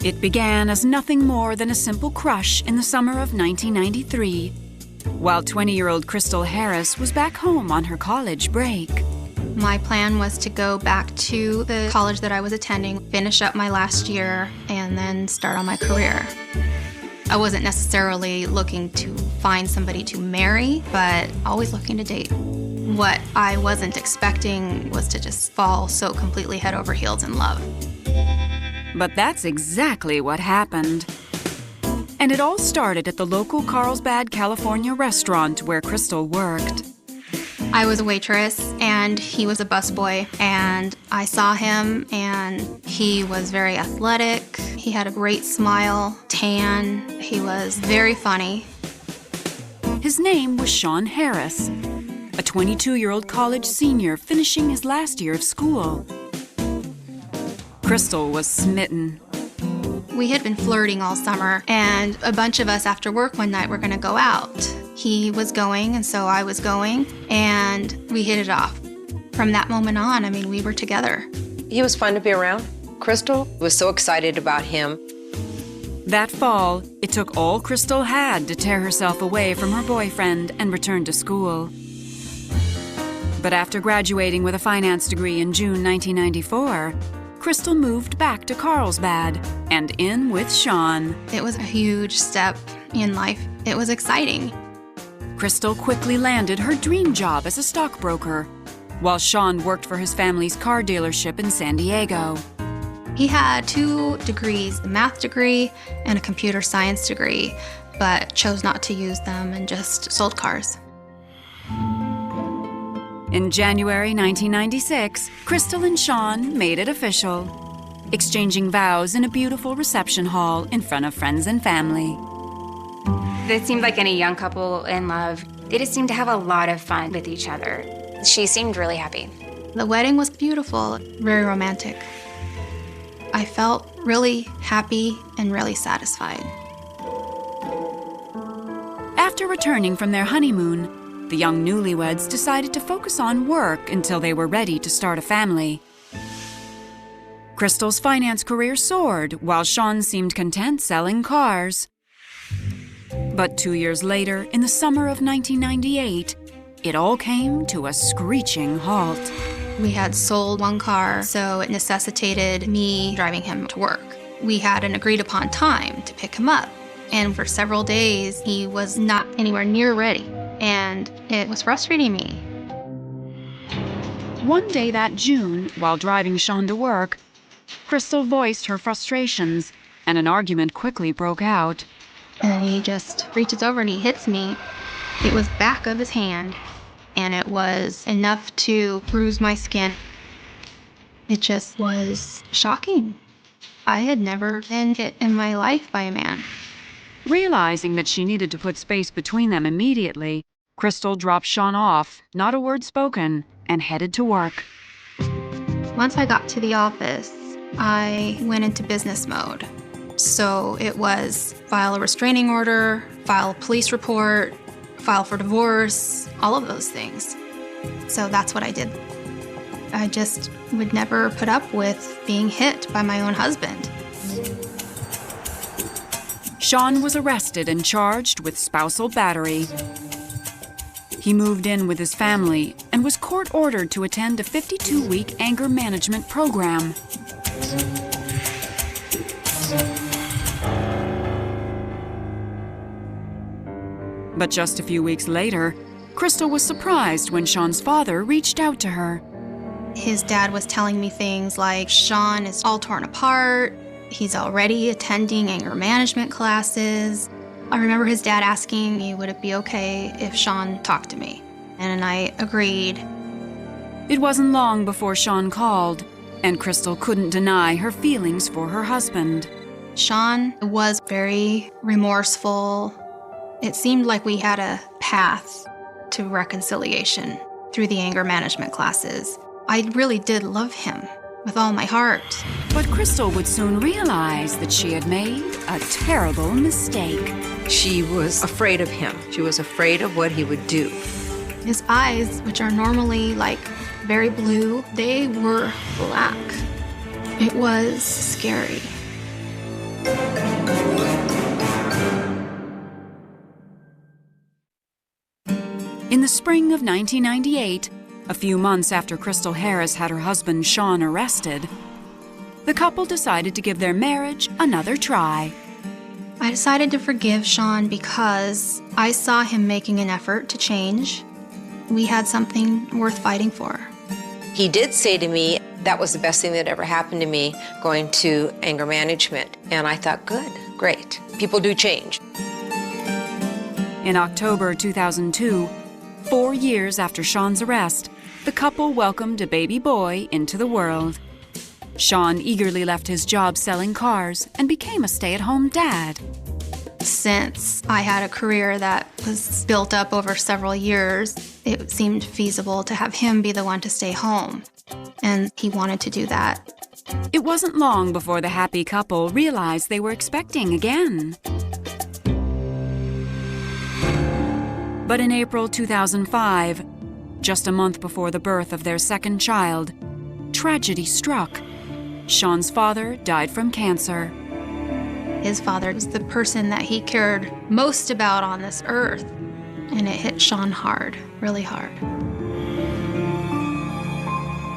It began as nothing more than a simple crush in the summer of 1993, while 20-year-old Crystal Harris was back home on her college break. My plan was to go back to the college that I was attending, finish up my last year, and then start on my career. I wasn't necessarily looking to find somebody to marry, but always looking to date. What I wasn't expecting was to just fall so completely head over heels in love. But that's exactly what happened. And it all started at the local Carlsbad, California restaurant where Crystal worked. I was a waitress and he was a busboy, and I saw him and he was very athletic. He had a great smile, tan. He was very funny. His name was Sean Harris, a 22-year-old college senior finishing his last year of school. Crystal was smitten. We had been flirting all summer, and a bunch of us after work one night were going to go out. He was going, and so I was going, and we hit it off. From that moment on, I mean, we were together. He was fun to be around. Crystal was so excited about him. That fall, it took all Crystal had to tear herself away from her boyfriend and return to school. But after graduating with a finance degree in June 1994, Crystal moved back to Carlsbad and in with Sean. It was a huge step in life. It was exciting. Crystal quickly landed her dream job as a stockbroker, while Sean worked for his family's car dealership in San Diego. He had 2 degrees, a math degree and a computer science degree, but chose not to use them and just sold cars. In January 1996, Crystal and Sean made it official, exchanging vows in a beautiful reception hall in front of friends and family. They seemed like any young couple in love. They just seemed to have a lot of fun with each other. She seemed really happy. The wedding was beautiful, very romantic. I felt really happy and really satisfied. After returning from their honeymoon, the young newlyweds decided to focus on work until they were ready to start a family. Crystal's finance career soared, while Sean seemed content selling cars. But 2 years later, in the summer of 1998, it all came to a screeching halt. We had sold 1 car, so it necessitated me driving him to work. We had an agreed-upon time to pick him up, and for several days, he was not anywhere near ready, and it was frustrating me. One day that June, while driving Sean to work, Crystal voiced her frustrations, and an argument quickly broke out. And he just reaches over and he hits me. It was back of his hand, and it was enough to bruise my skin. It just was shocking. I had never been hit in my life by a man. Realizing that she needed to put space between them immediately, Crystal dropped Sean off, not a word spoken, and headed to work. Once I got to the office, I went into business mode. So it was file a restraining order, file a police report, file for divorce, all of those things. So that's what I did. I just would never put up with being hit by my own husband. Sean was arrested and charged with spousal battery. He moved in with his family and was court-ordered to attend a 52-week anger management program. But just a few weeks later, Crystal was surprised when Sean's father reached out to her. His dad was telling me things like, Sean is all torn apart. He's already attending anger management classes. I remember his dad asking me, would it be okay if Sean talked to me? And I agreed. It wasn't long before Sean called, and Crystal couldn't deny her feelings for her husband. Sean was very remorseful. It seemed like we had a path to reconciliation through the anger management classes. I really did love him with all my heart. But Crystal would soon realize that she had made a terrible mistake. She was afraid of him. She was afraid of what he would do. His eyes, which are normally like very blue, they were black. It was scary. In the spring of 1998, a few months after Crystal Harris had her husband Sean arrested, the couple decided to give their marriage another try. I decided to forgive Sean because I saw him making an effort to change. We had something worth fighting for. He did say to me, that was the best thing that ever happened to me, going to anger management. And I thought, good, great. People do change. In October 2002, 4 years after Sean's arrest, the couple welcomed a baby boy into the world. Sean eagerly left his job selling cars and became a stay-at-home dad. Since I had a career that was built up over several years, it seemed feasible to have him be the one to stay home. And he wanted to do that. It wasn't long before the happy couple realized they were expecting again. But in April 2005, just a month before the birth of their second child, tragedy struck. Sean's father died from cancer. His father was the person that he cared most about on this earth. And it hit Sean hard, really hard.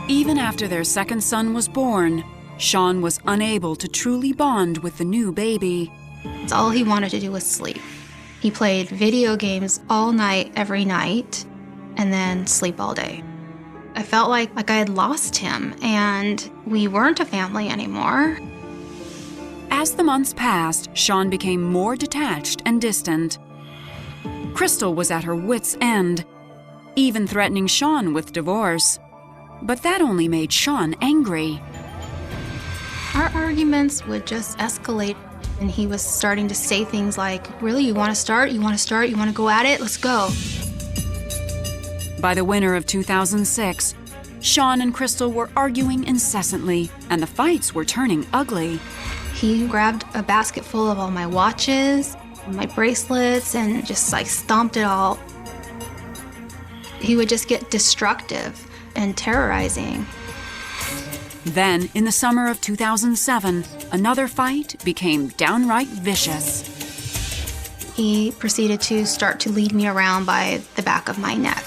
Even after their second son was born, Sean was unable to truly bond with the new baby. All he wanted to do was sleep. He played video games all night, every night, and then sleep all day. I felt like I had lost him, and we weren't a family anymore. As the months passed, Sean became more detached and distant. Crystal was at her wit's end, even threatening Sean with divorce. But that only made Sean angry. Our arguments would just escalate, and he was starting to say things like, really, you want to start? You want to start? You want to go at it? Let's go. By the winter of 2006, Sean and Crystal were arguing incessantly, and the fights were turning ugly. He grabbed a basket full of all my watches, my bracelets, and just stomped it all. He would just get destructive and terrorizing. Then, in the summer of 2007, another fight became downright vicious. He proceeded to start to lead me around by the back of my neck.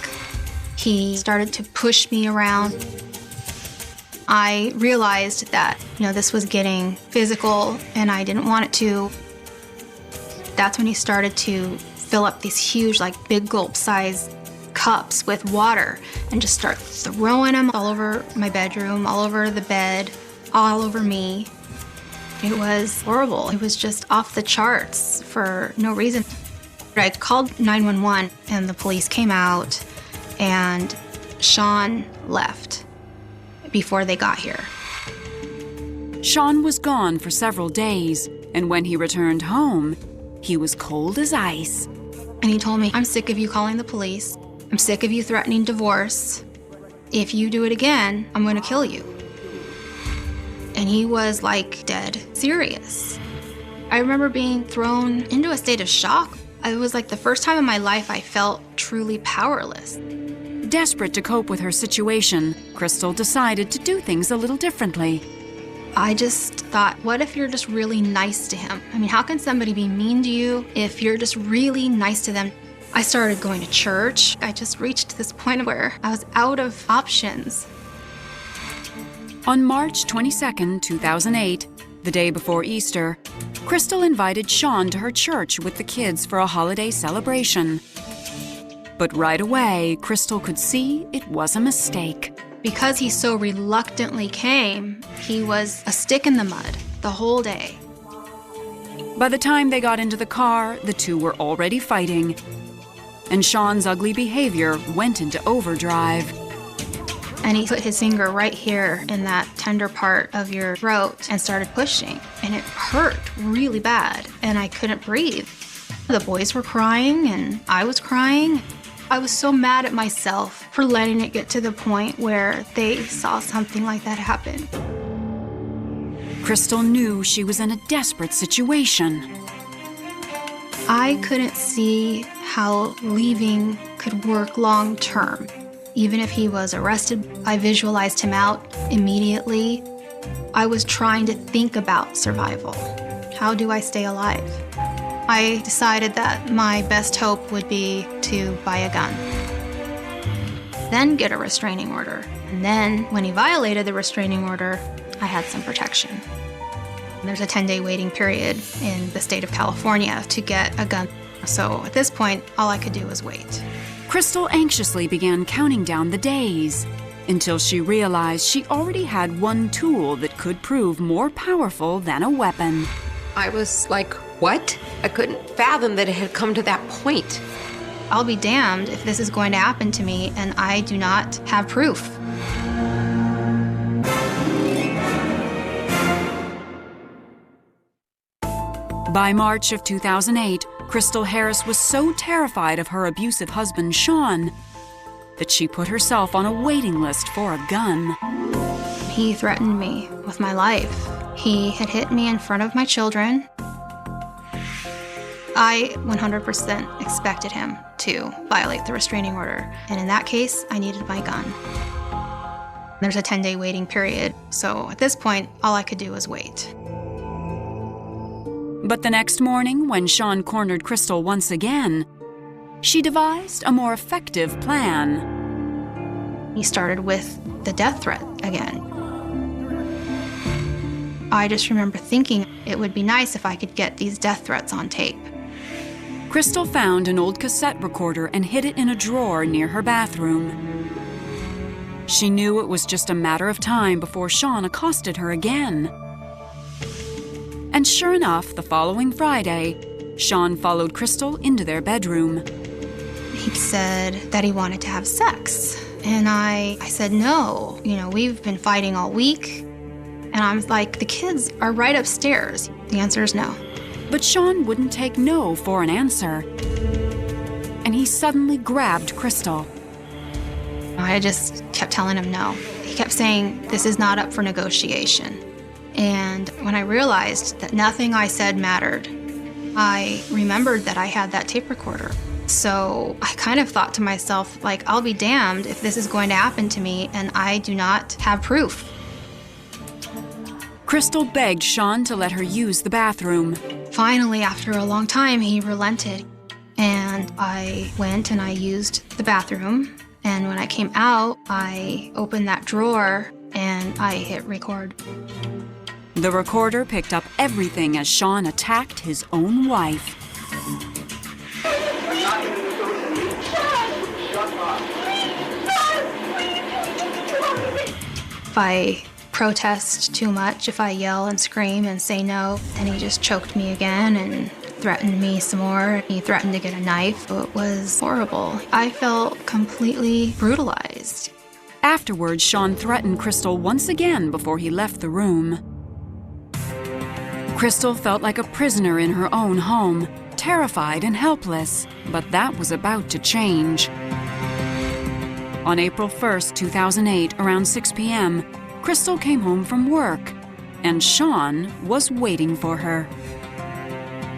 He started to push me around. I realized that, this was getting physical and I didn't want it to. That's when he started to fill up these huge, big gulp-sized cups with water and just start throwing them all over my bedroom, all over the bed, all over me. It was horrible. It was just off the charts for no reason. I called 911 and the police came out and Sean left before they got here. Sean was gone for several days, and when he returned home, he was cold as ice. And he told me, I'm sick of you calling the police. I'm sick of you threatening divorce. If you do it again, I'm going to kill you. And he was dead serious. I remember being thrown into a state of shock. It was the first time in my life I felt truly powerless. Desperate to cope with her situation, Crystal decided to do things a little differently. I just thought, what if you're just really nice to him? How can somebody be mean to you if you're just really nice to them? I started going to church. I just reached this point where I was out of options. On March 22, 2008, the day before Easter, Crystal invited Sean to her church with the kids for a holiday celebration. But right away, Crystal could see it was a mistake. Because he so reluctantly came, he was a stick in the mud the whole day. By the time they got into the car, the two were already fighting, and Sean's ugly behavior went into overdrive. And he put his finger right here in that tender part of your throat and started pushing. And it hurt really bad, and I couldn't breathe. The boys were crying, and I was crying. I was so mad at myself for letting it get to the point where they saw something like that happen. Crystal knew she was in a desperate situation. I couldn't see how leaving could work long term. Even if he was arrested, I visualized him out immediately. I was trying to think about survival. How do I stay alive? I decided that my best hope would be to buy a gun, then get a restraining order. And then when he violated the restraining order, I had some protection. There's a 10-day waiting period in the state of California to get a gun. So at this point, all I could do was wait. Crystal anxiously began counting down the days until she realized she already had one tool that could prove more powerful than a weapon. I was like, what? I couldn't fathom that it had come to that point. I'll be damned if this is going to happen to me and I do not have proof. By March of 2008, Crystal Harris was so terrified of her abusive husband, Sean, that she put herself on a waiting list for a gun. He threatened me with my life. He had hit me in front of my children. I 100% expected him to violate the restraining order, and in that case, I needed my gun. There's a 10-day waiting period, so at this point, all I could do was wait. But the next morning, when Sean cornered Crystal once again, she devised a more effective plan. He started with the death threat again. I just remember thinking it would be nice if I could get these death threats on tape. Crystal found an old cassette recorder and hid it in a drawer near her bathroom. She knew it was just a matter of time before Sean accosted her again. And sure enough, the following Friday, Sean followed Crystal into their bedroom. He said that he wanted to have sex. And I said, no, we've been fighting all week. And I'm like, the kids are right upstairs. The answer is no. But Sean wouldn't take no for an answer. And he suddenly grabbed Crystal. I just kept telling him no. He kept saying, this is not up for negotiation. And when I realized that nothing I said mattered, I remembered that I had that tape recorder. So I kind of thought to myself, like, I'll be damned if this is going to happen to me and I do not have proof. Crystal begged Sean to let her use the bathroom. Finally, after a long time, he relented. And I went and I used the bathroom. And when I came out, I opened that drawer and I hit record. The recorder picked up everything as Sean attacked his own wife. If I protest too much, if I yell and scream and say no, then he just choked me again and threatened me some more. He threatened to get a knife. It was horrible. I felt completely brutalized. Afterwards, Sean threatened Crystal once again before he left the room. Crystal felt like a prisoner in her own home, terrified and helpless, but that was about to change. On April 1st, 2008, around 6 p.m., Crystal came home from work, and Sean was waiting for her.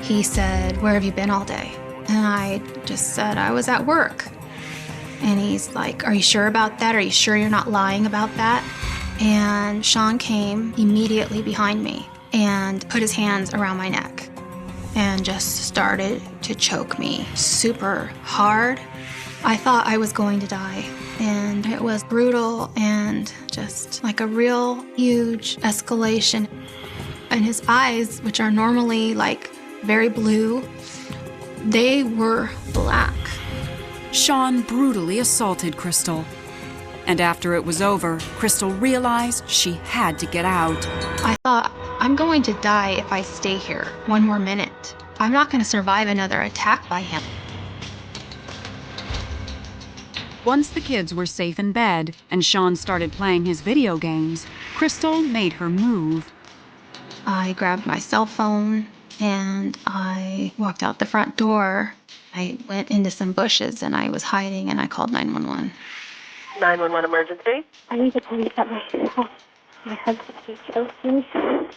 He said, "Where have you been all day?" And I just said, "I was at work." And he's like, "Are you sure about that? Are you sure you're not lying about that?" And Sean came immediately behind me and put his hands around my neck and just started to choke me super hard. I thought I was going to die, and it was brutal and just like a real huge escalation. And his eyes, which are normally like very blue, they were black. Sean brutally assaulted Crystal. And after it was over, Crystal realized she had to get out. I thought, I'm going to die if I stay here one more minute. I'm not going to survive another attack by him. Once the kids were safe in bed and Sean started playing his video games, Crystal made her move. I grabbed my cell phone and I walked out the front door. I went into some bushes and I was hiding and I called 911. 911 emergency. I need the police at my house. My husband just killed me.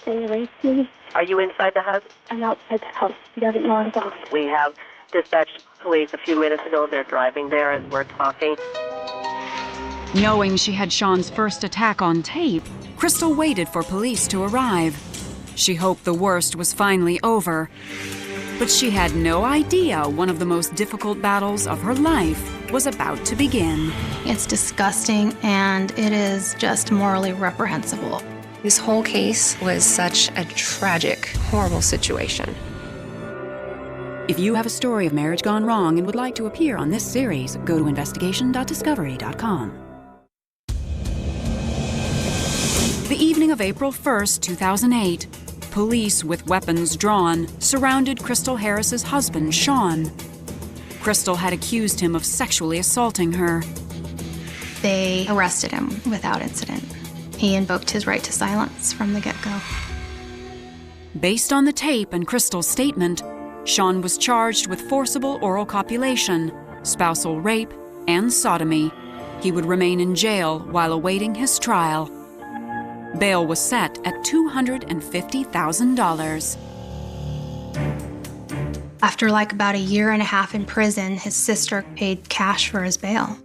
Stay away from me. Are you inside the house? I'm outside the house. He doesn't know I'm gone. We have dispatched police a few minutes ago. They're driving there as we're talking. Knowing she had Sean's first attack on tape, Crystal waited for police to arrive. She hoped the worst was finally over. But she had no idea one of the most difficult battles of her life was about to begin. It's disgusting, and it is just morally reprehensible. This whole case was such a tragic, horrible situation. If you have a story of marriage gone wrong and would like to appear on this series, go to investigation.discovery.com. The evening of April 1st, 2008, police with weapons drawn surrounded Crystal Harris's husband, Sean. Crystal had accused him of sexually assaulting her. They arrested him without incident. He invoked his right to silence from the get-go. Based on the tape and Crystal's statement, Sean was charged with forcible oral copulation, spousal rape, and sodomy. He would remain in jail while awaiting his trial. Bail was set at $250,000. After about a year and a half in prison, his sister paid cash for his bail.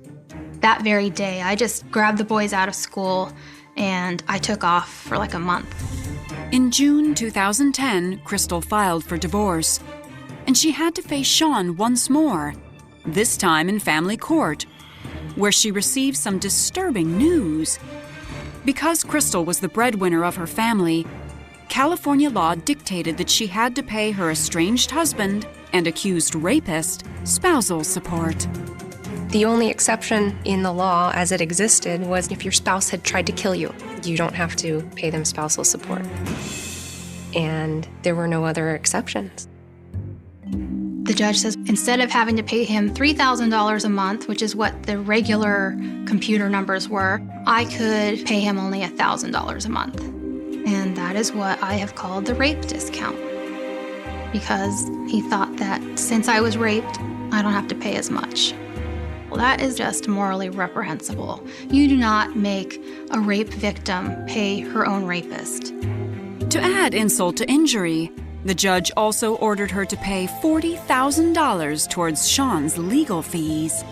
That very day, I just grabbed the boys out of school and I took off for a month. In June 2010, Crystal filed for divorce, and she had to face Sean once more, this time in family court, where she received some disturbing news. Because Crystal was the breadwinner of her family, California law dictated that she had to pay her estranged husband and accused rapist spousal support. The only exception in the law as it existed was if your spouse had tried to kill you. You don't have to pay them spousal support. And there were no other exceptions. The judge says instead of having to pay him $3,000 a month, which is what the regular computer numbers were, I could pay him only $1,000 a month. And that is what I have called the rape discount. Because he thought that since I was raped, I don't have to pay as much. Well, that is just morally reprehensible. You do not make a rape victim pay her own rapist. To add insult to injury, the judge also ordered her to pay $40,000 towards Sean's legal fees.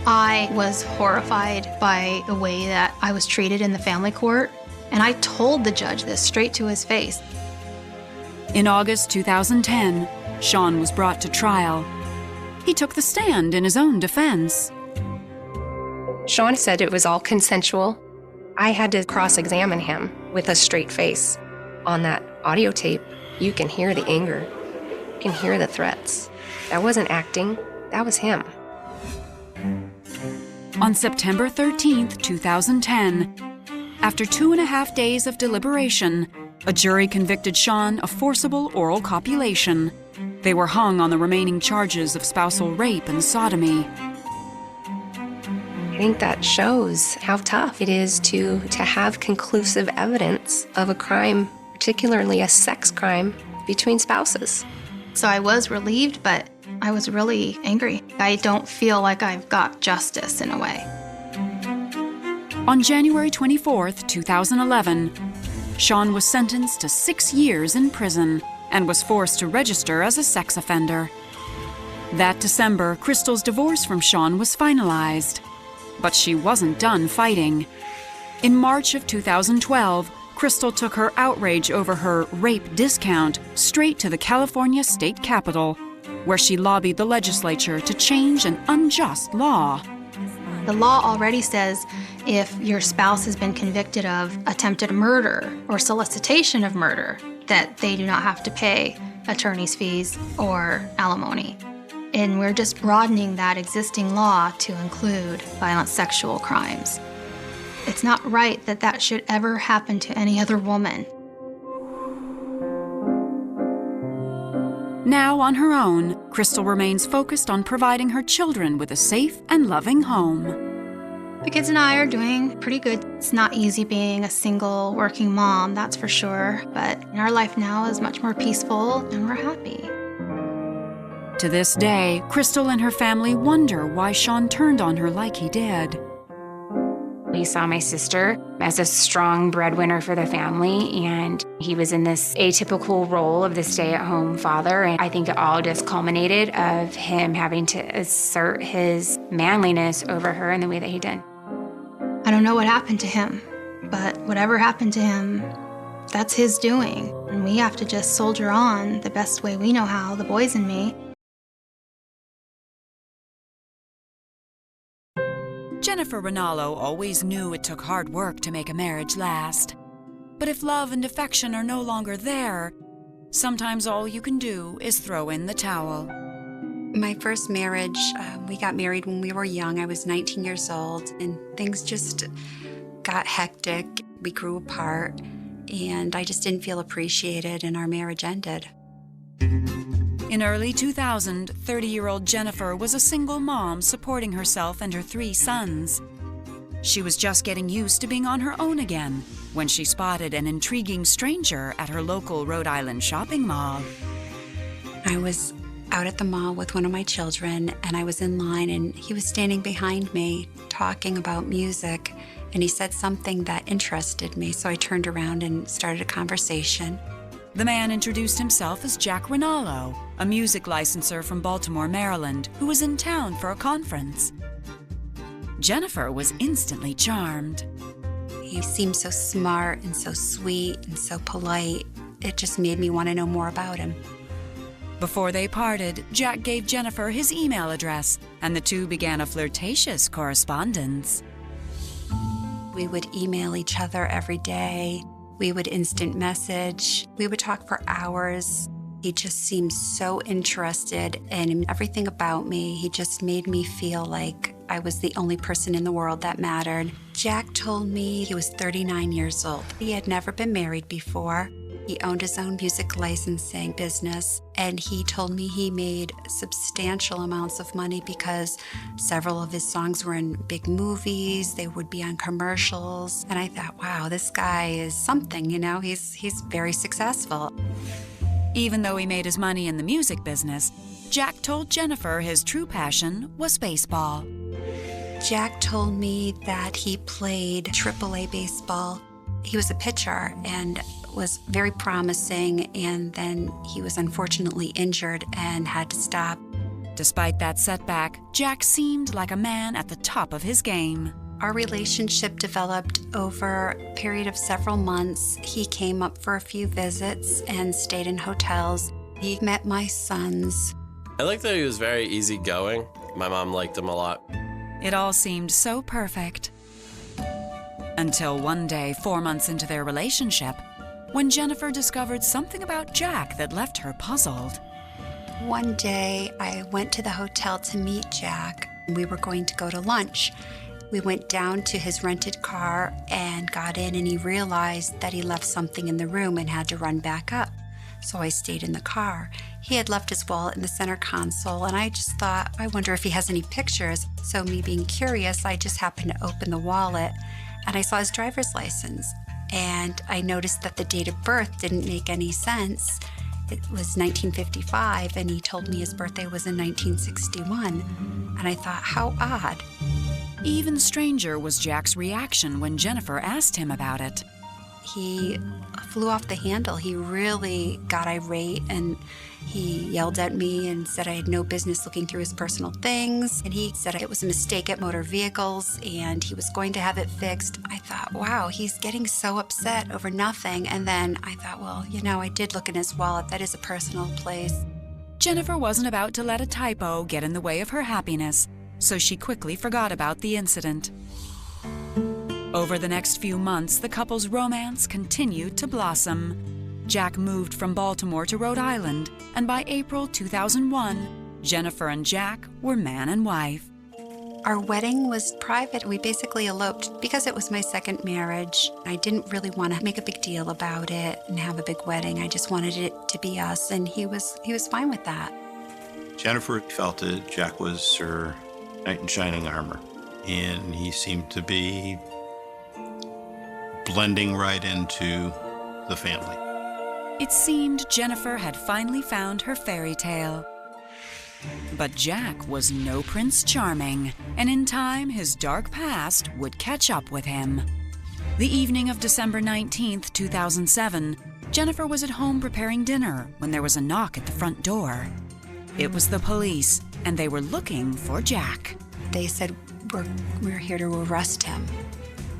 I was horrified by the way that I was treated in the family court, and I told the judge this straight to his face. In August 2010, Sean was brought to trial. He took the stand in his own defense. Sean said it was all consensual. I had to cross-examine him with a straight face. On that audio tape, you can hear the anger. You can hear the threats. That wasn't acting, that was him. On September 13th, 2010, after 2.5 days of deliberation, a jury convicted Sean of forcible oral copulation. They were hung on the remaining charges of spousal rape and sodomy. I think that shows how tough it is to have conclusive evidence of a crime, particularly a sex crime, between spouses. So I was relieved, but I was really angry. I don't feel like I've got justice in a way. On January 24th, 2011, Sean was sentenced to 6 years in prison and was forced to register as a sex offender. That December, Crystal's divorce from Sean was finalized. But she wasn't done fighting. In March of 2012, Crystal took her outrage over her rape discount straight to the California State Capitol, where she lobbied the legislature to change an unjust law. The law already says if your spouse has been convicted of attempted murder or solicitation of murder, that they do not have to pay attorney's fees or alimony. And we're just broadening that existing law to include violent sexual crimes. It's not right that that should ever happen to any other woman. Now on her own, Crystal remains focused on providing her children with a safe and loving home. The kids and I are doing pretty good. It's not easy being a single working mom, that's for sure, but our life now is much more peaceful and we're happy. To this day, Crystal and her family wonder why Sean turned on her like he did. He saw my sister as a strong breadwinner for the family, and he was in this atypical role of the stay-at-home father, and I think it all just culminated of him having to assert his manliness over her in the way that he did. I don't know what happened to him, but whatever happened to him, that's his doing. And we have to just soldier on the best way we know how, the boys and me. Jennifer Rinaldo always knew it took hard work to make a marriage last. But if love and affection are no longer there, sometimes all you can do is throw in the towel. My first marriage, we got married when we were young. I was 19 years old, and things just got hectic. We grew apart, and I just didn't feel appreciated, and our marriage ended. In early 2000, 30-year-old Jennifer was a single mom supporting herself and her 3 sons. She was just getting used to being on her own again when she spotted an intriguing stranger at her local Rhode Island shopping mall. I was out at the mall with one of my children, and I was in line, and he was standing behind me talking about music, and he said something that interested me, so I turned around and started a conversation. The man introduced himself as Jack Rinaldo, a music licensor from Baltimore, Maryland, who was in town for a conference. Jennifer was instantly charmed. He seemed so smart and so sweet and so polite. It just made me want to know more about him. Before they parted, Jack gave Jennifer his email address, and the two began a flirtatious correspondence. We would email each other every day. We would instant message. We would talk for hours. He just seemed so interested in everything about me. He just made me feel like I was the only person in the world that mattered. Jack told me he was 39 years old. He had never been married before. He owned his own music licensing business, and he told me he made substantial amounts of money because several of his songs were in big movies, they would be on commercials, and I thought, wow, this guy is something, you know, he's very successful. Even though he made his money in the music business, Jack told Jennifer his true passion was baseball. Jack told me that he played AAA baseball. He was a pitcher and was very promising, and then he was unfortunately injured and had to stop. Despite that setback, Jack seemed like a man at the top of his game. Our relationship developed over a period of several months. He came up for a few visits and stayed in hotels. He met my sons. I liked that he was very easygoing. My mom liked him a lot. It all seemed so perfect. Until one day, 4 months into their relationship, when Jennifer discovered something about Jack that left her puzzled. One day, I went to the hotel to meet Jack. We were going to go to lunch. We went down to his rented car and got in, and he realized that he left something in the room and had to run back up. So I stayed in the car. He had left his wallet in the center console, and I just thought, I wonder if he has any pictures. So me being curious, I just happened to open the wallet, and I saw his driver's license. And I noticed that the date of birth didn't make any sense. It was 1955, and he told me his birthday was in 1961. And I thought, how odd. Even stranger was Jack's reaction when Jennifer asked him about it. He flew off the handle. He really got irate, and he yelled at me and said I had no business looking through his personal things. And he said it was a mistake at motor vehicles and he was going to have it fixed. I thought, wow, he's getting so upset over nothing. And then I thought, well, you know, I did look in his wallet. That is a personal place. Jennifer wasn't about to let a typo get in the way of her happiness, so she quickly forgot about the incident. Over the next few months, the couple's romance continued to blossom. Jack moved from Baltimore to Rhode Island, and by April 2001, Jennifer and Jack were man and wife. Our wedding was private. We basically eloped because it was my second marriage. I didn't really want to make a big deal about it and have a big wedding. I just wanted it to be us, and he was fine with that. Jennifer felt that Jack was her knight in shining armor, and he seemed to be blending right into the family. It seemed Jennifer had finally found her fairy tale. But Jack was no Prince Charming, and in time his dark past would catch up with him. The evening of December 19th, 2007, Jennifer was at home preparing dinner when there was a knock at the front door. It was the police, and they were looking for Jack. They said, we're here to arrest him.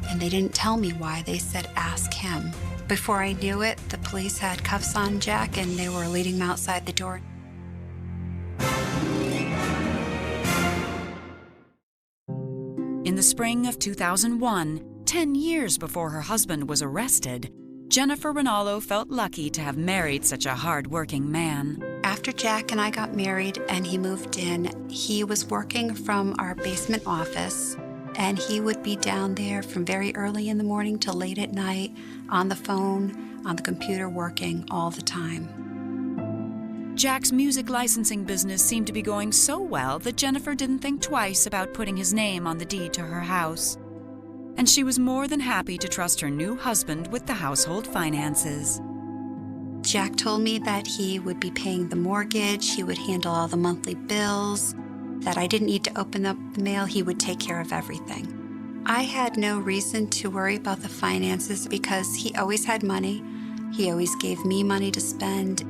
And they didn't tell me why. They said, ask him. Before I knew it, the police had cuffs on Jack and they were leading him outside the door. In the spring of 2001, 10 years before her husband was arrested, Jennifer Rinaldo felt lucky to have married such a hard-working man. After Jack and I got married and he moved in, he was working from our basement office, and he would be down there from very early in the morning till late at night, on the phone, on the computer, working all the time. Jack's music licensing business seemed to be going so well that Jennifer didn't think twice about putting his name on the deed to her house. And she was more than happy to trust her new husband with the household finances. Jack told me that he would be paying the mortgage, he would handle all the monthly bills, that I didn't need to open up the mail, he would take care of everything. I had no reason to worry about the finances because he always had money. He always gave me money to spend.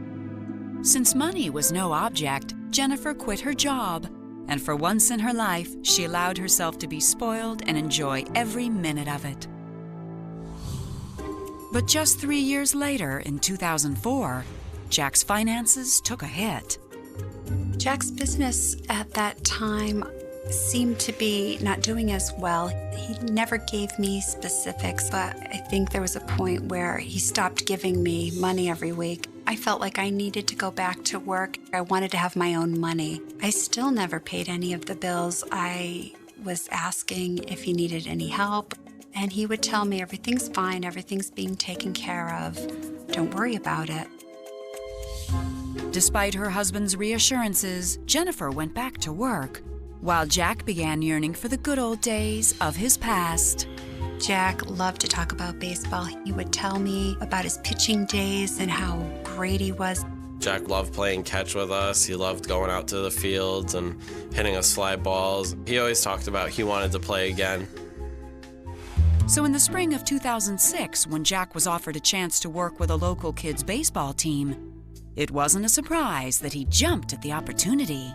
Since money was no object, Jennifer quit her job, and for once in her life, she allowed herself to be spoiled and enjoy every minute of it. But just 3 years later, in 2004, Jack's finances took a hit. Jack's business at that time seemed to be not doing as well. He never gave me specifics, but I think there was a point where he stopped giving me money every week. I felt like I needed to go back to work. I wanted to have my own money. I still never paid any of the bills. I was asking if he needed any help, and he would tell me everything's fine, everything's being taken care of. Don't worry about it. Despite her husband's reassurances, Jennifer went back to work, while Jack began yearning for the good old days of his past. Jack loved to talk about baseball. He would tell me about his pitching days and how great he was. Jack loved playing catch with us. He loved going out to the fields and hitting us fly balls. He always talked about he wanted to play again. So in the spring of 2006, when Jack was offered a chance to work with a local kids' baseball team, it wasn't a surprise that he jumped at the opportunity.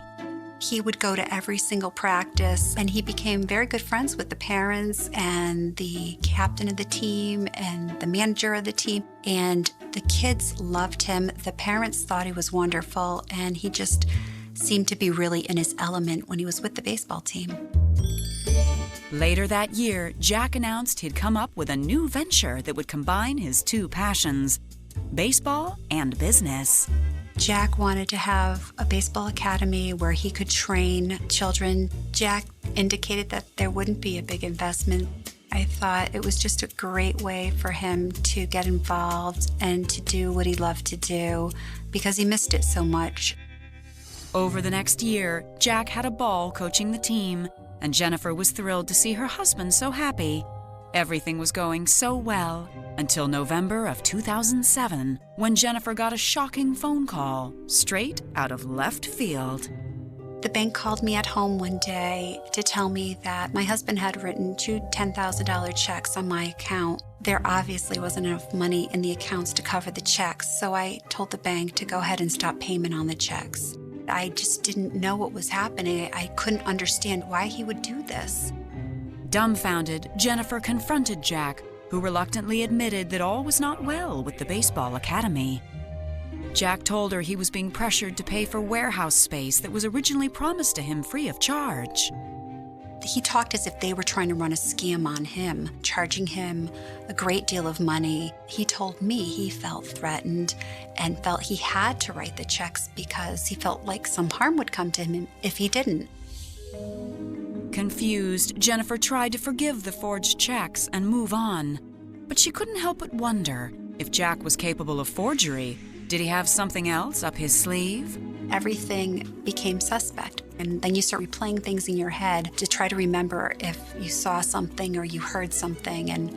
He would go to every single practice, and he became very good friends with the parents and the captain of the team and the manager of the team. And the kids loved him. The parents thought he was wonderful, and he just seemed to be really in his element when he was with the baseball team. Later that year, Jack announced he'd come up with a new venture that would combine his two passions, baseball and business. Jack wanted to have a baseball academy where he could train children. Jack indicated that there wouldn't be a big investment. I thought it was just a great way for him to get involved and to do what he loved to do because he missed it so much. Over the next year, Jack had a ball coaching the team, and Jennifer was thrilled to see her husband so happy. Everything was going so well until November of 2007, when Jennifer got a shocking phone call straight out of left field. The bank called me at home one day to tell me that my husband had written 2 $10,000 checks on my account. There obviously wasn't enough money in the accounts to cover the checks, so I told the bank to go ahead and stop payment on the checks. I just didn't know what was happening. I couldn't understand why he would do this. Dumbfounded, Jennifer confronted Jack, who reluctantly admitted that all was not well with the baseball academy. Jack told her he was being pressured to pay for warehouse space that was originally promised to him free of charge. He talked as if they were trying to run a scam on him, charging him a great deal of money. He told me he felt threatened and felt he had to write the checks because he felt like some harm would come to him if he didn't. Confused, Jennifer tried to forgive the forged checks and move on. But she couldn't help but wonder, if Jack was capable of forgery, did he have something else up his sleeve? Everything became suspect. And then you start replaying things in your head to try to remember if you saw something or you heard something, and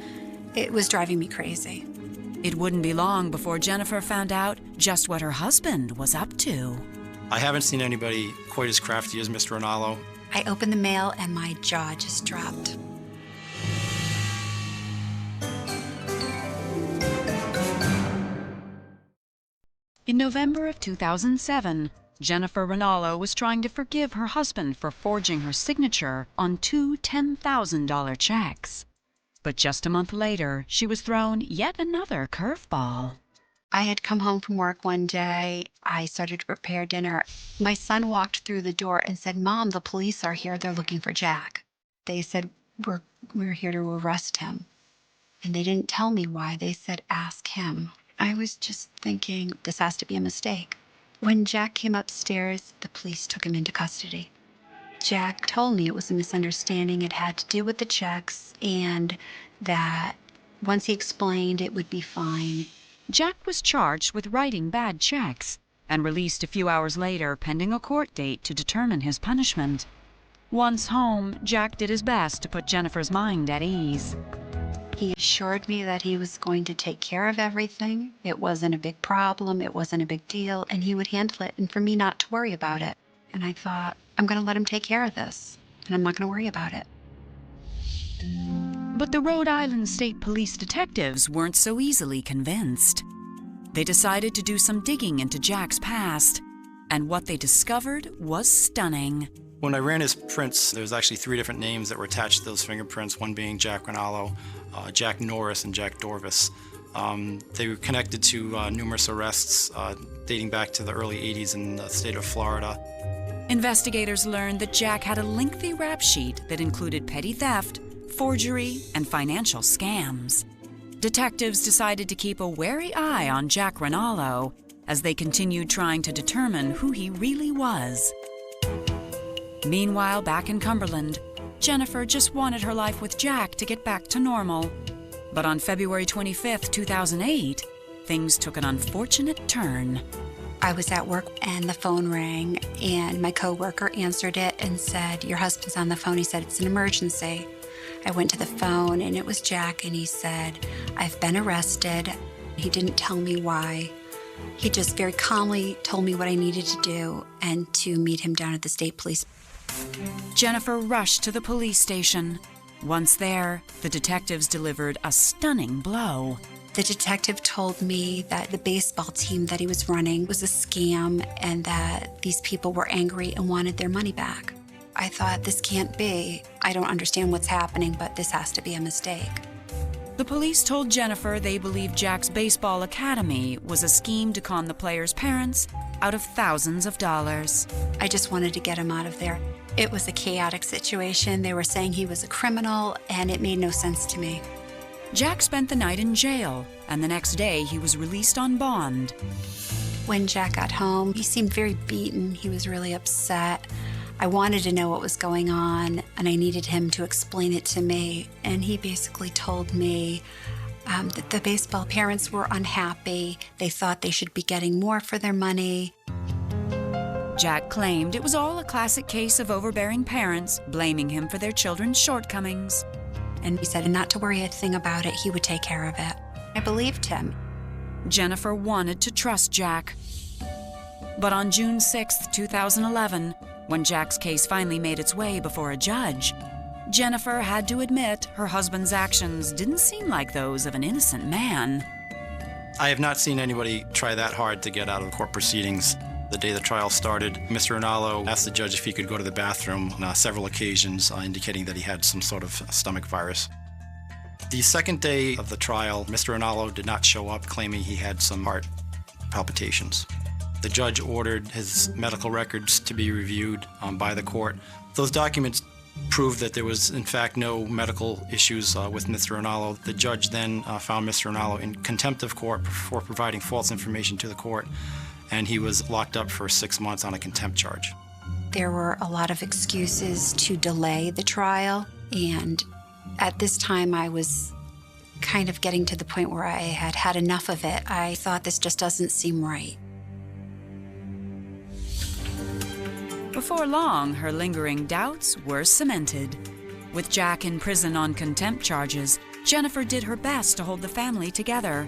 it was driving me crazy. It wouldn't be long before Jennifer found out just what her husband was up to. I haven't seen anybody quite as crafty as Mr. Rinaldo. I opened the mail and my jaw just dropped. In November of 2007, Jennifer Rinaldo was trying to forgive her husband for forging her signature on 2 $10,000 checks. But just a month later, she was thrown yet another curveball. I had come home from work one day. I started to prepare dinner. My son walked through the door and said, "Mom, the police are here. They're looking for Jack." They said, we're here to arrest him. And they didn't tell me why. They said, "Ask him." I was just thinking, this has to be a mistake. When Jack came upstairs, the police took him into custody. Jack told me it was a misunderstanding. It had to do with the checks, and that once he explained, it would be fine. Jack was charged with writing bad checks and released a few hours later pending a court date to determine his punishment. Once home, Jack did his best to put Jennifer's mind at ease. He assured me that he was going to take care of everything. It wasn't a big problem, it wasn't a big deal, and he would handle it, and for me not to worry about it. And I thought, I'm going to let him take care of this, and I'm not going to worry about it. But the Rhode Island State Police detectives weren't so easily convinced. They decided to do some digging into Jack's past, and what they discovered was stunning. When I ran his prints, there was actually 3 different names that were attached to those fingerprints, one being Jack Rinaldo, Jack Norris, and Jack Dorvis. They were connected to numerous arrests dating back to the early 80s in the state of Florida. Investigators learned that Jack had a lengthy rap sheet that included petty theft, forgery, and financial scams. Detectives decided to keep a wary eye on Jack Rinaldo as they continued trying to determine who he really was. Meanwhile, back in Cumberland, Jennifer just wanted her life with Jack to get back to normal. But on February 25, 2008, things took an unfortunate turn. I was at work and the phone rang, and my coworker answered it and said, "Your husband's on the phone." He said, "It's an emergency." I went to the phone and it was Jack, and he said, "I've been arrested." He didn't tell me why. He just very calmly told me what I needed to do and to meet him down at the state police. Jennifer rushed to the police station. Once there, the detectives delivered a stunning blow. The detective told me that the baseball team that he was running was a scam and that these people were angry and wanted their money back. I thought, this can't be. I don't understand what's happening, but this has to be a mistake. The police told Jennifer they believed Jack's baseball academy was a scheme to con the players' parents out of thousands of dollars. I just wanted to get him out of there. It was a chaotic situation. They were saying he was a criminal, and it made no sense to me. Jack spent the night in jail, and the next day he was released on bond. When Jack got home, he seemed very beaten. He was really upset. I wanted to know what was going on, and I needed him to explain it to me. And he basically told me that the baseball parents were unhappy. They thought they should be getting more for their money. Jack claimed it was all a classic case of overbearing parents blaming him for their children's shortcomings. And he said not to worry a thing about it, he would take care of it. I believed him. Jennifer wanted to trust Jack. But on June 6, 2011, when Jack's case finally made its way before a judge, Jennifer had to admit her husband's actions didn't seem like those of an innocent man. I have not seen anybody try that hard to get out of court proceedings. The day the trial started, Mr. Rinaldo asked the judge if he could go to the bathroom on several occasions, indicating that he had some sort of stomach virus. The second day of the trial, Mr. Rinaldo did not show up, claiming he had some heart palpitations. The judge ordered his medical records to be reviewed by the court. Those documents proved that there was, in fact, no medical issues with Mr. Rinaldo. The judge then found Mr. Rinaldo in contempt of court for providing false information to the court, and he was locked up for 6 months on a contempt charge. There were a lot of excuses to delay the trial, and at this time I was kind of getting to the point where I had had enough of it. I thought, this just doesn't seem right. Before long, her lingering doubts were cemented. With Jack in prison on contempt charges, Jennifer did her best to hold the family together.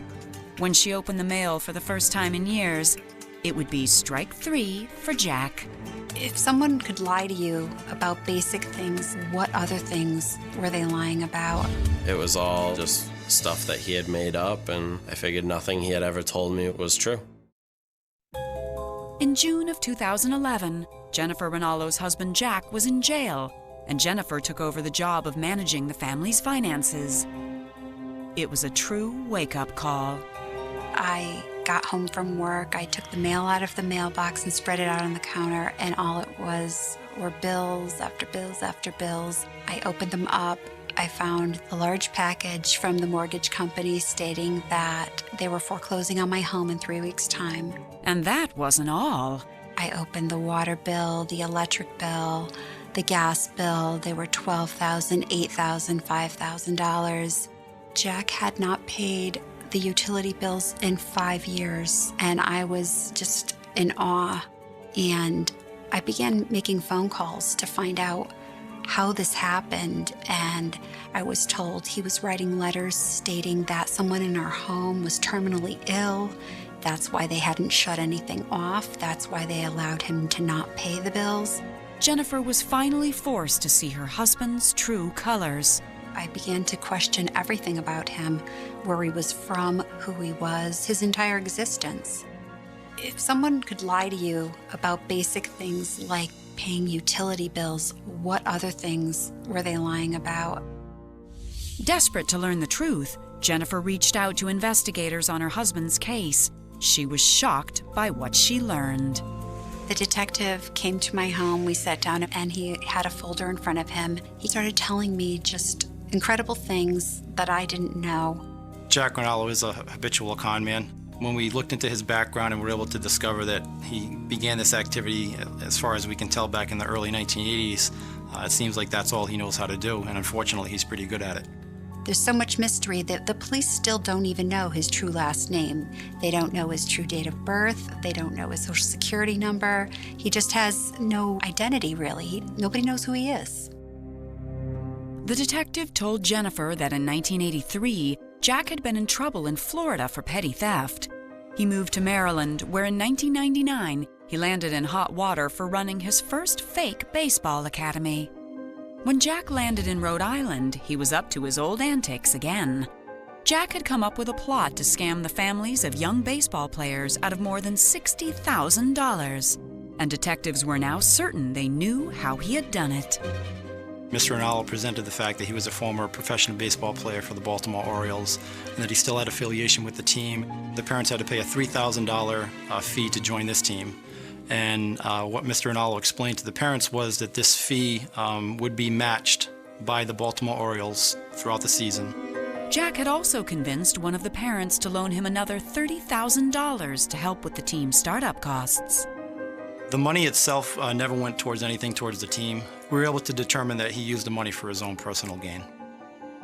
When she opened the mail for the first time in years, it would be strike 3 for Jack. If someone could lie to you about basic things, what other things were they lying about? It was all just stuff that he had made up, and I figured nothing he had ever told me was true. In June of 2011, Jennifer Rinaldo's husband Jack was in jail, and Jennifer took over the job of managing the family's finances. it was a true wake-up call. I got home from work, I took the mail out of the mailbox and spread it out on the counter, and all it was were bills after bills after bills. I opened them up. I found a large package from the mortgage company stating that they were foreclosing on my home in 3 weeks' time. And that wasn't all. I opened the water bill, the electric bill, the gas bill. They were $12,000, $8,000, $5,000. Jack had not paid the utility bills in 5 years, and I was just in awe. And I began making phone calls to find out how this happened, and I was told he was writing letters stating that someone in our home was terminally ill. That's why they hadn't shut anything off. That's why they allowed him to not pay the bills. Jennifer was finally forced to see her husband's true colors. I began to question everything about him, where he was from, who he was, his entire existence. If someone could lie to you about basic things like paying utility bills, what other things were they lying about? Desperate to learn the truth, Jennifer reached out to investigators on her husband's case. She was shocked by what she learned. The detective came to my home. We sat down and he had a folder in front of him. He started telling me just incredible things that I didn't know. Jack Ronaldo is a habitual con man. When we looked into his background and were able to discover that he began this activity, as far as we can tell, back in the early 1980s, it seems like that's all he knows how to do, and unfortunately he's pretty good at it. There's so much mystery that the police still don't even know his true last name. They don't know his true date of birth. They don't know his social security number. He just has no identity, really. Nobody knows who he is. The detective told Jennifer that in 1983, Jack had been in trouble in Florida for petty theft. He moved to Maryland, where in 1999, he landed in hot water for running his first fake baseball academy. When Jack landed in Rhode Island, he was up to his old antics again. Jack had come up with a plot to scam the families of young baseball players out of more than $60,000. And detectives were now certain they knew how he had done it. Mr. Ronaldo presented the fact that he was a former professional baseball player for the Baltimore Orioles and that he still had affiliation with the team. The parents had to pay a $3,000 fee to join this team. And what Mr. Ronaldo explained to the parents was that this fee would be matched by the Baltimore Orioles throughout the season. Jack had also convinced one of the parents to loan him another $30,000 to help with the team's startup costs. The money itself never went towards anything towards the team. We were able to determine that he used the money for his own personal gain.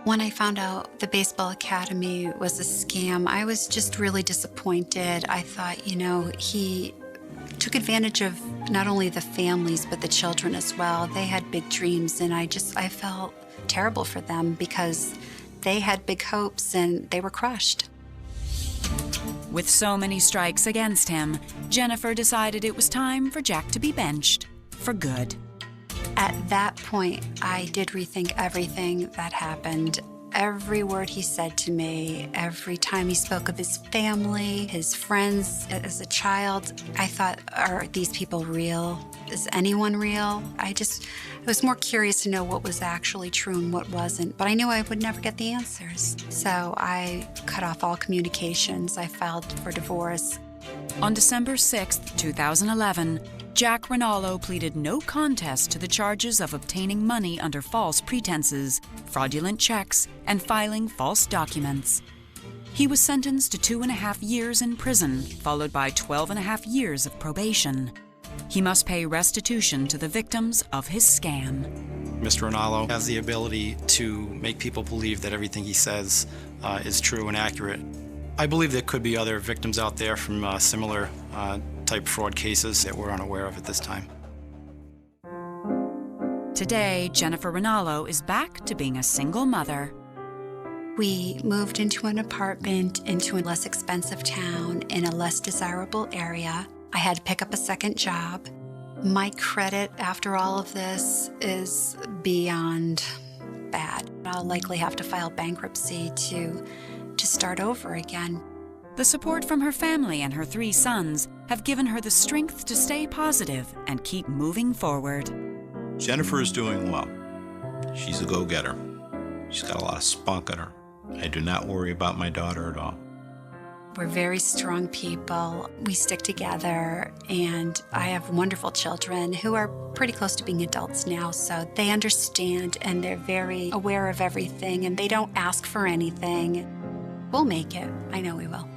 When I found out the baseball academy was a scam, I was just really disappointed. I thought, he took advantage of not only the families, but the children as well. They had big dreams, and I felt terrible for them because they had big hopes and they were crushed. With so many strikes against him, Jennifer decided it was time for Jack to be benched for good. At that point, I did rethink everything that happened. Every word he said to me, every time he spoke of his family, his friends as a child, I thought, are these people real? Is anyone real? I was more curious to know what was actually true and what wasn't, but I knew I would never get the answers. So I cut off all communications. I filed for divorce. On December 6, 2011, Jack Ronaldo pleaded no contest to the charges of obtaining money under false pretenses, fraudulent checks, and filing false documents. He was sentenced to 2.5 years in prison, followed by 12.5 years of probation. He must pay restitution to the victims of his scam. Mr. Ronaldo has the ability to make people believe that everything he says is true and accurate. I believe there could be other victims out there from similar type fraud cases that we're unaware of at this time. Today, Jennifer Ronaldo is back to being a single mother. We moved into an apartment into a less expensive town in a less desirable area. I had to pick up a second job. My credit after all of this is beyond bad. I'll likely have to file bankruptcy to start over again. The support from her family and her 3 sons have given her the strength to stay positive and keep moving forward. Jennifer is doing well. She's a go-getter. She's got a lot of spunk in her. I do not worry about my daughter at all. We're very strong people. We stick together, and I have wonderful children who are pretty close to being adults now, so they understand and they're very aware of everything, and they don't ask for anything. We'll make it. I know we will.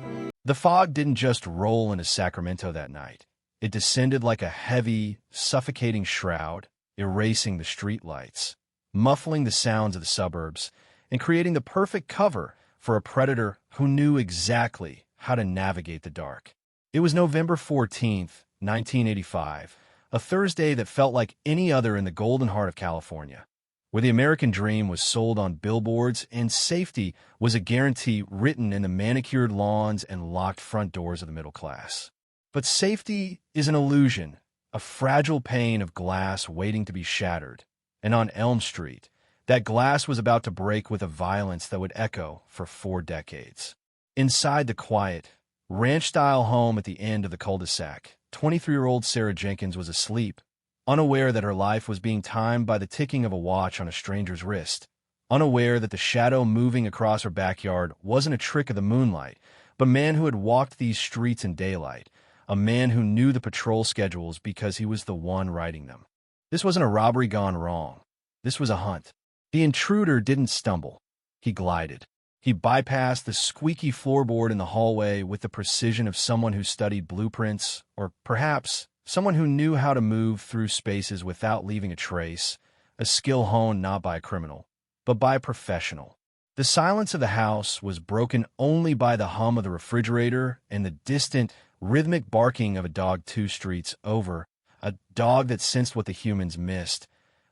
The fog didn't just roll into Sacramento that night. It descended like a heavy, suffocating shroud, erasing the streetlights, muffling the sounds of the suburbs, and creating the perfect cover for a predator who knew exactly how to navigate the dark. It was November 14th, 1985, a Thursday that felt like any other in the golden heart of California, where the American dream was sold on billboards and safety was a guarantee written in the manicured lawns and locked front doors of the middle class. But safety is an illusion, a fragile pane of glass waiting to be shattered. And on Elm Street, that glass was about to break with a violence that would echo for 4 decades. Inside the quiet, ranch-style home at the end of the cul-de-sac, 23-year-old Sarah Jenkins was asleep, unaware that her life was being timed by the ticking of a watch on a stranger's wrist, unaware that the shadow moving across her backyard wasn't a trick of the moonlight, but a man who had walked these streets in daylight, a man who knew the patrol schedules because he was the one writing them. This wasn't a robbery gone wrong. This was a hunt. The intruder didn't stumble. He glided. He bypassed the squeaky floorboard in the hallway with the precision of someone who studied blueprints, or perhaps someone who knew how to move through spaces without leaving a trace, a skill honed not by a criminal, but by a professional. The silence of the house was broken only by the hum of the refrigerator and the distant, rhythmic barking of a dog 2 streets over, a dog that sensed what the humans missed,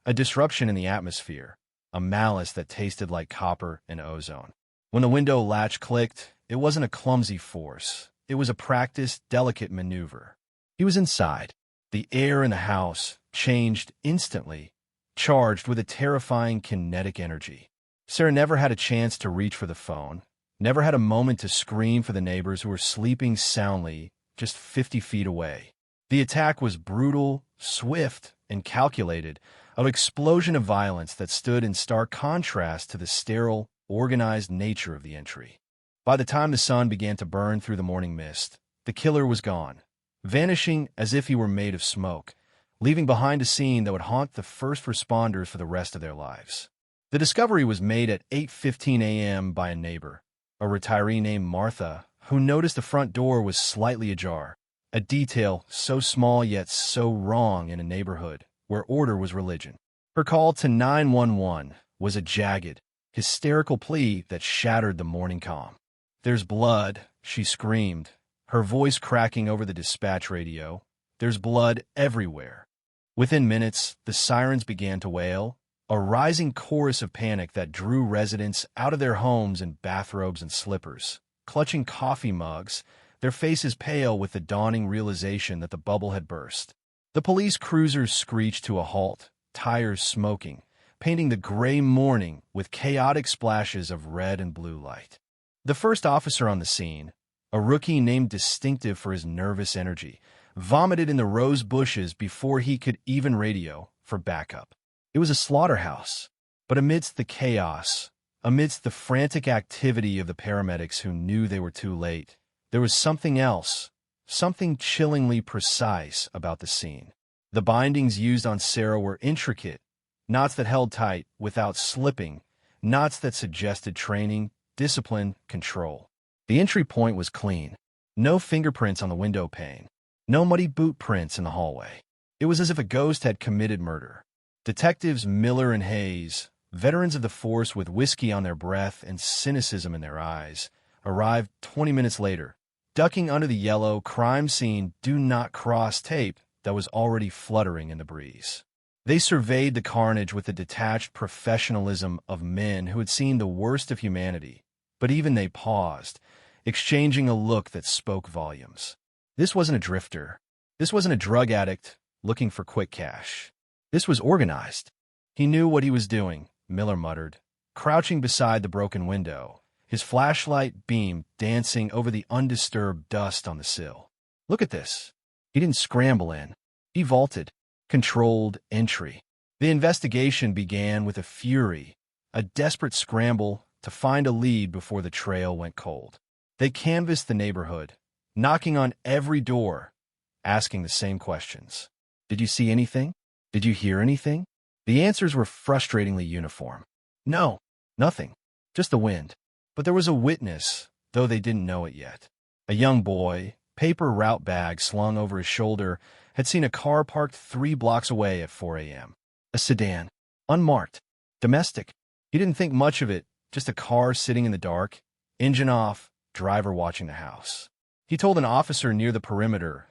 a disruption in the atmosphere, a malice that tasted like copper and ozone. When the window latch clicked, it wasn't a clumsy force. It was a practiced, delicate maneuver. He was inside. The air in the house changed instantly, charged with a terrifying kinetic energy. Sarah never had a chance to reach for the phone, never had a moment to scream for the neighbors who were sleeping soundly just 50 feet away. The attack was brutal, swift, and calculated, an explosion of violence that stood in stark contrast to the sterile, organized nature of the entry. By the time the sun began to burn through the morning mist, the killer was gone, vanishing as if he were made of smoke, leaving behind a scene that would haunt the first responders for the rest of their lives. The discovery was made at 8:15 a.m. by a neighbor, a retiree named Martha, who noticed the front door was slightly ajar, a detail so small yet so wrong in a neighborhood where order was religion. Her call to 911 was a jagged, hysterical plea that shattered the morning calm. "There's blood," she screamed, her voice cracking over the dispatch radio. "There's blood everywhere." Within minutes, the sirens began to wail, a rising chorus of panic that drew residents out of their homes in bathrobes and slippers, clutching coffee mugs, their faces pale with the dawning realization that the bubble had burst. The police cruisers screeched to a halt, tires smoking, painting the gray morning with chaotic splashes of red and blue light. The first officer on the scene, a rookie named Distinctive for his nervous energy, vomited in the rose bushes before he could even radio for backup. It was a slaughterhouse, but amidst the chaos, amidst the frantic activity of the paramedics who knew they were too late, there was something else, something chillingly precise about the scene. The bindings used on Sarah were intricate, knots that held tight without slipping, knots that suggested training, discipline, control. The entry point was clean. No fingerprints on the window pane. No muddy boot prints in the hallway. It was as if a ghost had committed murder. Detectives Miller and Hayes, veterans of the force with whiskey on their breath and cynicism in their eyes, arrived 20 minutes later, ducking under the yellow crime scene do not cross tape that was already fluttering in the breeze. They surveyed the carnage with the detached professionalism of men who had seen the worst of humanity, but even they paused, exchanging a look that spoke volumes. This wasn't a drifter. This wasn't a drug addict looking for quick cash. This was organized. He knew what he was doing, Miller muttered, crouching beside the broken window, his flashlight beam dancing over the undisturbed dust on the sill. Look at this. He didn't scramble in. He vaulted. Controlled entry. The investigation began with a fury, a desperate scramble to find a lead before the trail went cold. They canvassed the neighborhood, knocking on every door, asking the same questions. Did you see anything? Did you hear anything? The answers were frustratingly uniform. No, nothing, just the wind. But there was a witness, though they didn't know it yet. A young boy, paper route bag slung over his shoulder, had seen a car parked 3 blocks away at 4 a.m. A sedan, unmarked, domestic. He didn't think much of it, just a car sitting in the dark, engine off, driver watching the house. He told an officer near the perimeter,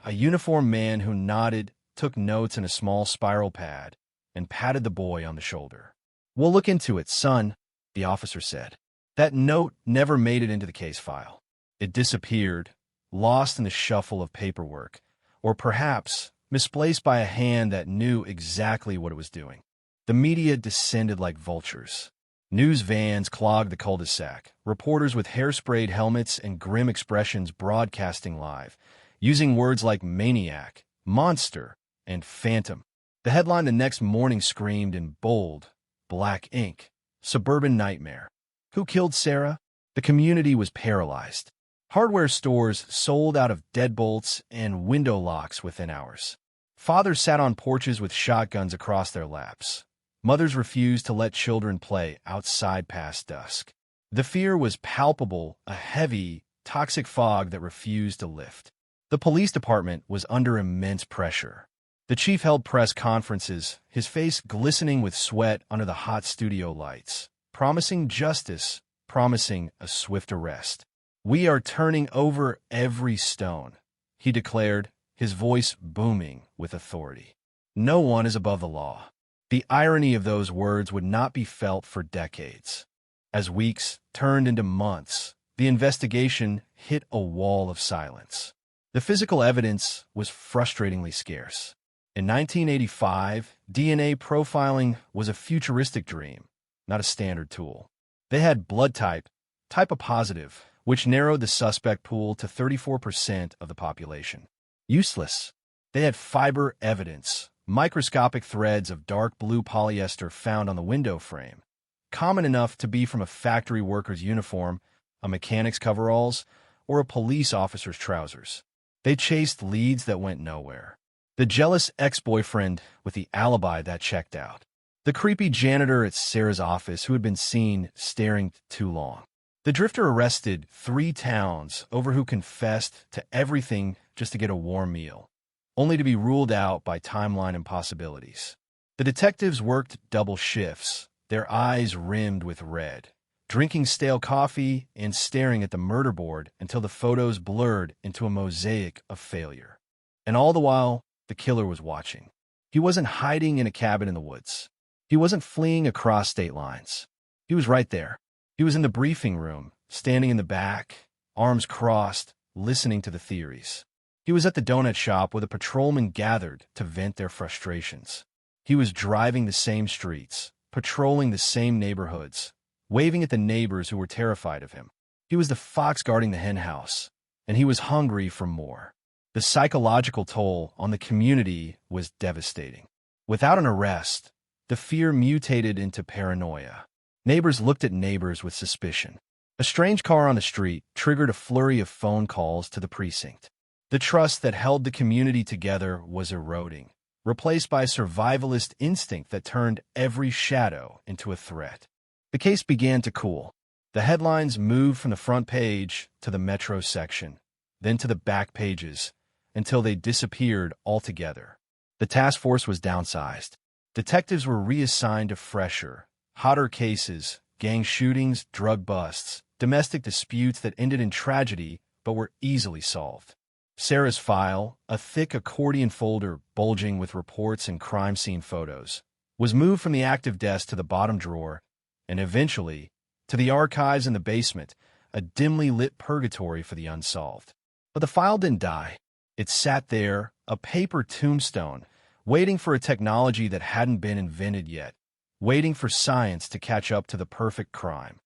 a uniformed man who nodded, took notes in a small spiral pad, and patted the boy on the shoulder. "We'll look into it, son," the officer said. That note never made it into the case file. It disappeared, lost in the shuffle of paperwork, or perhaps misplaced by a hand that knew exactly what it was doing. The media descended like vultures. News vans clogged the cul-de-sac, reporters with hair-sprayed helmets and grim expressions broadcasting live, using words like maniac, monster, and phantom. The headline the next morning screamed in bold, black ink, "Suburban Nightmare." Who killed Sarah? The community was paralyzed. Hardware stores sold out of deadbolts and window locks within hours. Fathers sat on porches with shotguns across their laps. Mothers refused to let children play outside past dusk. The fear was palpable, a heavy, toxic fog that refused to lift. The police department was under immense pressure. The chief held press conferences, his face glistening with sweat under the hot studio lights, promising justice, promising a swift arrest. "We are turning over every stone," he declared, his voice booming with authority. No one is above the law. The irony of those words would not be felt for decades. As weeks turned into months, the investigation hit a wall of silence. The physical evidence was frustratingly scarce. In 1985, DNA profiling was a futuristic dream, not a standard tool. They had blood type, type A positive, which narrowed the suspect pool to 34% of the population. Useless. They had fiber evidence, microscopic threads of dark blue polyester found on the window frame, common enough to be from a factory worker's uniform, a mechanic's coveralls, or a police officer's trousers. They chased leads that went nowhere. The jealous ex-boyfriend with the alibi that checked out. The creepy janitor at Sarah's office who had been seen staring too long. The drifter arrested 3 towns over who confessed to everything just to get a warm meal, only to be ruled out by timeline impossibilities. The detectives worked double shifts, their eyes rimmed with red, drinking stale coffee and staring at the murder board until the photos blurred into a mosaic of failure. And all the while, the killer was watching. He wasn't hiding in a cabin in the woods. He wasn't fleeing across state lines. He was right there. He was in the briefing room, standing in the back, arms crossed, listening to the theories. He was at the donut shop where the patrolmen gathered to vent their frustrations. He was driving the same streets, patrolling the same neighborhoods, waving at the neighbors who were terrified of him. He was the fox guarding the hen house, and he was hungry for more. The psychological toll on the community was devastating. Without an arrest, the fear mutated into paranoia. Neighbors looked at neighbors with suspicion. A strange car on the street triggered a flurry of phone calls to the precinct. The trust that held the community together was eroding, replaced by a survivalist instinct that turned every shadow into a threat. The case began to cool. The headlines moved from the front page to the metro section, then to the back pages, until they disappeared altogether. The task force was downsized. Detectives were reassigned to fresher, hotter cases, gang shootings, drug busts, domestic disputes that ended in tragedy but were easily solved. Sarah's file, a thick accordion folder bulging with reports and crime scene photos, was moved from the active desk to the bottom drawer and eventually to the archives in the basement, a dimly lit purgatory for the unsolved. But the file didn't die. It sat there, a paper tombstone, waiting for a technology that hadn't been invented yet, waiting for science to catch up to the perfect crime.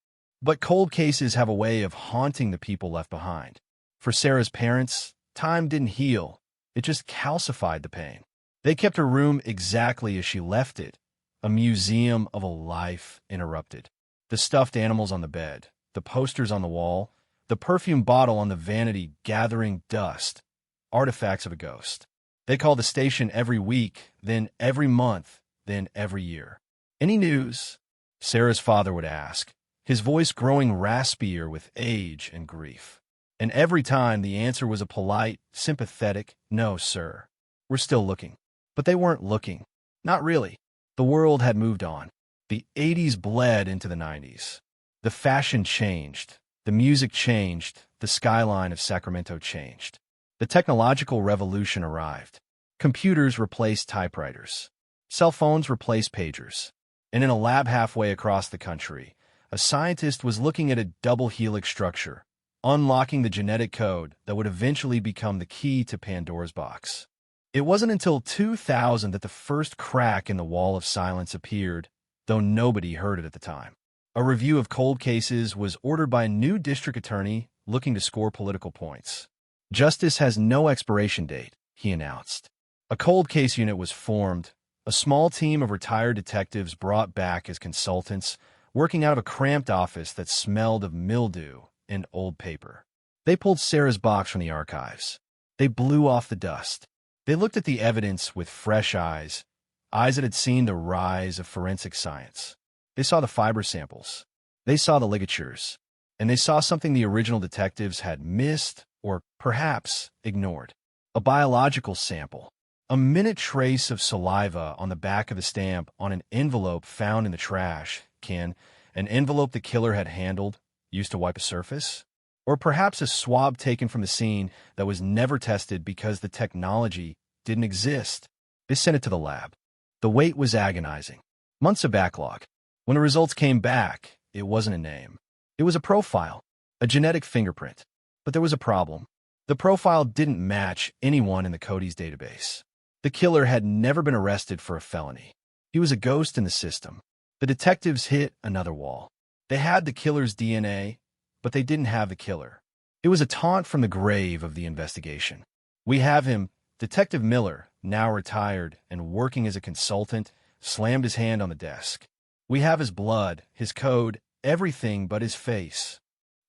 But cold cases have a way of haunting the people left behind. For Sarah's parents, time didn't heal. It just calcified the pain. They kept her room exactly as she left it, a museum of a life interrupted. The The stuffed animals on the bed, the posters on the wall, the perfume bottle on the vanity gathering dust, artifacts of a ghost. They call the station every week, then every month, then every year. "Any news?" Sarah's father would ask, his voice growing raspier with age and grief. And every time the answer was a polite, sympathetic, "No, sir. We're still looking." But they weren't looking. Not really. The world had moved on. The 80s bled into the 90s. The fashion changed. The music changed. The skyline of Sacramento changed. The technological revolution arrived. Computers replaced typewriters. Cell phones replaced pagers. And in a lab halfway across the country, a scientist was looking at a double helix structure, unlocking the genetic code that would eventually become the key to Pandora's box. It wasn't until 2000 that the first crack in the wall of silence appeared, though nobody heard it at the time. A review of cold cases was ordered by a new district attorney looking to score political points. "Justice has no expiration date," he announced. A cold case unit was formed, a small team of retired detectives brought back as consultants, working out of a cramped office that smelled of mildew and old paper. They pulled Sarah's box from the archives. They blew off the dust. They looked at the evidence with fresh eyes, eyes that had seen the rise of forensic science. They saw the fiber samples. They saw the ligatures. And they saw something the original detectives had missed or perhaps ignored. A biological sample. A minute trace of saliva on the back of the stamp on an envelope found in the trash can. An envelope the killer had handled, used to wipe a surface? Or perhaps a swab taken from the scene that was never tested because the technology didn't exist. They sent it to the lab. The wait was agonizing. Months of backlog. When the results came back, it wasn't a name. It was a profile, a genetic fingerprint. But there was a problem. The profile didn't match anyone in the Cody's database. The killer had never been arrested for a felony. He was a ghost in the system. The detectives hit another wall. They had the killer's DNA, but they didn't have the killer. It was a taunt from the grave of the investigation. "We have him." Detective Miller, now retired and working as a consultant, slammed his hand on the desk. "We have his blood, his code, everything but his face."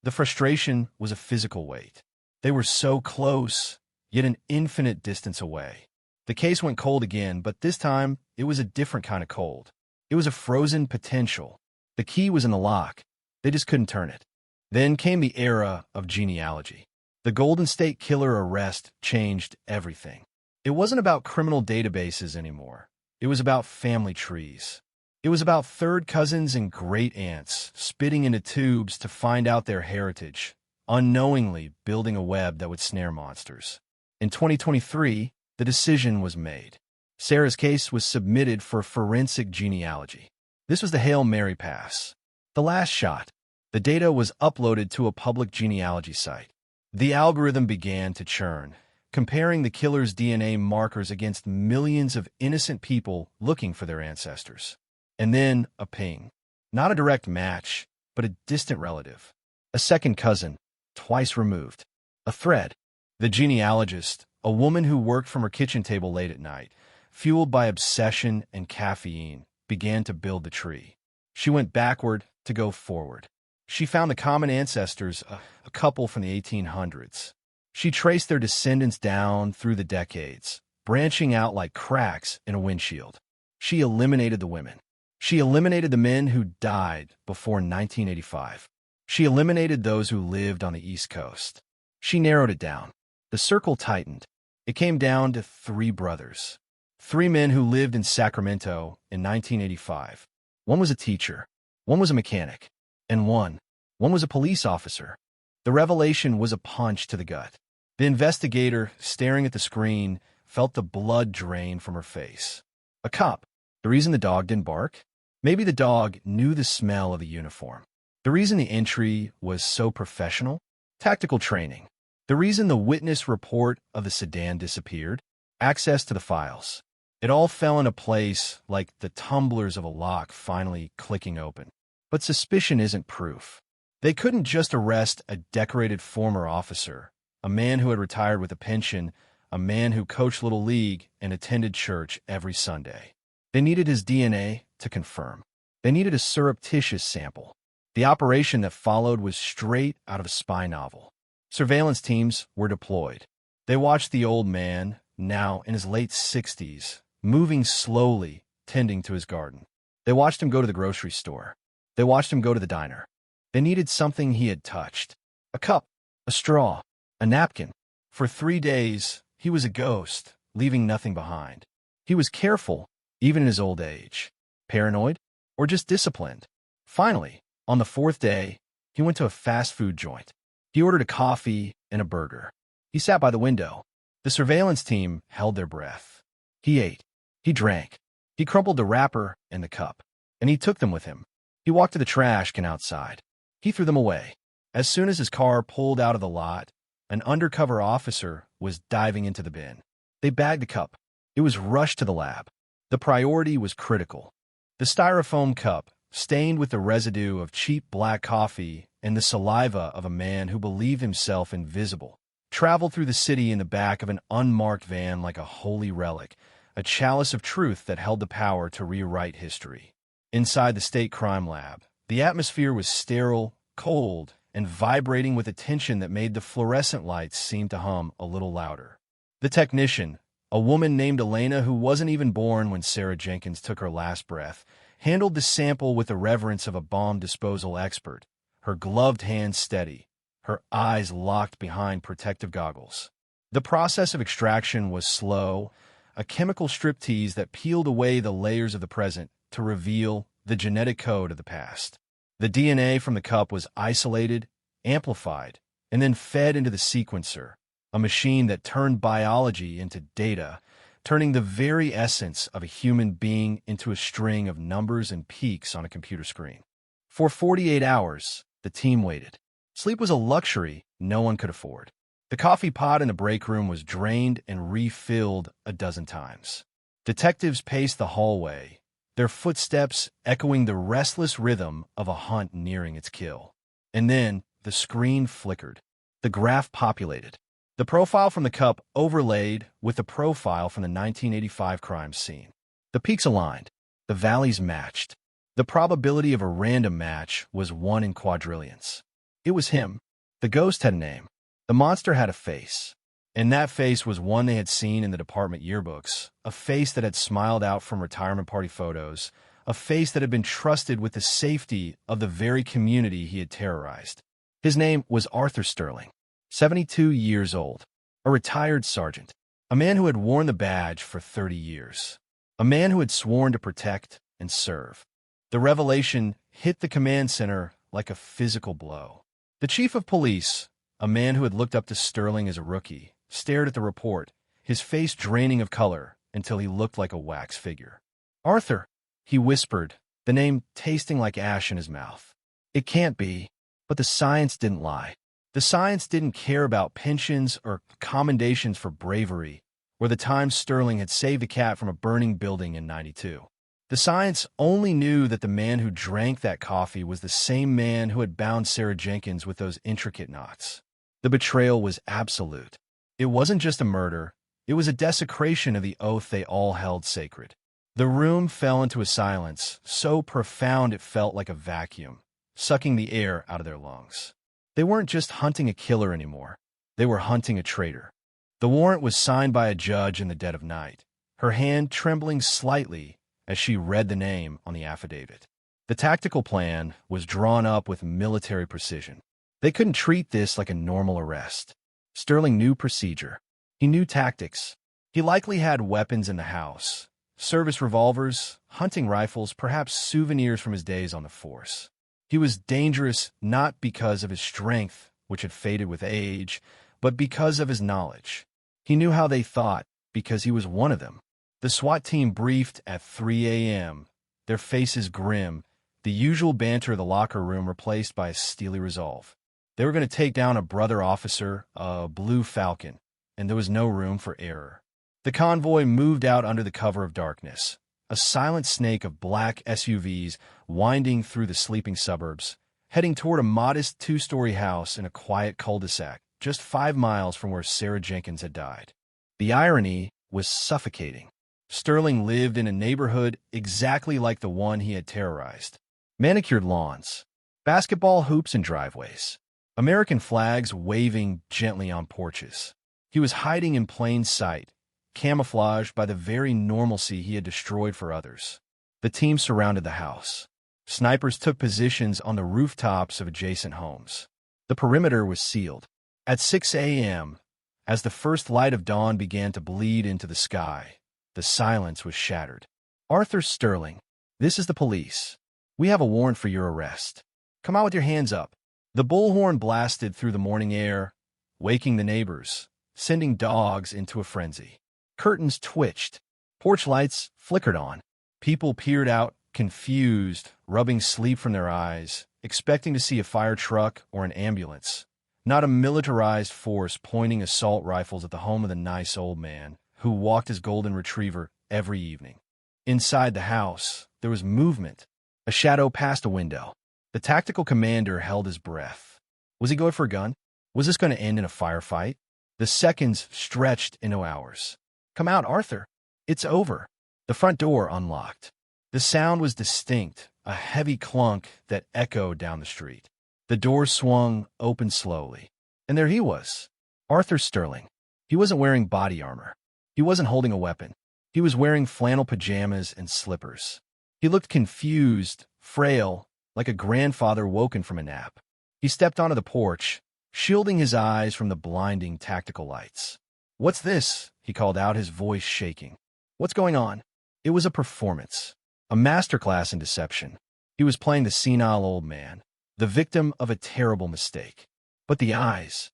The frustration was a physical weight. They were so close, yet an infinite distance away. The case went cold again, but this time it was a different kind of cold. It was a frozen potential. The key was in the lock. They just couldn't turn it. Then came the era of genealogy. The Golden State Killer arrest changed everything. It wasn't about criminal databases anymore. It was about family trees. It was about third cousins and great aunts spitting into tubes to find out their heritage, unknowingly building a web that would snare monsters. In 2023, the decision was made. Sarah's case was submitted for forensic genealogy. This was the Hail Mary pass. The last shot. The data was uploaded to a public genealogy site. The algorithm began to churn, comparing the killer's DNA markers against millions of innocent people looking for their ancestors. And then a ping. Not a direct match, but a distant relative. A second cousin, twice removed. A thread. The genealogist, a woman who worked from her kitchen table late at night, fueled by obsession and caffeine, began to build the tree. She went backward to go forward. She found the common ancestors, a couple from the 1800s. She traced their descendants down through the decades, branching out like cracks in a windshield. She eliminated the women. She eliminated the men who died before 1985. She eliminated those who lived on the East Coast. She narrowed it down. The circle tightened. It came down to 3 brothers. 3 men who lived in Sacramento in 1985. One was a teacher. One was a mechanic. And one was a police officer. The revelation was a punch to the gut. The investigator, staring at the screen, felt the blood drain from her face. A cop. The reason the dog didn't bark? Maybe the dog knew the smell of the uniform. The reason the entry was so professional? Tactical training. The reason the witness report of the sedan disappeared? Access to the files. It all fell into place like the tumblers of a lock finally clicking open. But suspicion isn't proof. They couldn't just arrest a decorated former officer, a man who had retired with a pension, a man who coached Little League and attended church every Sunday. They needed his DNA to confirm. They needed a surreptitious sample. The operation that followed was straight out of a spy novel. Surveillance teams were deployed. They watched the old man, now in his late 60s, moving slowly, tending to his garden. They watched him go to the grocery store. They watched him go to the diner. They needed something he had touched. A cup, a straw, a napkin. For 3 days, he was a ghost, leaving nothing behind. He was careful, even in his old age. Paranoid? Or just disciplined? Finally, on the 4th day, he went to a fast food joint. He ordered a coffee and a burger. He sat by the window. The surveillance team held their breath. He ate. He drank. He crumpled the wrapper and the cup, and he took them with him. He walked to the trash can outside. He threw them away. As soon as his car pulled out of the lot, an undercover officer was diving into the bin. They bagged the cup. It was rushed to the lab. The priority was critical. The styrofoam cup, stained with the residue of cheap black coffee and the saliva of a man who believed himself invisible, traveled through the city in the back of an unmarked van like a holy relic, a chalice of truth that held the power to rewrite history. Inside the state crime lab, the atmosphere was sterile, cold, and vibrating with a tension that made the fluorescent lights seem to hum a little louder. The technician, a woman named Elena who wasn't even born when Sarah Jenkins took her last breath, handled the sample with the reverence of a bomb disposal expert, her gloved hands steady, her eyes locked behind protective goggles. The process of extraction was slow, a chemical striptease that peeled away the layers of the present to reveal the genetic code of the past. The DNA from the cup was isolated, amplified, and then fed into the sequencer, a machine that turned biology into data, turning the very essence of a human being into a string of numbers and peaks on a computer screen. For 48 hours, the team waited. Sleep was a luxury no one could afford. The coffee pot in the break room was drained and refilled a dozen times. Detectives paced the hallway, their footsteps echoing the restless rhythm of a hunt nearing its kill. And then the screen flickered. The graph populated. The profile from the cup overlaid with the profile from the 1985 crime scene. The peaks aligned. The valleys matched. The probability of a random match was 1 in quadrillions. It was him. The ghost had a name. The monster had a face. And that face was one they had seen in the department yearbooks, a face that had smiled out from retirement party photos, a face that had been trusted with the safety of the very community he had terrorized. His name was Arthur Sterling, 72 years old, a retired sergeant, a man who had worn the badge for 30 years, a man who had sworn to protect and serve. The revelation hit the command center like a physical blow. The chief of police, a man who had looked up to Sterling as a rookie, stared at the report, his face draining of color until he looked like a wax figure. "Arthur," he whispered, the name tasting like ash in his mouth. It can't be. But the science didn't lie. The science didn't care about pensions or commendations for bravery, or the time Sterling had saved a cat from a burning building in '92. The science only knew that the man who drank that coffee was the same man who had bound Sarah Jenkins with those intricate knots. The betrayal was absolute. It wasn't just a murder. It was a desecration of the oath they all held sacred. The room fell into a silence so profound it felt like a vacuum, sucking the air out of their lungs. They weren't just hunting a killer anymore. They were hunting a traitor. The warrant was signed by a judge in the dead of night, her hand trembling slightly as she read the name on the affidavit. The tactical plan was drawn up with military precision. They couldn't treat this like a normal arrest. Sterling knew procedure. He knew tactics. He likely had weapons in the house. Service revolvers, hunting rifles, perhaps souvenirs from his days on the force. He was dangerous not because of his strength, which had faded with age, but because of his knowledge. He knew how they thought because he was one of them. The SWAT team briefed at 3 a.m., their faces grim, the usual banter of the locker room replaced by a steely resolve. They were going to take down a brother officer, a Blue Falcon, and there was no room for error. The convoy moved out under the cover of darkness, a silent snake of black SUVs winding through the sleeping suburbs, heading toward a modest 2-story house in a quiet cul-de-sac just 5 miles from where Sarah Jenkins had died. The irony was suffocating. Sterling lived in a neighborhood exactly like the one he had terrorized. Manicured lawns, Basketball hoops in driveways. American flags waving gently on porches. He was hiding in plain sight, camouflaged by the very normalcy he had destroyed for others. The team surrounded the house. Snipers took positions on the rooftops of adjacent homes. The perimeter was sealed. At 6 a.m., as the first light of dawn began to bleed into the sky, the silence was shattered. "Arthur Sterling, this is the police. We have a warrant for your arrest. Come out with your hands up." The bullhorn blasted through the morning air, waking the neighbors, sending dogs into a frenzy. Curtains twitched. Porch lights flickered on. People peered out, confused, rubbing sleep from their eyes, expecting to see a fire truck or an ambulance, not a militarized force pointing assault rifles at the home of the nice old man who walked his golden retriever every evening. Inside the house, there was movement. A shadow passed a window. The tactical commander held his breath. Was he going for a gun? Was this going to end in a firefight? The seconds stretched into hours. "Come out, Arthur. It's over." The front door unlocked. The sound was distinct, a heavy clunk that echoed down the street. The door swung open slowly, and there he was, Arthur Sterling. He wasn't wearing body armor. He wasn't holding a weapon. He was wearing flannel pajamas and slippers. He looked confused, frail, like a grandfather woken from a nap. He stepped onto the porch, shielding his eyes from the blinding tactical lights. "What's this?" he called out, his voice shaking. "What's going on?" It was a performance, a masterclass in deception. He was playing the senile old man, the victim of a terrible mistake. But the eyes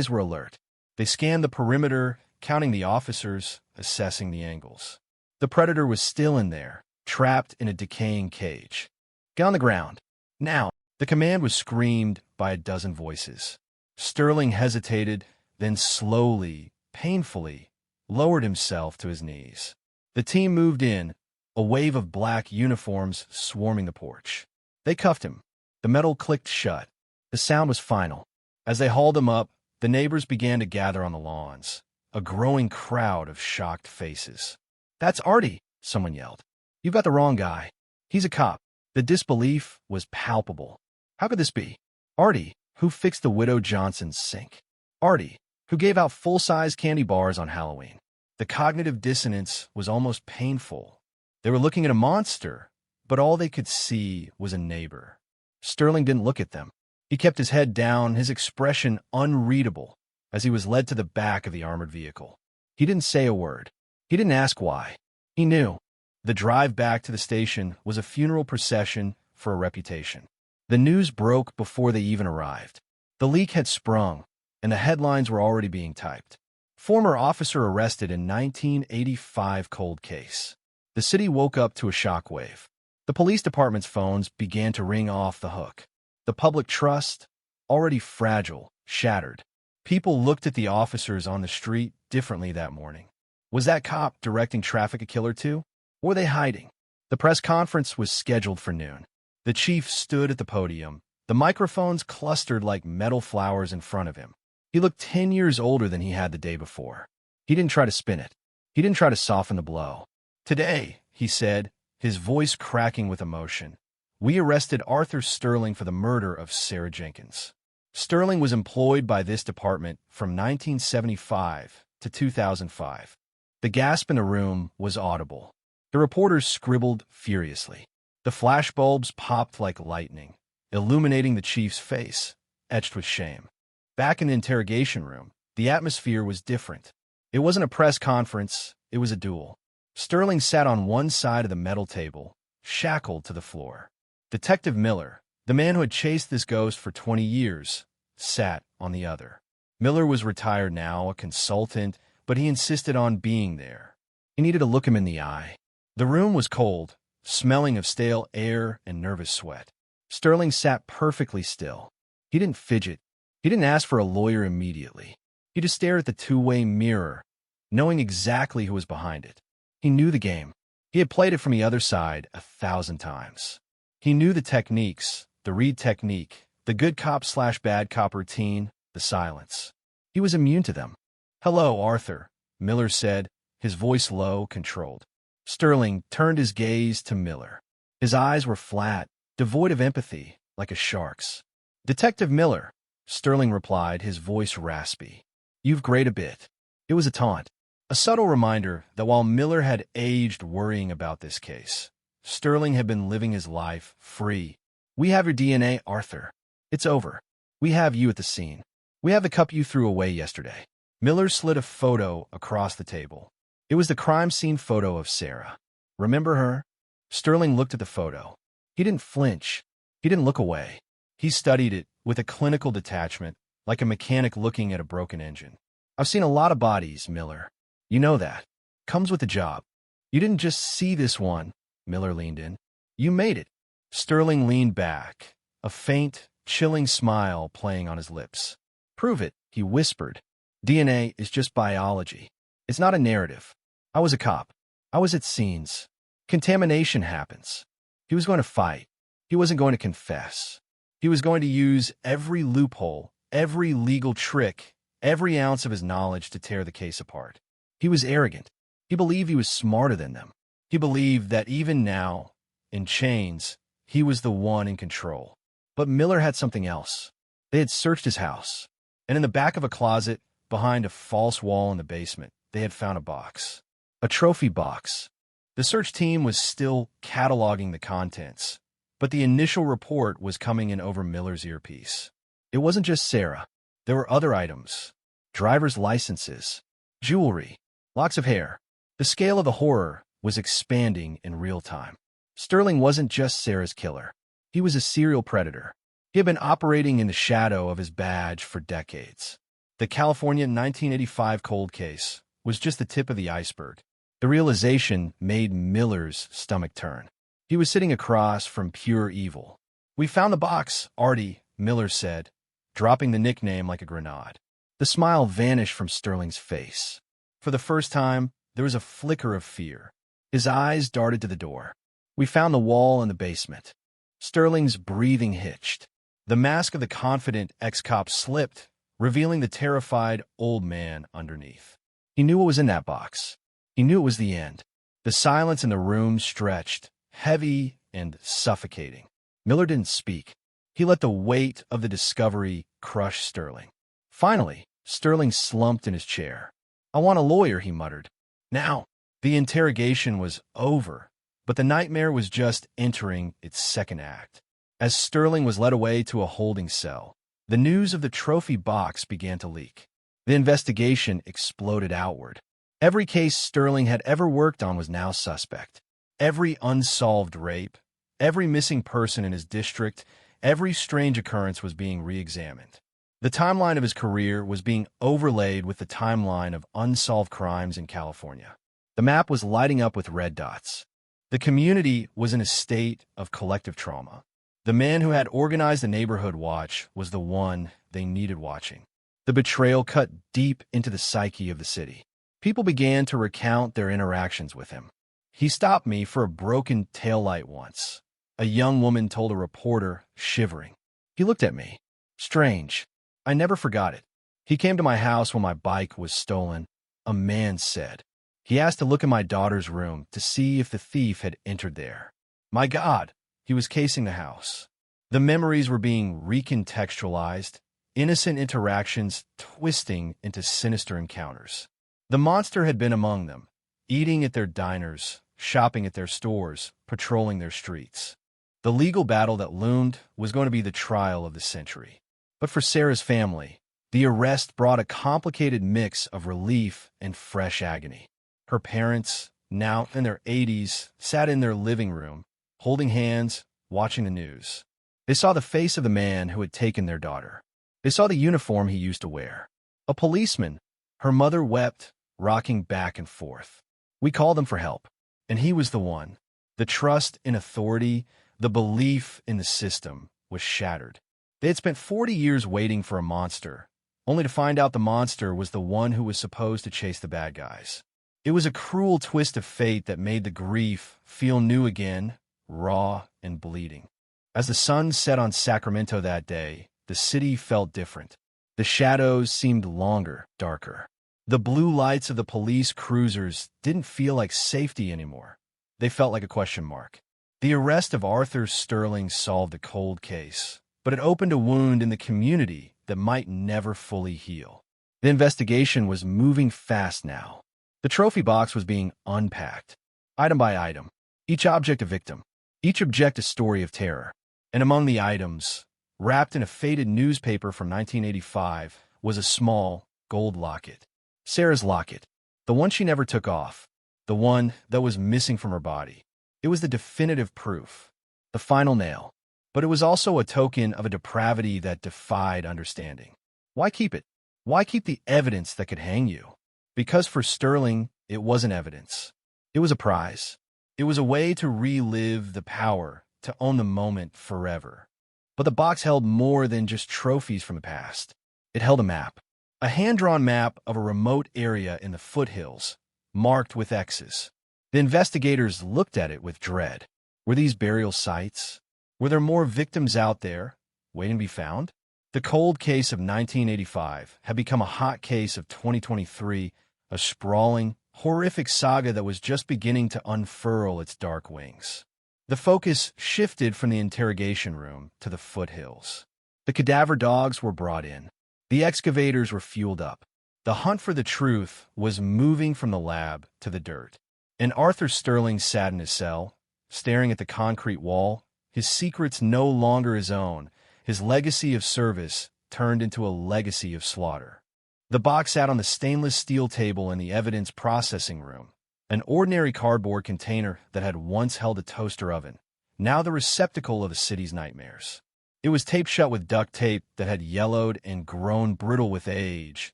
were alert. They scanned the perimeter, counting the officers, assessing the angles. The predator was still in there, trapped in a decaying cage. "Get on the ground. Now!" The command was screamed by a dozen voices. Sterling hesitated, then slowly, painfully, lowered himself to his knees. The team moved in, a wave of black uniforms swarming the porch. They cuffed him. The metal clicked shut. The sound was final. As they hauled him up, the neighbors began to gather on the lawns, a growing crowd of shocked faces. "That's Artie," someone yelled. "You've got the wrong guy. He's a cop." The disbelief was palpable. How could this be? Artie, who fixed the Widow Johnson's sink. Artie, who gave out full-size candy bars on Halloween. The cognitive dissonance was almost painful. They were looking at a monster, but all they could see was a neighbor. Sterling didn't look at them. He kept his head down, his expression unreadable, as he was led to the back of the armored vehicle. He didn't say a word. He didn't ask why. He knew. The drive back to the station was a funeral procession for a reputation. The news broke before they even arrived. The leak had sprung, and the headlines were already being typed. Former officer arrested in 1985 cold case. The city woke up to a shockwave. The police department's phones began to ring off the hook. The public trust, already fragile, shattered. People looked at the officers on the street differently that morning. Was that cop directing traffic a killer too? Or were they hiding? The press conference was scheduled for noon. The chief stood at the podium. The microphones clustered like metal flowers in front of him. He looked 10 years older than he had the day before. He didn't try to spin it. He didn't try to soften the blow. "Today," he said, his voice cracking with emotion, "we arrested Arthur Sterling for the murder of Sarah Jenkins." Sterling was employed by this department from 1975 to 2005. The gasp in the room was audible. The reporters scribbled furiously. The flashbulbs popped like lightning, illuminating the chief's face, etched with shame. Back in the interrogation room, the atmosphere was different. It wasn't a press conference, it was a duel. Sterling sat on one side of the metal table, shackled to the floor. Detective Miller, the man who had chased this ghost for 20 years, sat on the other. Miller was retired now, a consultant, but he insisted on being there. He needed to look him in the eye. The room was cold, smelling of stale air and nervous sweat. Sterling sat perfectly still. He didn't fidget. He didn't ask for a lawyer immediately. He just stared at the two-way mirror, knowing exactly who was behind it. He knew the game. He had played it from the other side 1,000 times. He knew the techniques, the read technique, the good cop/bad cop routine, the silence. He was immune to them. "Hello, Arthur," Miller said, his voice low, controlled. Sterling turned his gaze to Miller. His eyes were flat, devoid of empathy, like a shark's. "Detective Miller," Sterling replied, his voice raspy. "You've grayed a bit." It was a taunt, a subtle reminder that while Miller had aged worrying about this case, Sterling had been living his life free. "We have your DNA, Arthur. It's over. We have you at the scene. We have the cup you threw away yesterday." Miller slid a photo across the table. It was the crime scene photo of Sarah. "Remember her?" Sterling looked at the photo. He didn't flinch. He didn't look away. He studied it with a clinical detachment, like a mechanic looking at a broken engine. "I've seen a lot of bodies, Miller. You know that. Comes with the job. You didn't just see this one." Miller leaned in. "You made it." Sterling leaned back, a faint, chilling smile playing on his lips. "Prove it," he whispered. "DNA is just biology. It's not a narrative. I was a cop. I was at scenes. Contamination happens." He was going to fight. He wasn't going to confess. He was going to use every loophole, every legal trick, every ounce of his knowledge to tear the case apart. He was arrogant. He believed he was smarter than them. He believed that even now, in chains, he was the one in control. But Miller had something else. They had searched his house, and in the back of a closet, behind a false wall in the basement, they had found a box. A trophy box. The search team was still cataloging the contents, but the initial report was coming in over Miller's earpiece. It wasn't just Sarah. There were other items. Driver's licenses, jewelry, locks of hair. The scale of the horror was expanding in real time. Sterling wasn't just Sarah's killer. He was a serial predator. He had been operating in the shadow of his badge for decades. The California 1985 cold case was just the tip of the iceberg. The realization made Miller's stomach turn. He was sitting across from pure evil. "We found the box, Artie," Miller said, dropping the nickname like a grenade. The smile vanished from Sterling's face. For the first time, there was a flicker of fear. His eyes darted to the door. "We found the wall in the basement." Sterling's breathing hitched. The mask of the confident ex-cop slipped, revealing the terrified old man underneath. He knew what was in that box. He knew it was the end. The silence in the room stretched, heavy and suffocating. Miller didn't speak. He let the weight of the discovery crush Sterling. Finally, Sterling slumped in his chair. "I want a lawyer," he muttered. Now, the interrogation was over, but the nightmare was just entering its second act. As Sterling was led away to a holding cell, the news of the trophy box began to leak. The investigation exploded outward. Every case Sterling had ever worked on was now suspect. Every unsolved rape, every missing person in his district, every strange occurrence was being re-examined. The timeline of his career was being overlaid with the timeline of unsolved crimes in California. The map was lighting up with red dots. The community was in a state of collective trauma. The man who had organized the neighborhood watch was the one they needed watching. The betrayal cut deep into the psyche of the city. People began to recount their interactions with him. "He stopped me for a broken taillight once," a young woman told a reporter, shivering. "He looked at me. Strange. I never forgot it. He came to my house when my bike was stolen," a man said. "He asked to look in my daughter's room to see if the thief had entered there. My God, he was casing the house." The memories were being recontextualized, innocent interactions twisting into sinister encounters. The monster had been among them, eating at their diners, shopping at their stores, patrolling their streets. The legal battle that loomed was going to be the trial of the century. But for Sarah's family, the arrest brought a complicated mix of relief and fresh agony. Her parents, now in their 80s, sat in their living room, holding hands, watching the news. They saw the face of the man who had taken their daughter. They saw the uniform he used to wear. A policeman. Her mother wept, rocking back and forth. "We called him for help, and he was the one." The trust in authority, the belief in the system, was shattered. They had spent 40 years waiting for a monster, only to find out the monster was the one who was supposed to chase the bad guys. It was a cruel twist of fate that made the grief feel new again, raw and bleeding. As the sun set on Sacramento that day, the city felt different. The shadows seemed longer, darker. The blue lights of the police cruisers didn't feel like safety anymore. They felt like a question mark. The arrest of Arthur Sterling solved a cold case, but it opened a wound in the community that might never fully heal. The investigation was moving fast now. The trophy box was being unpacked, item by item, each object a victim, each object a story of terror. And among the items, wrapped in a faded newspaper from 1985, was a small gold locket. Sarah's locket, the one she never took off, the one that was missing from her body. It was the definitive proof, the final nail. But it was also a token of a depravity that defied understanding. Why keep it? Why keep the evidence that could hang you? Because for Sterling, it wasn't evidence. It was a prize. It was a way to relive the power, to own the moment forever. But the box held more than just trophies from the past. It held a map. A hand-drawn map of a remote area in the foothills, marked with X's. The investigators looked at it with dread. Were these burial sites? Were there more victims out there, waiting to be found? The cold case of 1985 had become a hot case of 2023, a sprawling, horrific saga that was just beginning to unfurl its dark wings. The focus shifted from the interrogation room to the foothills. The cadaver dogs were brought in. The excavators were fueled up. The hunt for the truth was moving from the lab to the dirt. And Arthur Sterling sat in his cell, staring at the concrete wall, his secrets no longer his own, his legacy of service turned into a legacy of slaughter. The box sat on the stainless steel table in the evidence processing room, an ordinary cardboard container that had once held a toaster oven, now the receptacle of the city's nightmares. It was taped shut with duct tape that had yellowed and grown brittle with age,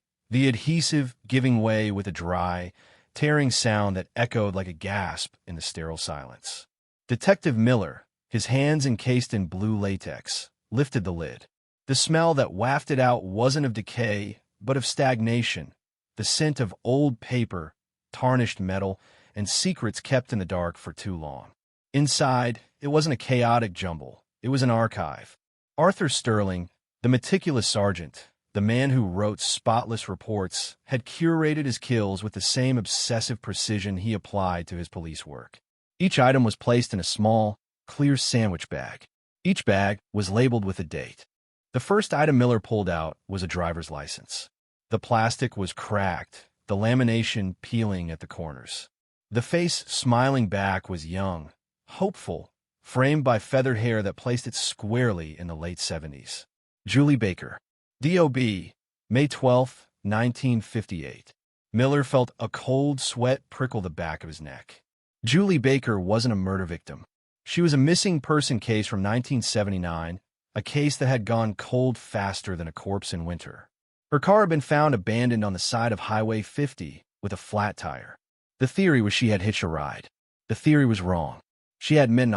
the adhesive giving way with a dry, tearing sound that echoed like a gasp in the sterile silence. Detective Miller, his hands encased in blue latex, lifted the lid. The smell that wafted out wasn't of decay, but of stagnation, the scent of old paper, tarnished metal, and secrets kept in the dark for too long. Inside, it wasn't a chaotic jumble. It was an archive. Arthur Sterling, the meticulous sergeant, the man who wrote spotless reports, had curated his kills with the same obsessive precision he applied to his police work. Each item was placed in a small, clear sandwich bag. Each bag was labeled with a date. The first item Miller pulled out was a driver's license. The plastic was cracked, the lamination peeling at the corners. The face smiling back was young, hopeful, framed by feathered hair that placed it squarely in the late 70s. Julie Baker, D.O.B., May 12, 1958. Miller felt a cold sweat prickle the back of his neck. Julie Baker wasn't a murder victim. She was a missing person case from 1979, a case that had gone cold faster than a corpse in winter. Her car had been found abandoned on the side of Highway 50 with a flat tire. The theory was she had hitched a ride. The theory was wrong. She had met an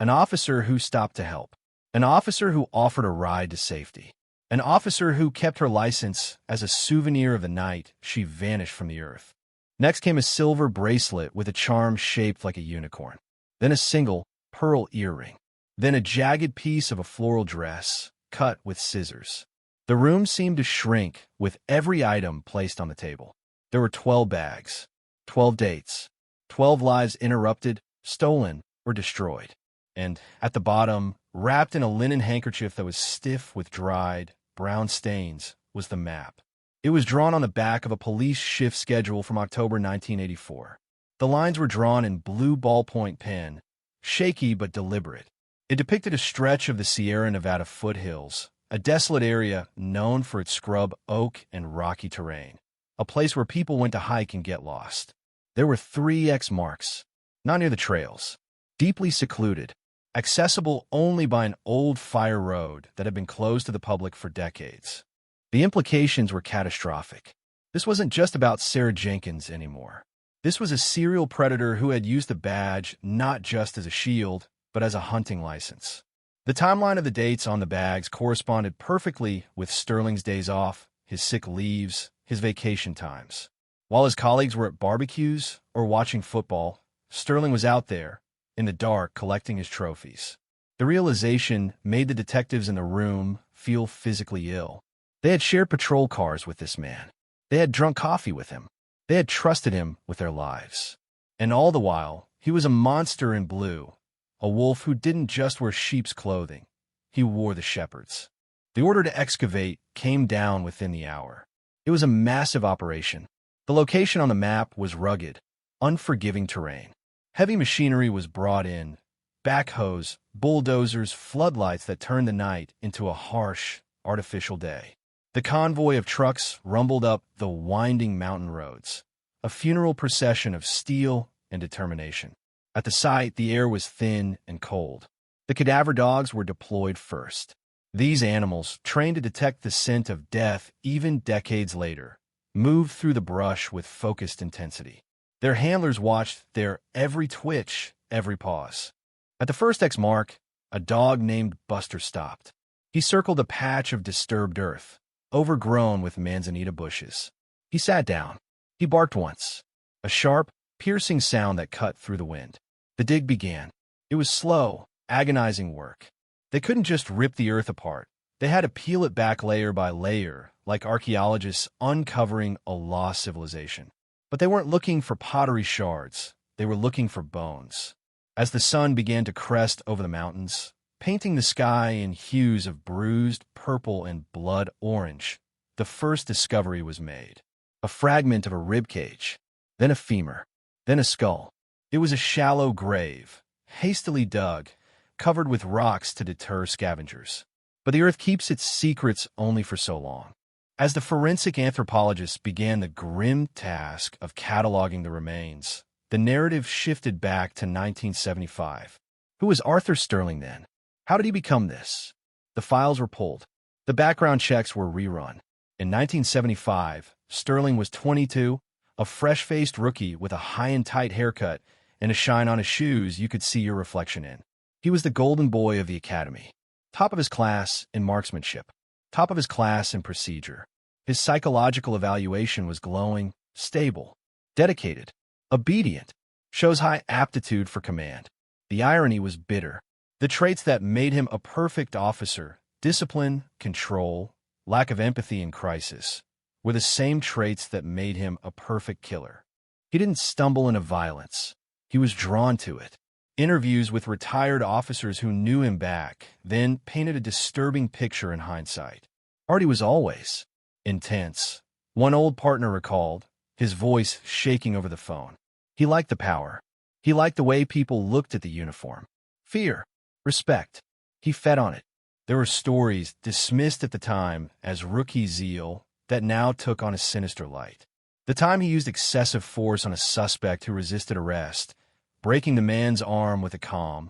officer who stopped to help, an officer who offered a ride to safety, an officer who kept her license as a souvenir of the night she vanished from the earth. Next came a silver bracelet with a charm shaped like a unicorn, then a single pearl earring, then a jagged piece of a floral dress cut with scissors. The room seemed to shrink with every item placed on the table. There were 12 bags, 12 dates, 12 lives interrupted, stolen, or destroyed. And at the bottom, wrapped in a linen handkerchief that was stiff with dried, brown stains, was the map. It was drawn on the back of a police shift schedule from October 1984. The lines were drawn in blue ballpoint pen, shaky but deliberate. It depicted a stretch of the Sierra Nevada foothills, a desolate area known for its scrub oak and rocky terrain, a place where people went to hike and get lost. There were 3 X marks, not near the trails, deeply secluded, accessible only by an old fire road that had been closed to the public for decades. The implications were catastrophic. This wasn't just about Sarah Jenkins anymore. This was a serial predator who had used the badge not just as a shield, but as a hunting license. The timeline of the dates on the bags corresponded perfectly with Sterling's days off, his sick leaves, his vacation times. While his colleagues were at barbecues or watching football, Sterling was out there, in the dark, collecting his trophies. The realization made the detectives in the room feel physically ill. They had shared patrol cars with this man. They had drunk coffee with him. They had trusted him with their lives. And all the while, he was a monster in blue, a wolf who didn't just wear sheep's clothing, he wore the shepherd's. The order to excavate came down within the hour. It was a massive operation. The location on the map was rugged, unforgiving terrain. Heavy machinery was brought in, backhoes, bulldozers, floodlights that turned the night into a harsh, artificial day. The convoy of trucks rumbled up the winding mountain roads, a funeral procession of steel and determination. At the site, the air was thin and cold. The cadaver dogs were deployed first. These animals, trained to detect the scent of death even decades later, moved through the brush with focused intensity. Their handlers watched their every twitch, every pause. At the first X mark, a dog named Buster stopped. He circled a patch of disturbed earth, overgrown with manzanita bushes. He sat down. He barked once, a sharp, piercing sound that cut through the wind. The dig began. It was slow, agonizing work. They couldn't just rip the earth apart. They had to peel it back layer by layer, like archaeologists uncovering a lost civilization. But they weren't looking for pottery shards. They were looking for bones. As the sun began to crest over the mountains, painting the sky in hues of bruised purple and blood orange, the first discovery was made. A fragment of a rib cage, then a femur, then a skull. It was a shallow grave, hastily dug, covered with rocks to deter scavengers. But the earth keeps its secrets only for so long. As the forensic anthropologists began the grim task of cataloging the remains, the narrative shifted back to 1975. Who was Arthur Sterling then? How did he become this? The files were pulled. The background checks were rerun. In 1975, Sterling was 22, a fresh-faced rookie with a high and tight haircut and a shine on his shoes you could see your reflection in. He was the golden boy of the academy, top of his class in marksmanship, top of his class in procedure. His psychological evaluation was glowing, stable, dedicated, obedient, shows high aptitude for command. The irony was bitter. The traits that made him a perfect officer, discipline, control, lack of empathy in crisis, were the same traits that made him a perfect killer. He didn't stumble into violence. He was drawn to it. Interviews with retired officers who knew him back then painted a disturbing picture in hindsight. Artie was always intense. One old partner recalled, his voice shaking over the phone. He liked the power. He liked the way people looked at the uniform. Fear, respect. He fed on it. There were stories dismissed at the time as rookie zeal that now took on a sinister light. The time he used excessive force on a suspect who resisted arrest, breaking the man's arm with a calm,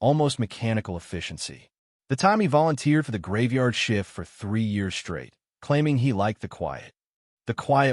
almost mechanical efficiency. The time he volunteered for the graveyard shift for 3 years straight, claiming he liked the quiet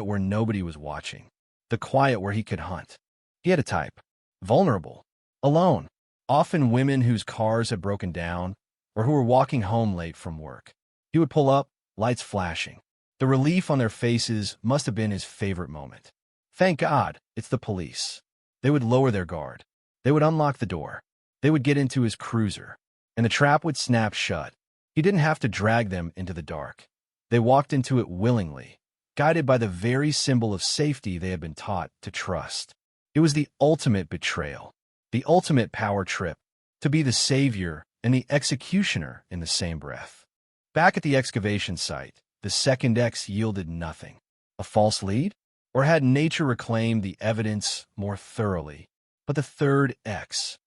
where nobody was watching, the quiet where he could hunt. He had a type, vulnerable, alone, often women whose cars had broken down or who were walking home late from work. He would pull up, lights flashing. The relief on their faces must have been his favorite moment. Thank God, it's the police. They would lower their guard. They would unlock the door. They would get into his cruiser, and the trap would snap shut. He didn't have to drag them into the dark. They walked into it willingly, guided by the very symbol of safety they had been taught to trust. It was the ultimate betrayal, the ultimate power trip, to be the savior and the executioner in the same breath. Back at the excavation site, the second X yielded nothing. A false lead? Or had nature reclaimed the evidence more thoroughly? But the third X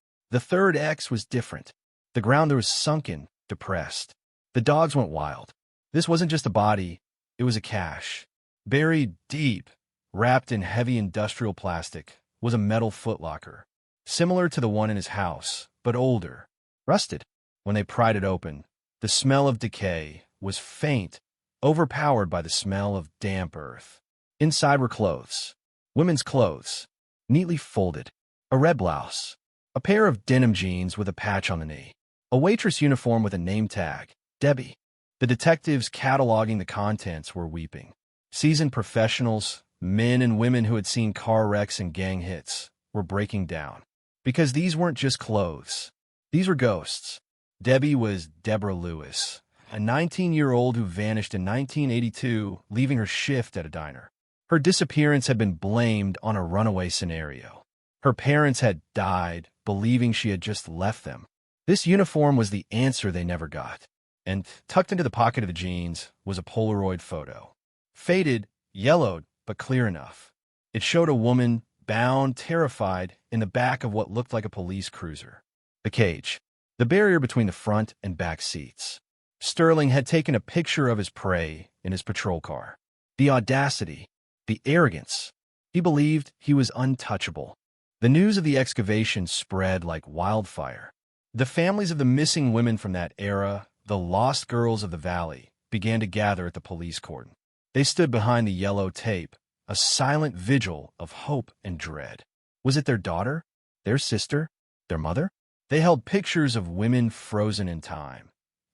was different. The ground there was sunken, depressed. The dogs went wild. This wasn't just a body, it was a cache. Buried deep, wrapped in heavy industrial plastic, was a metal footlocker, similar to the one in his house, but older, rusted. When they pried it open, the smell of decay was faint, overpowered by the smell of damp earth. Inside were clothes, women's clothes, neatly folded, a red blouse, a pair of denim jeans with a patch on the knee, a waitress uniform with a name tag, Debbie. The detectives cataloging the contents were weeping. Seasoned professionals, men and women who had seen car wrecks and gang hits, were breaking down. Because these weren't just clothes. These were ghosts. Debbie was Deborah Lewis, a 19-year-old who vanished in 1982, leaving her shift at a diner. Her disappearance had been blamed on a runaway scenario. Her parents had died, believing she had just left them. This uniform was the answer they never got. And tucked into the pocket of the jeans was a Polaroid photo. Faded, yellowed, but clear enough. It showed a woman, bound, terrified, in the back of what looked like a police cruiser. The cage. The barrier between the front and back seats. Sterling had taken a picture of his prey in his patrol car. The audacity, the arrogance. He believed he was untouchable. The news of the excavation spread like wildfire. The families of the missing women from that era, the lost girls of the valley, began to gather at the police cordon. They stood behind the yellow tape, a silent vigil of hope and dread. Was it their daughter? Their sister? Their mother? They held pictures of women frozen in time.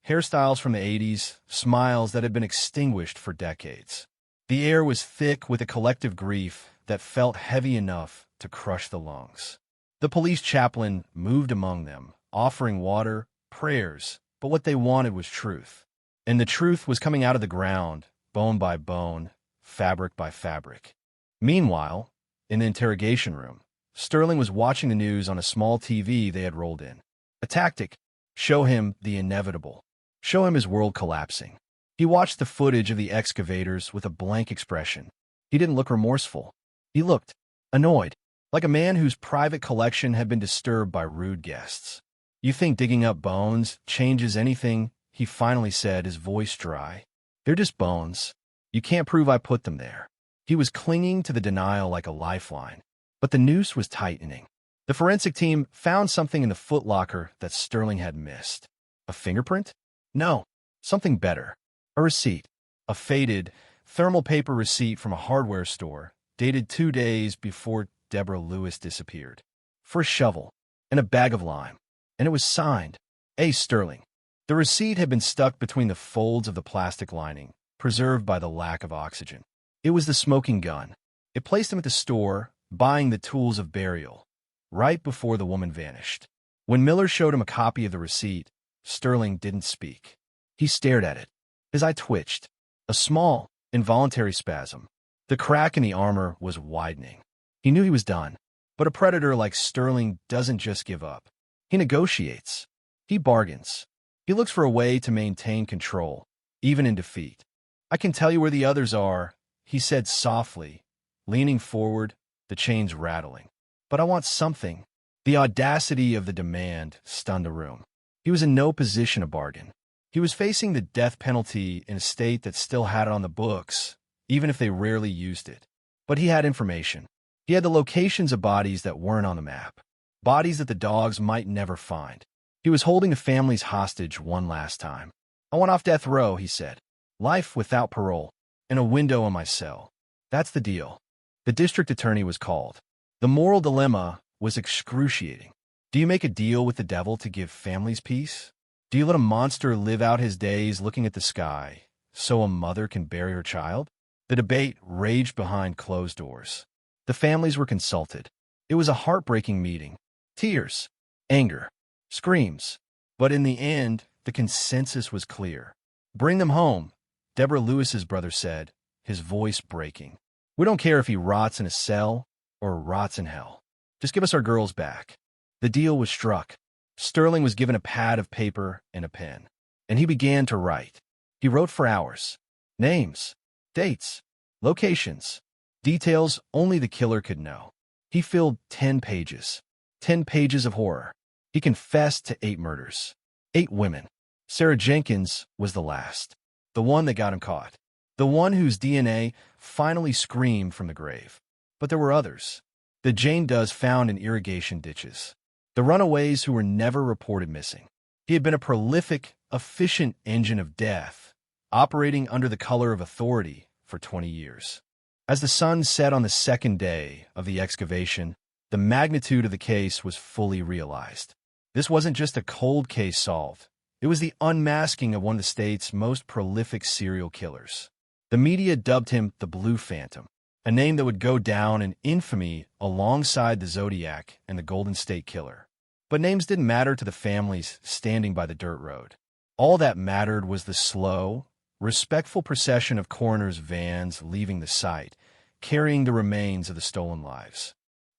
Hairstyles from the 80s, smiles that had been extinguished for decades. The air was thick with a collective grief that felt heavy enough to crush the lungs. The police chaplain moved among them, offering water, prayers, but what they wanted was truth. And the truth was coming out of the ground, bone by bone, fabric by fabric. Meanwhile, in the interrogation room, Sterling was watching the news on a small TV they had rolled in. A tactic: show him the inevitable. Show him his world collapsing. He watched the footage of the excavators with a blank expression. He didn't look remorseful. He looked annoyed, like a man whose private collection had been disturbed by rude guests. "You think digging up bones changes anything?" he finally said, his voice dry. "They're just bones. You can't prove I put them there." He was clinging to the denial like a lifeline, but the noose was tightening. The forensic team found something in the footlocker that Sterling had missed. A fingerprint? No, something better. A receipt. A faded, thermal paper receipt from a hardware store, dated 2 days before Deborah Lewis disappeared. For a shovel and a bag of lime. And it was signed, A. Sterling. The receipt had been stuck between the folds of the plastic lining, preserved by the lack of oxygen. It was the smoking gun. It placed him at the store, buying the tools of burial, right before the woman vanished. When Miller showed him a copy of the receipt, Sterling didn't speak. He stared at it. His eye twitched. A small, involuntary spasm. The crack in the armor was widening. He knew he was done. But a predator like Sterling doesn't just give up. He negotiates. He bargains. He looks for a way to maintain control, even in defeat. "I can tell you where the others are," he said softly, leaning forward, the chains rattling. "But I want something." The audacity of the demand stunned the room. He was in no position to bargain. He was facing the death penalty in a state that still had it on the books, even if they rarely used it. But he had information. He had the locations of bodies that weren't on the map, bodies that the dogs might never find. He was holding the families hostage one last time. "I want off death row," he said. "Life without parole, and a window on my cell. That's the deal." The district attorney was called. The moral dilemma was excruciating. Do you make a deal with the devil to give families peace? Do you let a monster live out his days looking at the sky so a mother can bury her child? The debate raged behind closed doors. The families were consulted. It was a heartbreaking meeting. Tears, anger, screams. But in the end, the consensus was clear. "Bring them home," Deborah Lewis's brother said, his voice breaking. "We don't care if he rots in a cell or rots in hell. Just give us our girls back." The deal was struck. Sterling was given a pad of paper and a pen, and he began to write. He wrote for hours. Names, dates, locations, details only the killer could know. He filled 10 pages. 10 pages of horror. He confessed to 8 murders. 8 women. Sarah Jenkins was the last. The one that got him caught. The one whose DNA finally screamed from the grave. But there were others. The Jane Does found in irrigation ditches. The runaways who were never reported missing. He had been a prolific, efficient engine of death, operating under the color of authority for 20 years. As the sun set on the second day of the excavation, the magnitude of the case was fully realized. This wasn't just a cold case solved. It was the unmasking of one of the state's most prolific serial killers. The media dubbed him the Blue Phantom, a name that would go down in infamy alongside the Zodiac and the Golden State Killer. But names didn't matter to the families standing by the dirt road. All that mattered was the slow, respectful procession of coroners' vans leaving the site, carrying the remains of the stolen lives.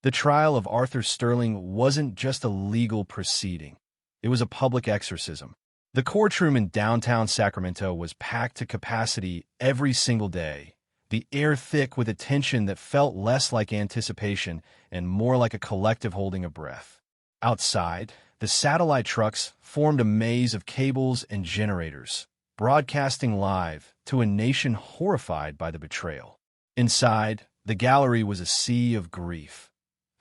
The trial of Arthur Sterling wasn't just a legal proceeding. It was a public exorcism. The courtroom in downtown Sacramento was packed to capacity every single day, the air thick with a tension that felt less like anticipation and more like a collective holding of breath. Outside, the satellite trucks formed a maze of cables and generators, broadcasting live to a nation horrified by the betrayal. Inside, the gallery was a sea of grief.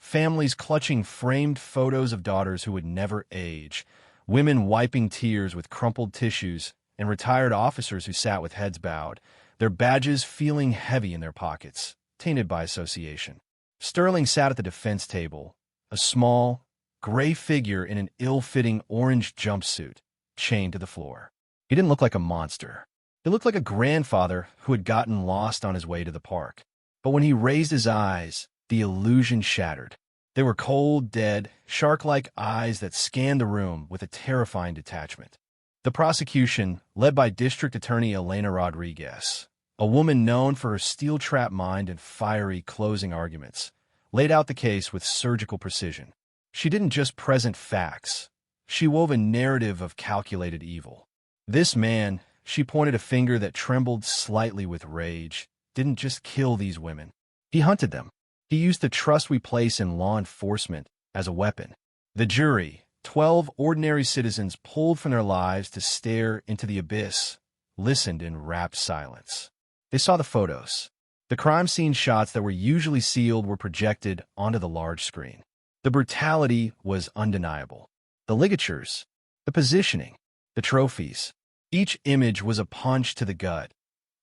Families clutching framed photos of daughters who would never age, women wiping tears with crumpled tissues, and retired officers who sat with heads bowed, their badges feeling heavy in their pockets, tainted by association. Sterling sat at the defense table, a small, gray figure in an ill-fitting orange jumpsuit, chained to the floor. He didn't look like a monster. He looked like a grandfather who had gotten lost on his way to the park. But when he raised his eyes, the illusion shattered. They were cold, dead, shark-like eyes that scanned the room with a terrifying detachment. The prosecution, led by District Attorney Elena Rodriguez, a woman known for her steel-trap mind and fiery closing arguments, laid out the case with surgical precision. She didn't just present facts. She wove a narrative of calculated evil. This man, she pointed a finger that trembled slightly with rage, didn't just kill these women. He hunted them. He used the trust we place in law enforcement as a weapon. The jury, 12 ordinary citizens pulled from their lives to stare into the abyss, listened in rapt silence. They saw the photos. The crime scene shots that were usually sealed were projected onto the large screen. The brutality was undeniable. The ligatures, the positioning, the trophies. Each image was a punch to the gut,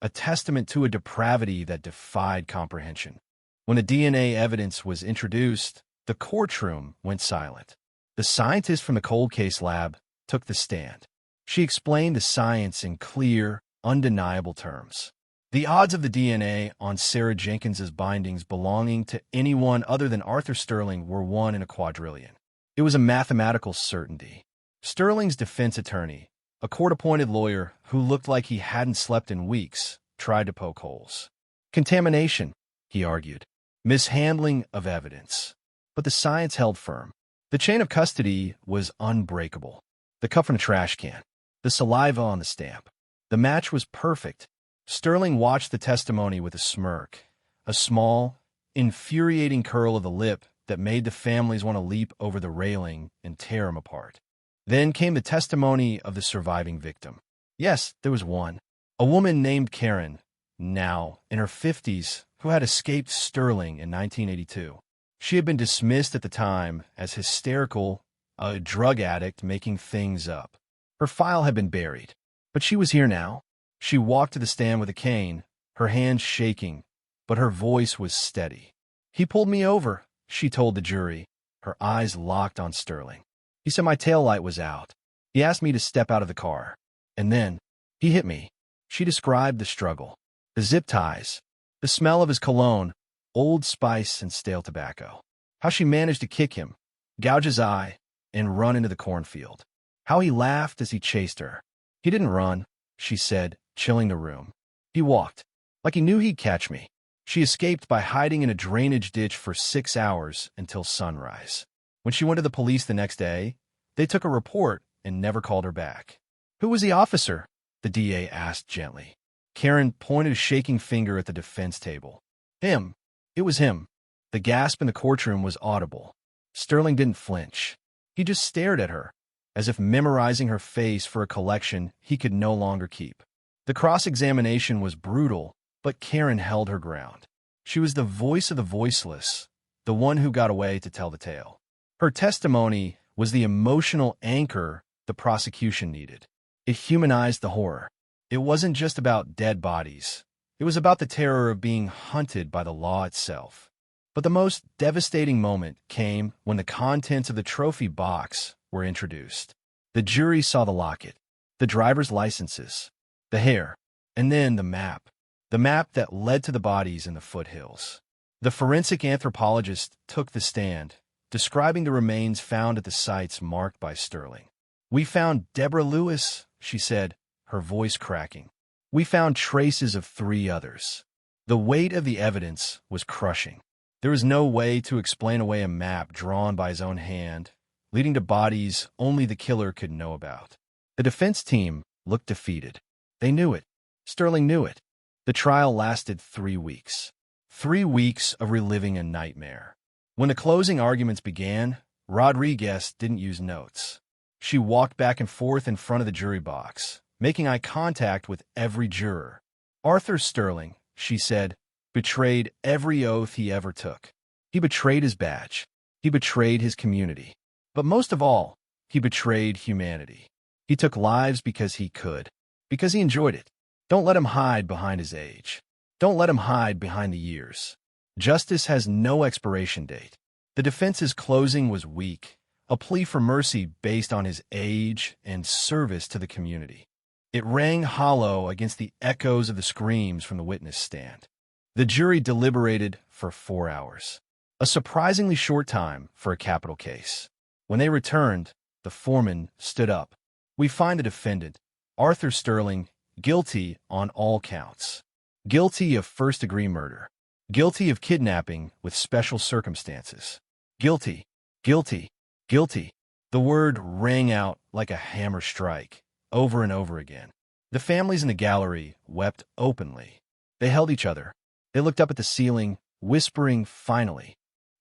a testament to a depravity that defied comprehension. When the DNA evidence was introduced, the courtroom went silent. The scientist from the cold case lab took the stand. She explained the science in clear, undeniable terms. The odds of the DNA on Sarah Jenkins's bindings belonging to anyone other than Arthur Sterling were 1 in a quadrillion. It was a mathematical certainty. Sterling's defense attorney, a court-appointed lawyer who looked like he hadn't slept in weeks, tried to poke holes. Contamination, he argued. Mishandling of evidence. But the science held firm. The chain of custody was unbreakable. The cup from the trash can. The saliva on the stamp. The match was perfect. Sterling watched the testimony with a smirk, a small, infuriating curl of the lip that made the families want to leap over the railing and tear him apart. Then came the testimony of the surviving victim. Yes, there was one. A woman named Karen, now in her 50s, who had escaped Sterling in 1982. She had been dismissed at the time as hysterical, a drug addict making things up. Her file had been buried, but she was here now. She walked to the stand with a cane, her hands shaking, but her voice was steady. He pulled me over, she told the jury, her eyes locked on Sterling. He said my taillight was out. He asked me to step out of the car. And then, he hit me. She described the struggle, the zip ties, the smell of his cologne, Old Spice and stale tobacco. How she managed to kick him, gouge his eye, and run into the cornfield. How he laughed as he chased her. He didn't run, she said, chilling the room. He walked, like he knew he'd catch me. She escaped by hiding in a drainage ditch for 6 hours until sunrise. When she went to the police the next day, they took a report and never called her back. Who was the officer? The DA asked gently. Karen pointed a shaking finger at the defense table. Him. It was him. The gasp in the courtroom was audible. Sterling didn't flinch. He just stared at her, as if memorizing her face for a collection he could no longer keep. The cross-examination was brutal, but Karen held her ground. She was the voice of the voiceless, the one who got away to tell the tale. Her testimony was the emotional anchor the prosecution needed. It humanized the horror. It wasn't just about dead bodies. It was about the terror of being hunted by the law itself. But the most devastating moment came when the contents of the trophy box were introduced. The jury saw the locket, the driver's licenses, the hair, and then the map that led to the bodies in the foothills. The forensic anthropologist took the stand, describing the remains found at the sites marked by Sterling. We found Deborah Lewis, she said, her voice cracking. We found traces of 3 others. The weight of the evidence was crushing. There was no way to explain away a map drawn by his own hand, leading to bodies only the killer could know about. The defense team looked defeated. They knew it. Sterling knew it. The trial lasted 3 weeks. 3 weeks of reliving a nightmare. When the closing arguments began, Rodriguez didn't use notes. She walked back and forth in front of the jury box, making eye contact with every juror. Arthur Sterling, she said, betrayed every oath he ever took. He betrayed his badge. He betrayed his community. But most of all, he betrayed humanity. He took lives because he could, because he enjoyed it. Don't let him hide behind his age. Don't let him hide behind the years. Justice has no expiration date. The defense's closing was weak, a plea for mercy based on his age and service to the community. It rang hollow against the echoes of the screams from the witness stand. The jury deliberated for 4 hours, a surprisingly short time for a capital case. When they returned, the foreman stood up. We find the defendant, Arthur Sterling, guilty on all counts. Guilty of first-degree murder. Guilty of kidnapping with special circumstances. Guilty, guilty, guilty. The word rang out like a hammer strike, over and over again. The families in the gallery wept openly. They held each other. They looked up at the ceiling, whispering finally.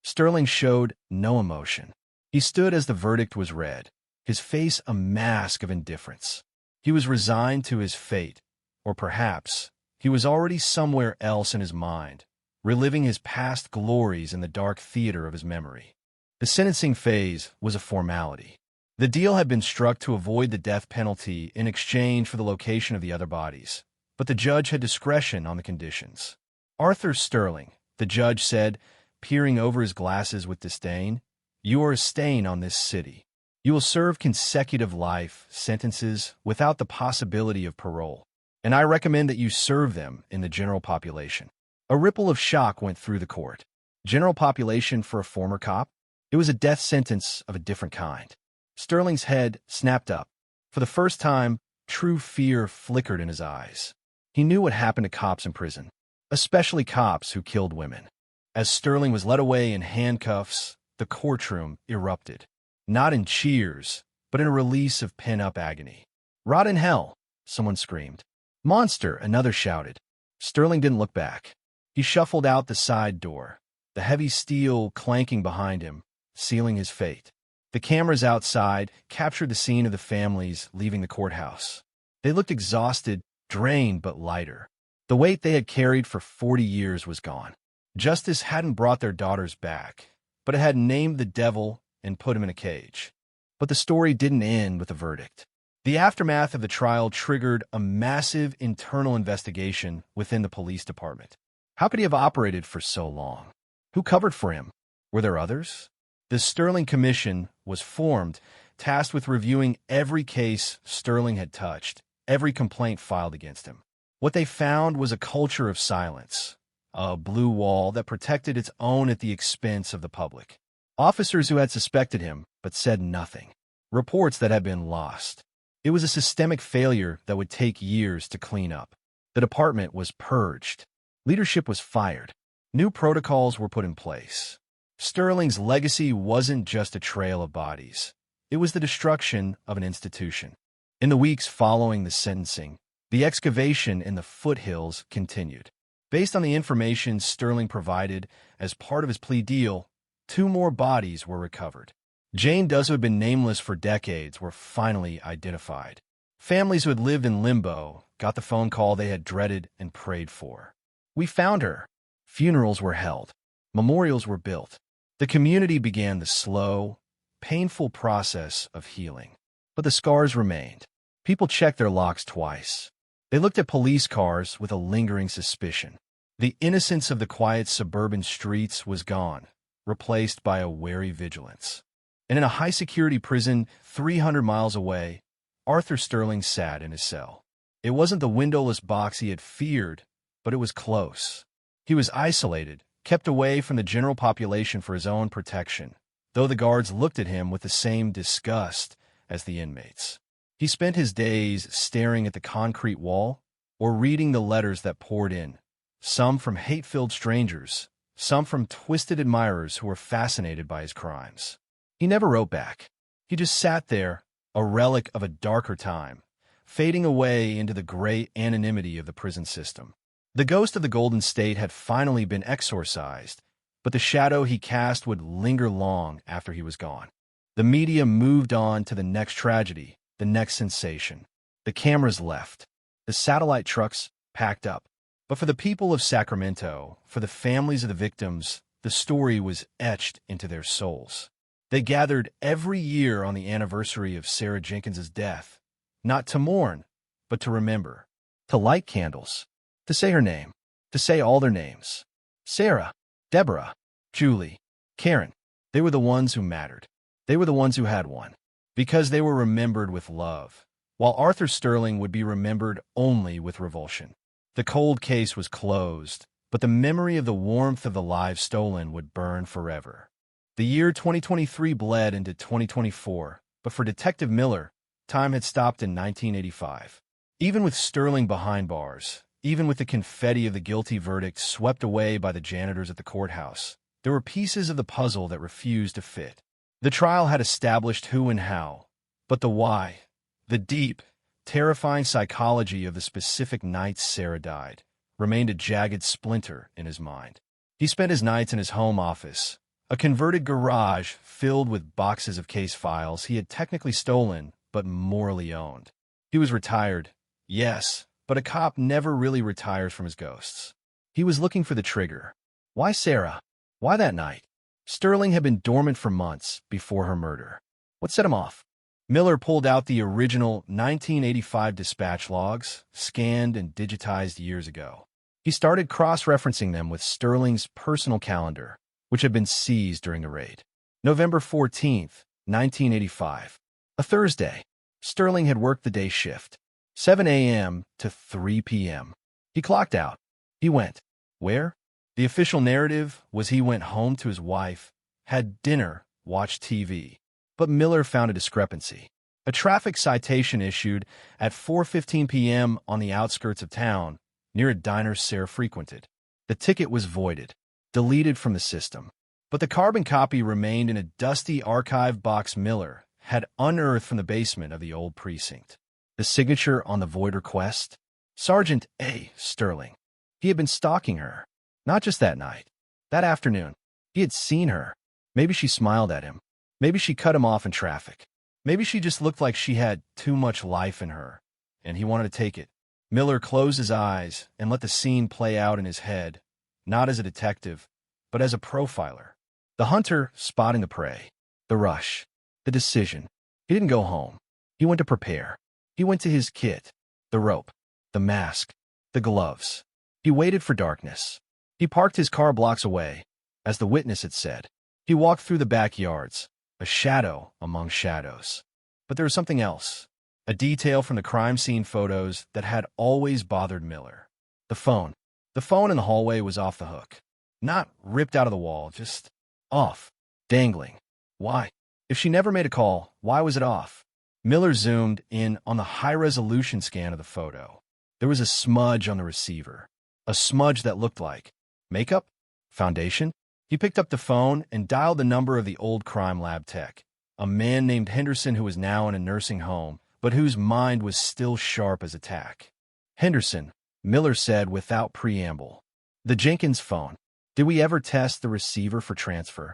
Sterling showed no emotion. He stood as the verdict was read, his face a mask of indifference. He was resigned to his fate, or perhaps he was already somewhere else in his mind, reliving his past glories in the dark theater of his memory. The sentencing phase was a formality. The deal had been struck to avoid the death penalty in exchange for the location of the other bodies, but the judge had discretion on the conditions. Arthur Sterling, the judge said, peering over his glasses with disdain, "You are a stain on this city. You will serve consecutive life sentences without the possibility of parole, and I recommend that you serve them in the general population." A ripple of shock went through the court. General population for a former cop? It was a death sentence of a different kind. Sterling's head snapped up. For the first time, true fear flickered in his eyes. He knew what happened to cops in prison, especially cops who killed women. As Sterling was led away in handcuffs, the courtroom erupted. Not in cheers, but in a release of pent-up agony. "Rot in hell," someone screamed. "Monster," another shouted. Sterling didn't look back. He shuffled out the side door, the heavy steel clanking behind him, sealing his fate. The cameras outside captured the scene of the families leaving the courthouse. They looked exhausted, drained but lighter. The weight they had carried for 40 years was gone. Justice hadn't brought their daughters back, but it had named the devil and put him in a cage. But the story didn't end with a verdict. The aftermath of the trial triggered a massive internal investigation within the police department. How could he have operated for so long? Who covered for him? Were there others? The Sterling Commission was formed, tasked with reviewing every case Sterling had touched, every complaint filed against him. What they found was a culture of silence, a blue wall that protected its own at the expense of the public. Officers who had suspected him but said nothing. Reports that had been lost. It was a systemic failure that would take years to clean up. The department was purged. Leadership was fired. New protocols were put in place. Sterling's legacy wasn't just a trail of bodies. It was the destruction of an institution. In the weeks following the sentencing, the excavation in the foothills continued. Based on the information Sterling provided as part of his plea deal, 2 more bodies were recovered. Jane Does, who had been nameless for decades, were finally identified. Families who had lived in limbo got the phone call they had dreaded and prayed for. "We found her." Funerals were held. Memorials were built. The community began the slow, painful process of healing. But the scars remained. People checked their locks twice. They looked at police cars with a lingering suspicion. The innocence of the quiet suburban streets was gone, replaced by a wary vigilance. And in a high-security prison 300 miles away, Arthur Sterling sat in his cell. It wasn't the windowless box he had feared, but it was close. He was isolated, kept away from the general population for his own protection, though the guards looked at him with the same disgust as the inmates. He spent his days staring at the concrete wall or reading the letters that poured in, some from hate-filled strangers, some from twisted admirers who were fascinated by his crimes. He never wrote back. He just sat there, a relic of a darker time, fading away into the gray anonymity of the prison system. The ghost of the Golden State had finally been exorcised, but the shadow he cast would linger long after he was gone. The media moved on to the next tragedy, the next sensation. The cameras left. The satellite trucks packed up. But for the people of Sacramento, for the families of the victims, the story was etched into their souls. They gathered every year on the anniversary of Sarah Jenkins's death, not to mourn, but to remember, to light candles, to say her name, to say all their names. Sarah, Deborah, Julie, Karen, they were the ones who mattered. They were the ones who had one, because they were remembered with love, while Arthur Sterling would be remembered only with revulsion. The cold case was closed, but the memory of the warmth of the lives stolen would burn forever. The year 2023 bled into 2024, but for Detective Miller, time had stopped in 1985. Even with Sterling behind bars, even with the confetti of the guilty verdict swept away by the janitors at the courthouse, there were pieces of the puzzle that refused to fit. The trial had established who and how, but the why, the deep, terrifying psychology of the specific nights Sarah died, remained a jagged splinter in his mind. He spent his nights in his home office, a converted garage filled with boxes of case files he had technically stolen but morally owned. He was retired, yes, but a cop never really retires from his ghosts. He was looking for the trigger. Why Sarah? Why that night? Sterling had been dormant for months before her murder. What set him off? Miller pulled out the original 1985 dispatch logs, scanned and digitized years ago. He started cross-referencing them with Sterling's personal calendar, which had been seized during the raid. November 14th, 1985. A Thursday. Sterling had worked the day shift, 7 a.m. to 3 p.m. He clocked out. He went. Where? The official narrative was he went home to his wife, had dinner, watched TV. But Miller found a discrepancy. A traffic citation issued at 4:15 p.m. on the outskirts of town, near a diner Sarah frequented. The ticket was voided, deleted from the system. But the carbon copy remained in a dusty archive box Miller had unearthed from the basement of the old precinct. The signature on the void request? Sergeant A. Sterling. He had been stalking her. Not just that night. That afternoon. He had seen her. Maybe she smiled at him. Maybe she cut him off in traffic. Maybe she just looked like she had too much life in her, and he wanted to take it. Miller closed his eyes and let the scene play out in his head, not as a detective, but as a profiler. The hunter spotting the prey. The rush. The decision. He didn't go home. He went to prepare. He went to his kit. The rope. The mask. The gloves. He waited for darkness. He parked his car blocks away, as the witness had said. He walked through the backyards, a shadow among shadows. But there was something else, a detail from the crime scene photos that had always bothered Miller. The phone. The phone in the hallway was off the hook. Not ripped out of the wall, just off, dangling. Why? If she never made a call, why was it off? Miller zoomed in on the high-resolution scan of the photo. There was a smudge on the receiver, a smudge that looked like makeup? Foundation? He picked up the phone and dialed the number of the old crime lab tech, a man named Henderson who was now in a nursing home, but whose mind was still sharp as a tack. Henderson, Miller said without preamble. The Jenkins phone. Did we ever test the receiver for transfer?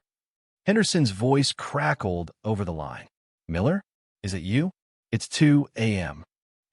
Henderson's voice crackled over the line. Miller? Is it you? It's 2 a.m.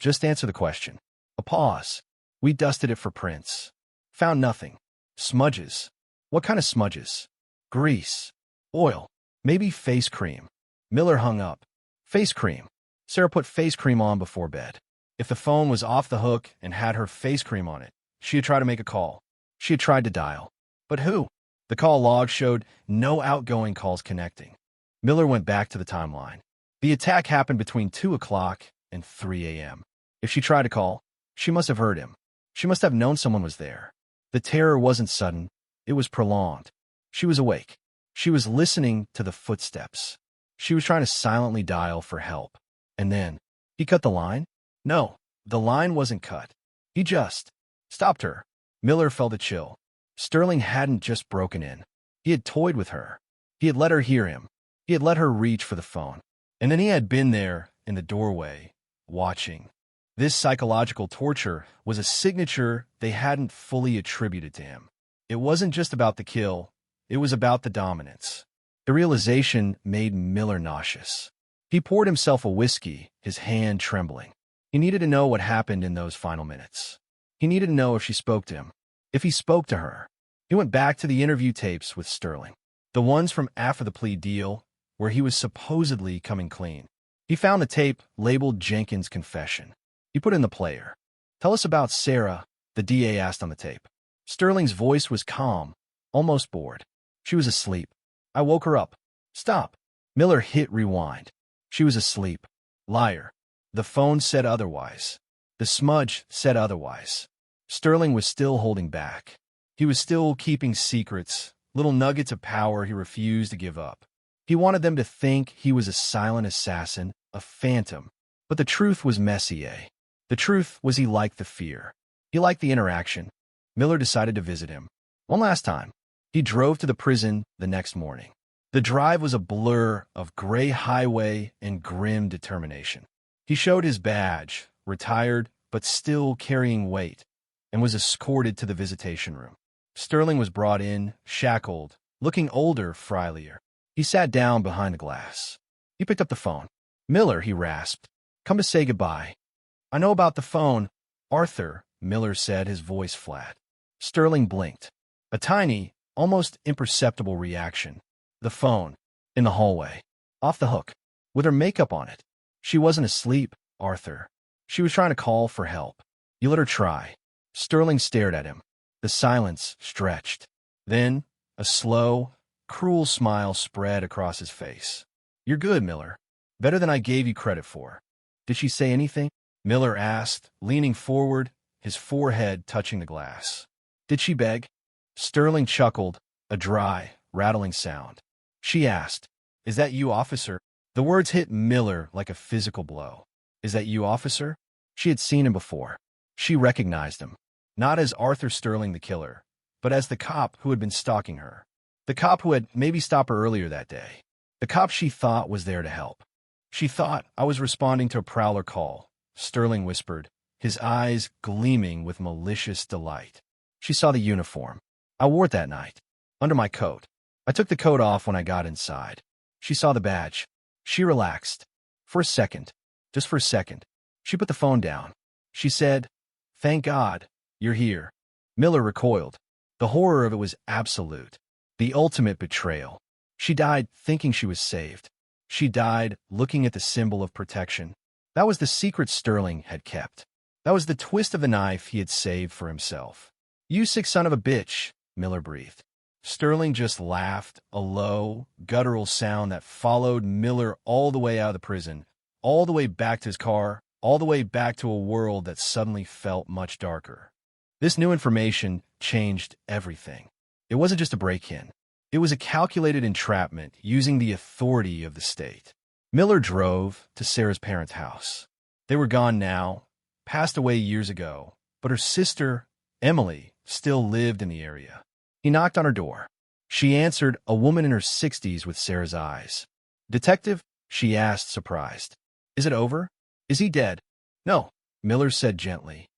Just answer the question. A pause. We dusted it for prints. Found nothing. Smudges. What kind of smudges? Grease. Oil. Maybe face cream. Miller hung up. Face cream. Sarah put face cream on before bed. If the phone was off the hook and had her face cream on it, she had tried to make a call. She had tried to dial. But who? The call log showed no outgoing calls connecting. Miller went back to the timeline. The attack happened between 2 o'clock and 3 a.m. If she tried to call, she must have heard him. She must have known someone was there. The terror wasn't sudden. It was prolonged. She was awake. She was listening to the footsteps. She was trying to silently dial for help. And then, he cut the line? No, the line wasn't cut. He just stopped her. Miller felt a chill. Sterling hadn't just broken in. He had toyed with her. He had let her hear him. He had let her reach for the phone. And then he had been there in the doorway, watching. This psychological torture was a signature they hadn't fully attributed to him. It wasn't just about the kill. It was about the dominance. The realization made Miller nauseous. He poured himself a whiskey, his hand trembling. He needed to know what happened in those final minutes. He needed to know if she spoke to him, if he spoke to her. He went back to the interview tapes with Sterling, the ones from after the plea deal, where he was supposedly coming clean. He found the tape labeled Jenkins' confession. He put in the player. "Tell us about Sarah," the DA asked on the tape. Sterling's voice was calm, almost bored. "She was asleep. I woke her up." "Stop." Miller hit rewind. "She was asleep." Liar. The phone said otherwise. The smudge said otherwise. Sterling was still holding back. He was still keeping secrets, little nuggets of power he refused to give up. He wanted them to think he was a silent assassin, a phantom. But the truth was Messier. The truth was he liked the fear. He liked the interaction. Miller decided to visit him. One last time. He drove to the prison the next morning. The drive was a blur of gray highway and grim determination. He showed his badge, retired but still carrying weight, and was escorted to the visitation room. Sterling was brought in, shackled, looking older, frielier. He sat down behind the glass. He picked up the phone. "Miller," he rasped. "Come to say goodbye." "I know about the phone, Arthur," Miller said, his voice flat. Sterling blinked. A tiny, almost imperceptible reaction. The phone, in the hallway, off the hook, with her makeup on it. "She wasn't asleep, Arthur. She was trying to call for help. You let her try." Sterling stared at him. The silence stretched. Then, a slow, cruel smile spread across his face. "You're good, Miller. Better than I gave you credit for." "Did she say anything?" Miller asked, leaning forward, his forehead touching the glass. "Did she beg?" Sterling chuckled, a dry, rattling sound. "She asked, 'Is that you, officer?'" The words hit Miller like a physical blow. "Is that you, officer?" She had seen him before. She recognized him, not as Arthur Sterling the killer, but as the cop who had been stalking her. The cop who had maybe stopped her earlier that day. The cop she thought was there to help. "She thought I was responding to a prowler call," Sterling whispered, his eyes gleaming with malicious delight. "She saw the uniform. I wore it that night, under my coat. I took the coat off when I got inside. She saw the badge. She relaxed. For a second, just for a second. She put the phone down. She said, 'Thank God, you're here.'" Miller recoiled. The horror of it was absolute. The ultimate betrayal. She died thinking she was saved. She died looking at the symbol of protection. That was the secret Sterling had kept. That was the twist of the knife he had saved for himself. "You sick son of a bitch," Miller breathed. Sterling just laughed, a low, guttural sound that followed Miller all the way out of the prison, all the way back to his car, all the way back to a world that suddenly felt much darker. This new information changed everything. It wasn't just a break-in. It was a calculated entrapment using the authority of the state. Miller drove to Sarah's parents' house. They were gone now, passed away years ago, but her sister, Emily, still lived in the area. He knocked on her door. She answered, a woman in her 60s with Sarah's eyes. "Detective?" she asked, surprised. "Is it over? Is he dead?" "No," Miller said gently.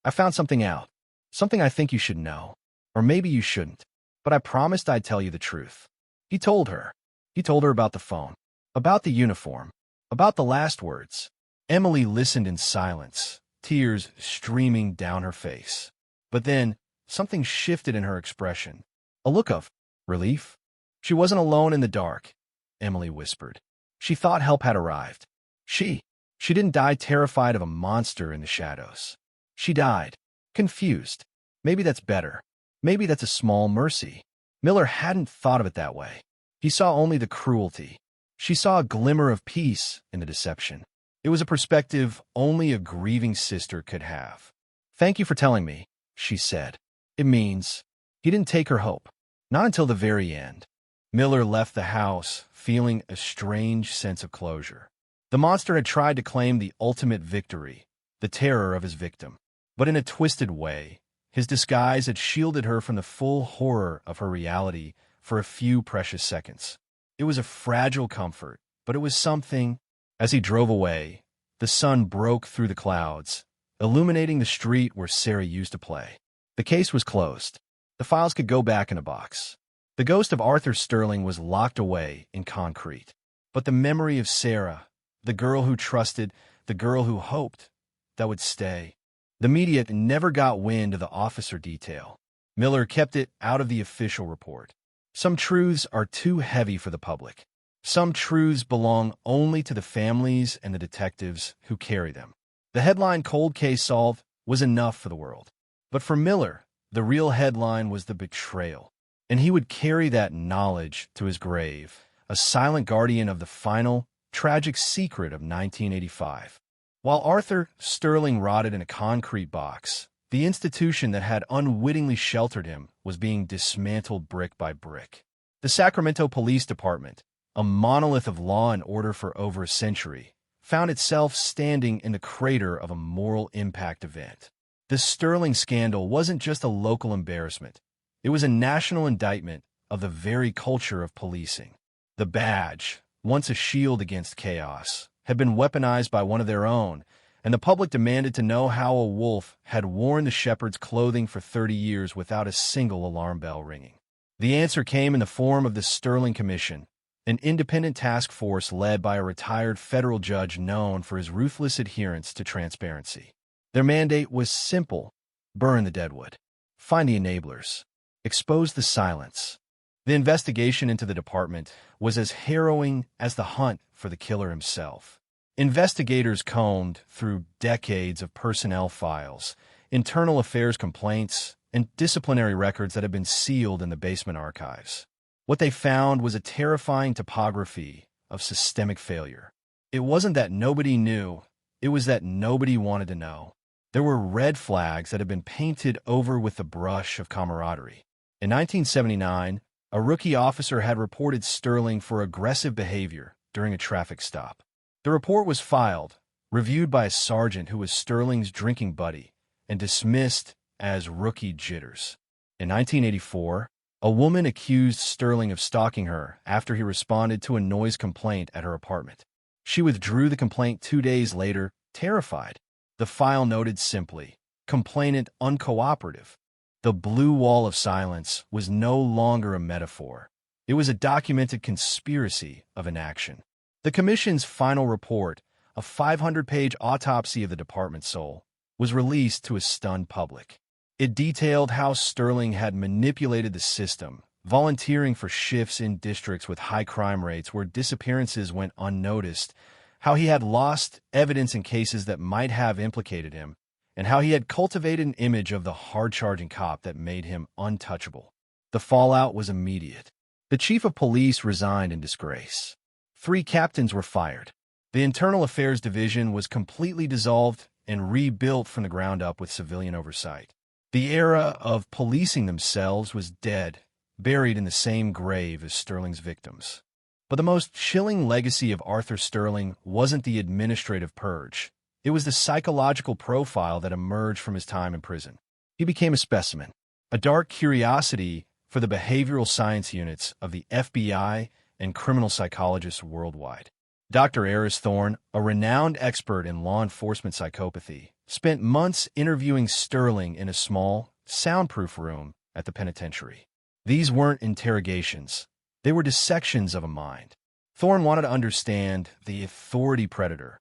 I found something out. Something I think you should know. Or maybe you shouldn't. But I promised I'd tell you the truth." He told her. He told her about the phone, about the uniform, about the last words. Emily listened in silence, tears streaming down her face. But then, something shifted in her expression. A look of relief. She wasn't alone in the dark, Emily whispered. She thought help had arrived. She didn't die terrified of a monster in the shadows. She died, confused. Maybe that's better. Maybe that's a small mercy. Miller hadn't thought of it that way. He saw only the cruelty. She saw a glimmer of peace in the deception. It was a perspective only a grieving sister could have. "Thank you for telling me," she said. "It means—" He didn't take her hope. Not until the very end. Miller left the house, feeling a strange sense of closure. The monster had tried to claim the ultimate victory, the terror of his victim. But in a twisted way, His disguise had shielded her from the full horror of her reality for a few precious seconds. It was a fragile comfort, but it was something. As he drove away, the sun broke through the clouds, illuminating the street where Sarah used to play. The case was closed. The files could go back in a box. The ghost of Arthur Sterling was locked away in concrete. But the memory of Sarah, the girl who trusted, the girl who hoped, that would stay. The media never got wind of the officer detail. Miller kept it out of the official report. Some truths are too heavy for the public. Some truths belong only to the families and the detectives who carry them. The headline "Cold Case Solved" was enough for the world. But for Miller, the real headline was the betrayal. And he would carry that knowledge to his grave, a silent guardian of the final, tragic secret of 1985. While Arthur Sterling rotted in a concrete box, the institution that had unwittingly sheltered him was being dismantled brick by brick. The Sacramento Police Department, a monolith of law and order for over a century, found itself standing in the crater of a moral impact event. The Sterling scandal wasn't just a local embarrassment. It was a national indictment of the very culture of policing. The badge, once a shield against chaos, had been weaponized by one of their own, and the public demanded to know how a wolf had worn the shepherd's clothing for 30 years without a single alarm bell ringing. The answer came in the form of the Sterling Commission, an independent task force led by a retired federal judge known for his ruthless adherence to transparency. Their mandate was simple: burn the deadwood, find the enablers, expose the silence. The investigation into the department was as harrowing as the hunt for the killer himself. Investigators combed through decades of personnel files, internal affairs complaints, and disciplinary records that had been sealed in the basement archives. What they found was a terrifying topography of systemic failure. It wasn't that nobody knew, it was that nobody wanted to know. There were red flags that had been painted over with the brush of camaraderie. In 1979, a rookie officer had reported Sterling for aggressive behavior during a traffic stop. The report was filed, reviewed by a sergeant who was Sterling's drinking buddy, and dismissed as rookie jitters. In 1984, a woman accused Sterling of stalking her after he responded to a noise complaint at her apartment. She withdrew the complaint 2 days later, terrified. The file noted simply, "Complainant uncooperative." The blue wall of silence was no longer a metaphor. It was a documented conspiracy of inaction. The Commission's final report, a 500-page autopsy of the department's soul, was released to a stunned public. It detailed how Sterling had manipulated the system, volunteering for shifts in districts with high crime rates where disappearances went unnoticed, how he had lost evidence in cases that might have implicated him, and how he had cultivated an image of the hard-charging cop that made him untouchable. The fallout was immediate. The chief of police resigned in disgrace. 3 captains were fired. The Internal Affairs Division was completely dissolved and rebuilt from the ground up with civilian oversight. The era of policing themselves was dead, buried in the same grave as Sterling's victims. But the most chilling legacy of Arthur Sterling wasn't the administrative purge. It was the psychological profile that emerged from his time in prison. He became a specimen, a dark curiosity for the behavioral science units of the FBI and criminal psychologists worldwide. Dr. Eris Thorne, a renowned expert in law enforcement psychopathy, spent months interviewing Sterling in a small, soundproof room at the penitentiary. These weren't interrogations. They were dissections of a mind. Thorne wanted to understand the authority predator,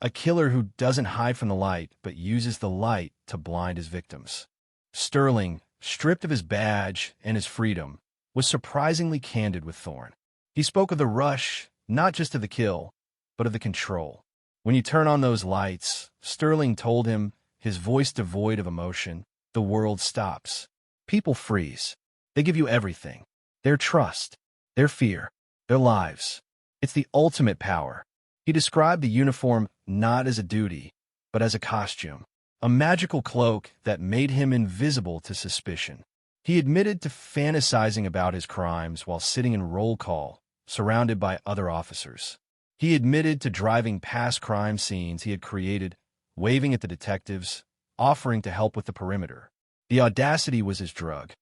a killer who doesn't hide from the light but uses the light to blind his victims. Sterling, stripped of his badge and his freedom, was surprisingly candid with Thorne. He spoke of the rush, not just of the kill, but of the control. When you turn on those lights, Sterling told him, his voice devoid of emotion, the world stops. People freeze. They give you everything. Their trust, their fear, their lives. It's the ultimate power. He described the uniform not as a duty, but as a costume, a magical cloak that made him invisible to suspicion. He admitted to fantasizing about his crimes while sitting in roll call, surrounded by other officers. He admitted to driving past crime scenes he had created, waving at the detectives, offering to help with the perimeter. The audacity was his drug.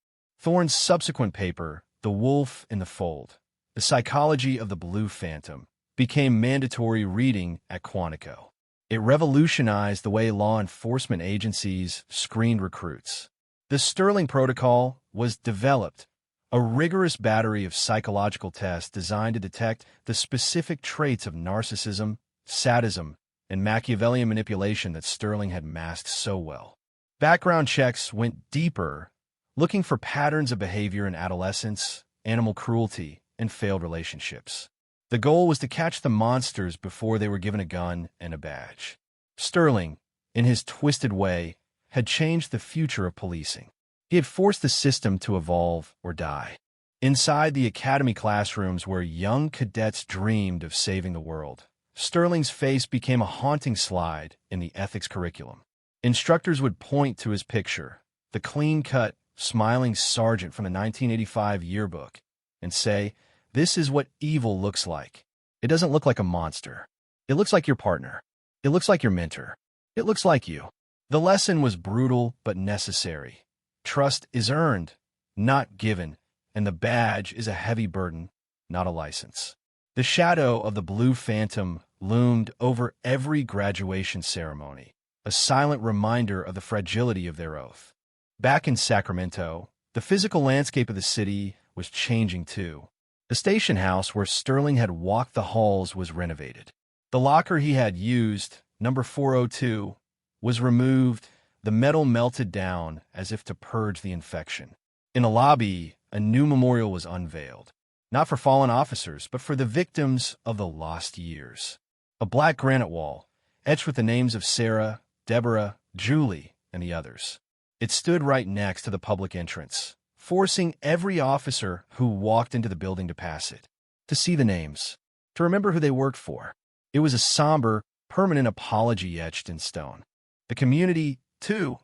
Thorne's subsequent paper, The Wolf in the Fold, The Psychology of the Blue Phantom, became mandatory reading at Quantico. It revolutionized the way law enforcement agencies screened recruits. The Sterling Protocol was developed, a rigorous battery of psychological tests designed to detect the specific traits of narcissism, sadism, and Machiavellian manipulation that Sterling had masked so well. Background checks went deeper, looking for patterns of behavior in adolescence, animal cruelty, and failed relationships. The goal was to catch the monsters before they were given a gun and a badge. Sterling, in his twisted way, had changed the future of policing. He had forced the system to evolve or die. Inside the academy classrooms where young cadets dreamed of saving the world, Sterling's face became a haunting slide in the ethics curriculum. Instructors would point to his picture, the clean-cut, smiling sergeant from the 1985 yearbook, and say, "This is what evil looks like. It doesn't look like a monster. It looks like your partner. It looks like your mentor. It looks like you." The lesson was brutal but necessary. Trust is earned, not given, and the badge is a heavy burden, not a license. The shadow of the Blue Phantom loomed over every graduation ceremony, a silent reminder of the fragility of their oath. Back in Sacramento, the physical landscape of the city was changing too. The station house where Sterling had walked the halls was renovated. The locker he had used, number 402, was removed, the metal melted down as if to purge the infection. In the lobby, a new memorial was unveiled, not for fallen officers, but for the victims of the lost years. A black granite wall, etched with the names of Sarah, Deborah, Julie, and the others. It stood right next to the public entrance, forcing every officer who walked into the building to pass it, to see the names, to remember who they worked for. It was a somber, permanent apology etched in stone. The community, too,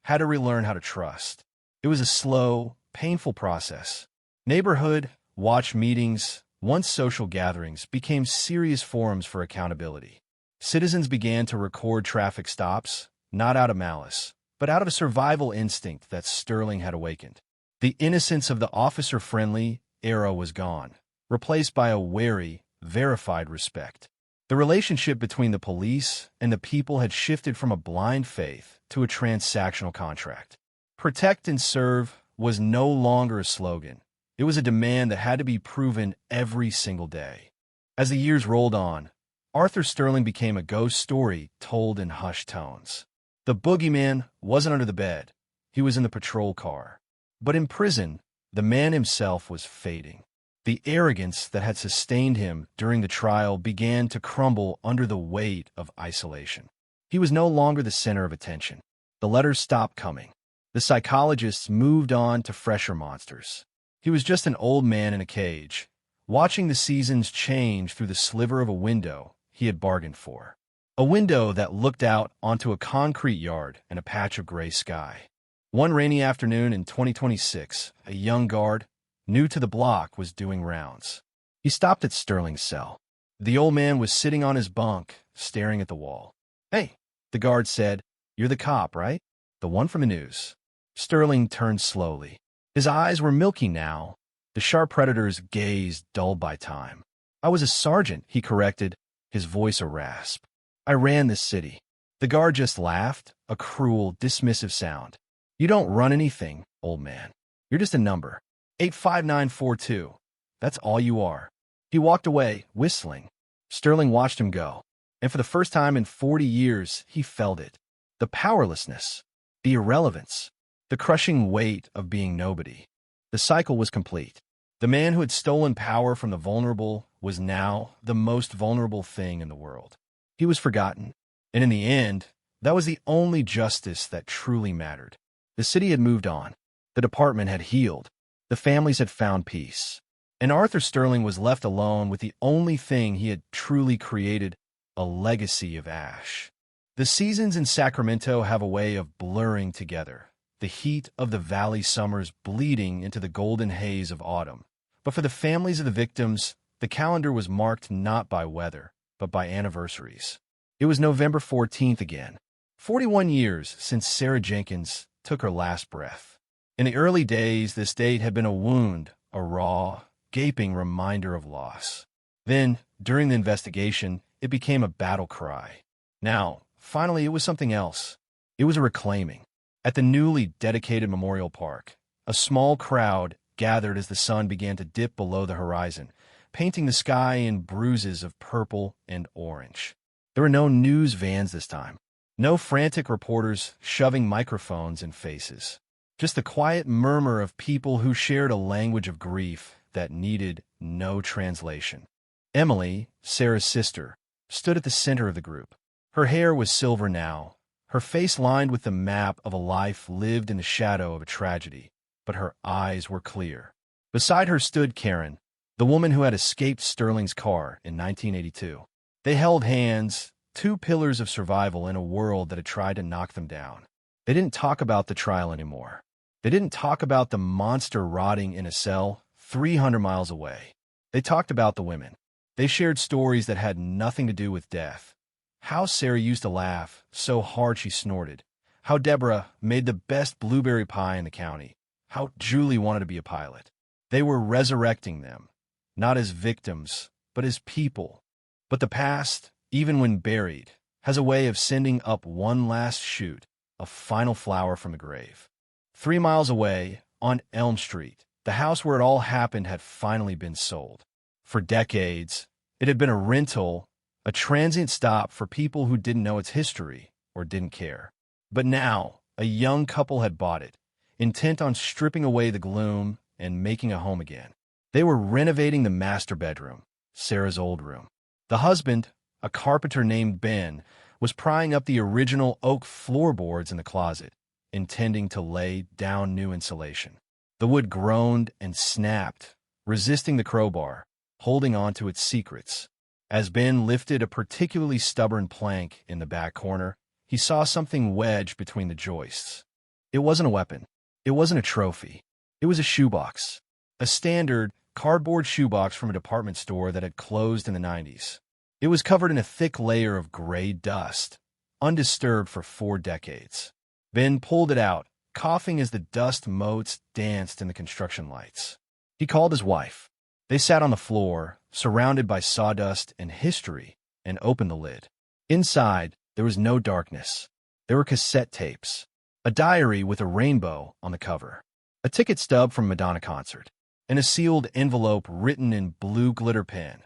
had to relearn how to trust. It was a slow, painful process. Neighborhood watch meetings, once social gatherings, became serious forums for accountability. Citizens began to record traffic stops, not out of malice, but out of a survival instinct that Sterling had awakened. The innocence of the officer-friendly era was gone, replaced by a wary, verified respect. The relationship between the police and the people had shifted from a blind faith to a transactional contract. Protect and serve was no longer a slogan. It was a demand that had to be proven every single day. As the years rolled on, Arthur Sterling became a ghost story told in hushed tones. The boogeyman wasn't under the bed. He was in the patrol car. But in prison, the man himself was fading. The arrogance that had sustained him during the trial began to crumble under the weight of isolation. He was no longer the center of attention. The letters stopped coming. The psychologists moved on to fresher monsters. He was just an old man in a cage, watching the seasons change through the sliver of a window he had bargained for. A window that looked out onto a concrete yard and a patch of gray sky. One rainy afternoon in 2026, a young guard, new to the block, was doing rounds. He stopped at Sterling's cell. The old man was sitting on his bunk, staring at the wall. "Hey," the guard said, "you're the cop, right? The one from the news." Sterling turned slowly. His eyes were milky now, the sharp predator's gaze dulled by time. "I was a sergeant," he corrected, his voice a rasp. "I ran this city." The guard just laughed, a cruel, dismissive sound. "You don't run anything, old man. You're just a number. 85942. That's all you are." He walked away, whistling. Sterling watched him go, and for the first time in 40 years, he felt it. The powerlessness, the irrelevance, the crushing weight of being nobody. The cycle was complete. The man who had stolen power from the vulnerable was now the most vulnerable thing in the world. He was forgotten, and in the end, that was the only justice that truly mattered. The city had moved on. The department had healed. The families had found peace. And Arthur Sterling was left alone with the only thing he had truly created, a legacy of ash. The seasons in Sacramento have a way of blurring together, the heat of the valley summers bleeding into the golden haze of autumn. But for the families of the victims, the calendar was marked not by weather, but by anniversaries. It was November 14th again, 41 years since Sarah Jenkins took her last breath. In the early days, this date had been a wound, a raw, gaping reminder of loss. Then, during the investigation, it became a battle cry. Now, finally, it was something else. It was a reclaiming. At the newly dedicated Memorial Park, a small crowd gathered as the sun began to dip below the horizon, painting the sky in bruises of purple and orange. There were no news vans this time. No frantic reporters shoving microphones in faces. Just the quiet murmur of people who shared a language of grief that needed no translation. Emily, Sarah's sister, stood at the center of the group. Her hair was silver now, her face lined with the map of a life lived in the shadow of a tragedy, but her eyes were clear. Beside her stood Karen, the woman who had escaped Sterling's car in 1982. They held hands, two pillars of survival in a world that had tried to knock them down. They didn't talk about the trial anymore. They didn't talk about the monster rotting in a cell 300 miles away. They talked about the women. They shared stories that had nothing to do with death. How Sarah used to laugh so hard she snorted. How Deborah made the best blueberry pie in the county. How Julie wanted to be a pilot. They were resurrecting them, not as victims, but as people. But the past, even when buried, has a way of sending up one last shoot, a final flower from the grave. 3 miles away, on Elm Street, the house where it all happened had finally been sold. For decades, it had been a rental, a transient stop for people who didn't know its history or didn't care. But now, a young couple had bought it, intent on stripping away the gloom and making a home again. They were renovating the master bedroom, Sarah's old room. The husband, a carpenter named Ben, was prying up the original oak floorboards in the closet, intending to lay down new insulation. The wood groaned and snapped, resisting the crowbar, holding on to its secrets. As Ben lifted a particularly stubborn plank in the back corner, he saw something wedged between the joists. It wasn't a weapon. It wasn't a trophy. It was a shoebox. A standard, cardboard shoebox from a department store that had closed in the 90s. It was covered in a thick layer of gray dust, undisturbed for 4 decades. Ben pulled it out, coughing as the dust motes danced in the construction lights. He called his wife. They sat on the floor, surrounded by sawdust and history, and opened the lid. Inside, there was no darkness. There were cassette tapes, a diary with a rainbow on the cover, a ticket stub from a Madonna concert, and a sealed envelope written in blue glitter pen,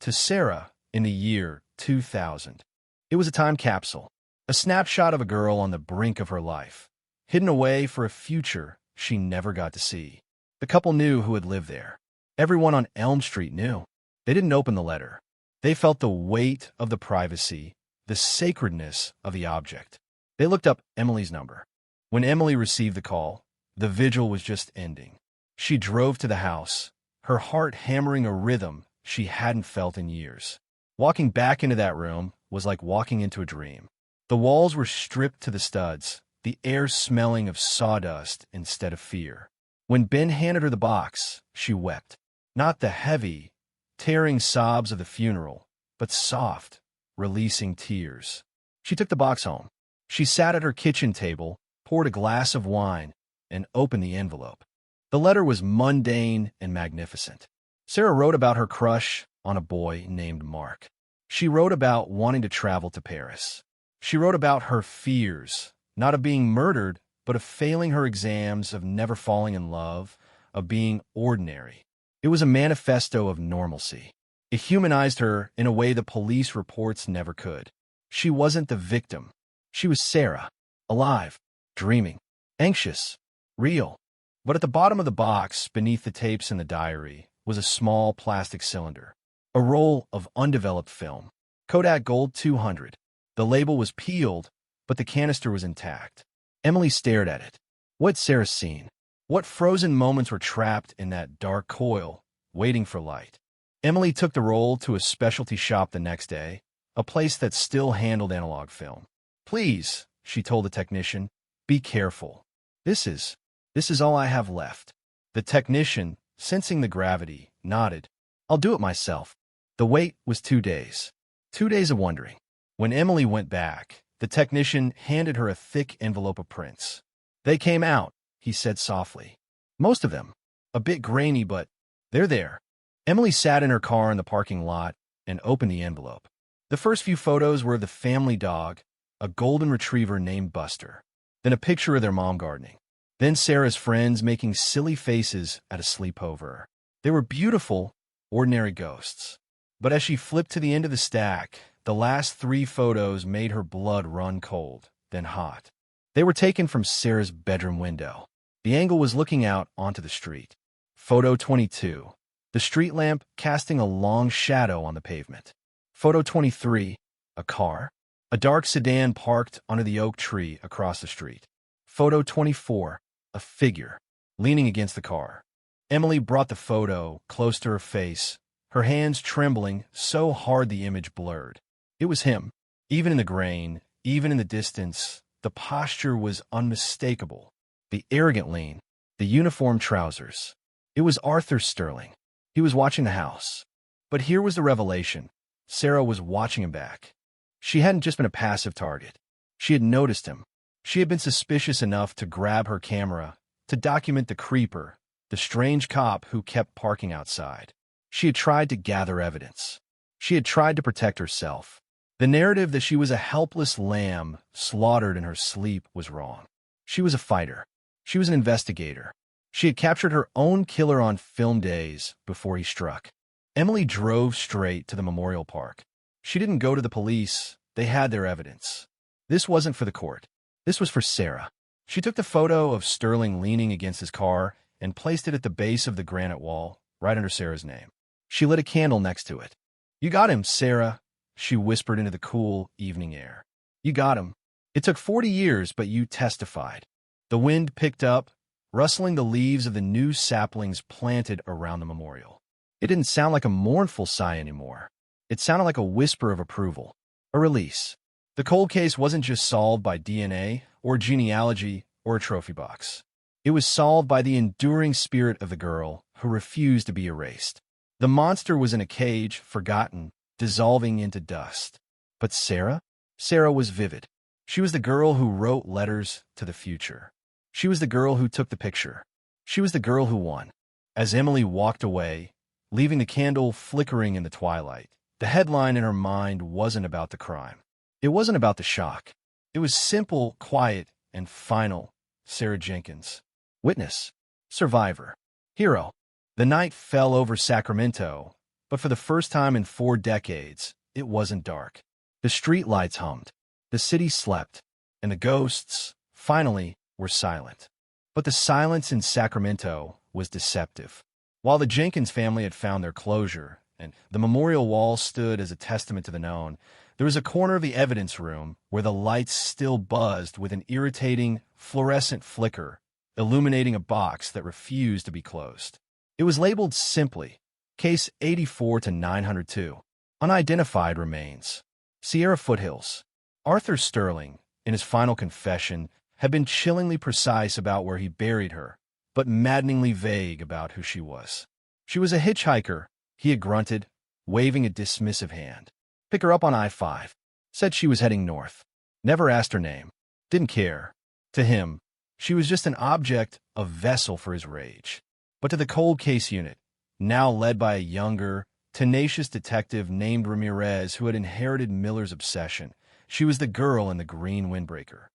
to Sarah in the year 2000. It was a time capsule, a snapshot of a girl on the brink of her life, hidden away for a future she never got to see. The couple knew who had lived there. Everyone on Elm Street knew. They didn't open the letter. They felt the weight of the privacy, the sacredness of the object. They looked up Emily's number. When Emily received the call, the vigil was just ending. She drove to the house, her heart hammering a rhythm she hadn't felt in years. Walking back into that room was like walking into a dream. The walls were stripped to the studs, the air smelling of sawdust instead of fear. When Ben handed her the box, she wept. Not the heavy, tearing sobs of the funeral, but soft, releasing tears. She took the box home. She sat at her kitchen table, poured a glass of wine, and opened the envelope. The letter was mundane and magnificent. Sarah wrote about her crush on a boy named Mark. She wrote about wanting to travel to Paris. She wrote about her fears, not of being murdered, but of failing her exams, of never falling in love, of being ordinary. It was a manifesto of normalcy. It humanized her in a way the police reports never could. She wasn't the victim. She was Sarah, alive, dreaming, anxious, real. But at the bottom of the box, beneath the tapes in the diary, was a small plastic cylinder, a roll of undeveloped film, Kodak Gold 200. The label was peeled, but the canister was intact. Emily stared at it. What had Sarah seen? What frozen moments were trapped in that dark coil, waiting for light? Emily took the roll to a specialty shop the next day, a place that still handled analog film. Please, she told the technician, be careful. This is all I have left. The technician, sensing the gravity, nodded. I'll do it myself. The wait was 2 days. 2 days of wondering. When Emily went back, the technician handed her a thick envelope of prints. They came out, he said softly. Most of them. A bit grainy, but they're there. Emily sat in her car in the parking lot and opened the envelope. The first few photos were of the family dog, a golden retriever named Buster. Then a picture of their mom gardening. Then Sarah's friends making silly faces at a sleepover. They were beautiful, ordinary ghosts. But as she flipped to the end of the stack, the last 3 photos made her blood run cold, then hot. They were taken from Sarah's bedroom window. The angle was looking out onto the street. Photo 22. The street lamp casting a long shadow on the pavement. Photo 23. A car. A dark sedan parked under the oak tree across the street. Photo 24. A figure, leaning against the car. Emily brought the photo close to her face, her hands trembling so hard the image blurred. It was him. Even in the grain, even in the distance, the posture was unmistakable. The arrogant lean, the uniform trousers. It was Arthur Sterling. He was watching the house. But here was the revelation. Sarah was watching him back. She hadn't just been a passive target. She had noticed him. She had been suspicious enough to grab her camera, to document the creeper, the strange cop who kept parking outside. She had tried to gather evidence. She had tried to protect herself. The narrative that she was a helpless lamb slaughtered in her sleep was wrong. She was a fighter. She was an investigator. She had captured her own killer on film days before he struck. Emily drove straight to the memorial park. She didn't go to the police. They had their evidence. This wasn't for the court. This was for Sarah. She took the photo of Sterling leaning against his car and placed it at the base of the granite wall, right under Sarah's name. She lit a candle next to it. "You got him, Sarah," she whispered into the cool evening air. "You got him. It took 40 years, but you testified." The wind picked up, rustling the leaves of the new saplings planted around the memorial. It didn't sound like a mournful sigh anymore. It sounded like a whisper of approval, a release. The cold case wasn't just solved by DNA or genealogy or a trophy box. It was solved by the enduring spirit of the girl who refused to be erased. The monster was in a cage, forgotten, dissolving into dust. But Sarah? Sarah was vivid. She was the girl who wrote letters to the future. She was the girl who took the picture. She was the girl who won. As Emily walked away, leaving the candle flickering in the twilight, the headline in her mind wasn't about the crime. It wasn't about the shock. It was simple, quiet, and final. Sarah Jenkins. Witness. Survivor. Hero. The night fell over Sacramento, but for the first time in 4 decades, it wasn't dark. The street lights hummed. The city slept. And the ghosts, finally, were silent. But the silence in Sacramento was deceptive. While the Jenkins family had found their closure, and the memorial wall stood as a testament to the known, there was a corner of the evidence room where the lights still buzzed with an irritating, fluorescent flicker, illuminating a box that refused to be closed. It was labeled simply, Case 84-902, Unidentified Remains, Sierra Foothills. Arthur Sterling, in his final confession, had been chillingly precise about where he buried her, but maddeningly vague about who she was. She was a hitchhiker, he had grunted, waving a dismissive hand. Pick her up on I-5. Said she was heading north. Never asked her name. Didn't care. To him, she was just an object, a vessel for his rage. But to the cold case unit, now led by a younger, tenacious detective named Ramirez who had inherited Miller's obsession, she was the girl in the green windbreaker.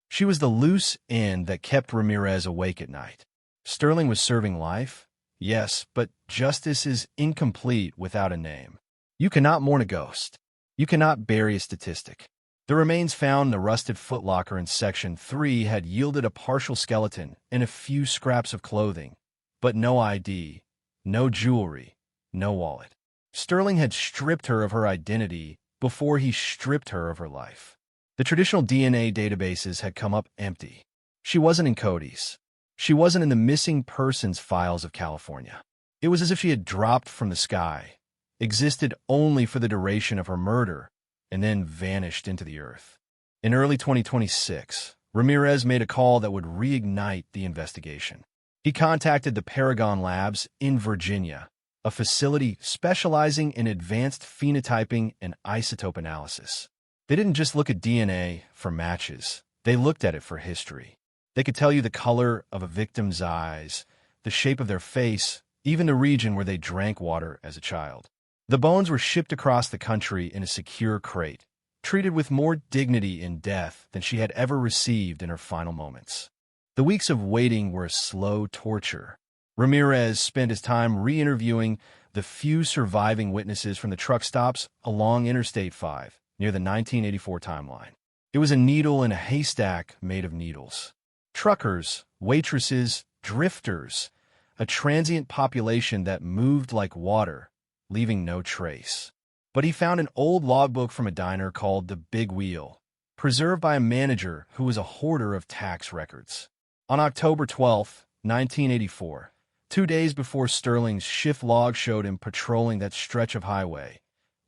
She was the loose end that kept Ramirez awake at night. Sterling was serving life? Yes, but justice is incomplete without a name. You cannot mourn a ghost. You cannot bury a statistic. The remains found in the rusted footlocker in Section 3 had yielded a partial skeleton and a few scraps of clothing, but no ID, no jewelry, no wallet. Sterling had stripped her of her identity before he stripped her of her life. The traditional DNA databases had come up empty. She wasn't in Cody's. She wasn't in the missing persons files of California. It was as if she had dropped from the sky, existed only for the duration of her murder, and then vanished into the earth. In early 2026, Ramirez made a call that would reignite the investigation. He contacted the Paragon Labs in Virginia, a facility specializing in advanced phenotyping and isotope analysis. They didn't just look at DNA for matches. They looked at it for history. They could tell you the color of a victim's eyes, the shape of their face, even the region where they drank water as a child. The bones were shipped across the country in a secure crate, treated with more dignity in death than she had ever received in her final moments. The weeks of waiting were a slow torture. Ramirez spent his time re-interviewing the few surviving witnesses from the truck stops along Interstate 5 near the 1984 timeline. It was a needle in a haystack made of needles. Truckers, waitresses, drifters, a transient population that moved like water, leaving no trace. But he found an old logbook from a diner called the Big Wheel, preserved by a manager who was a hoarder of tax records. On October 12, 1984, 2 days before Sterling's shift log showed him patrolling that stretch of highway,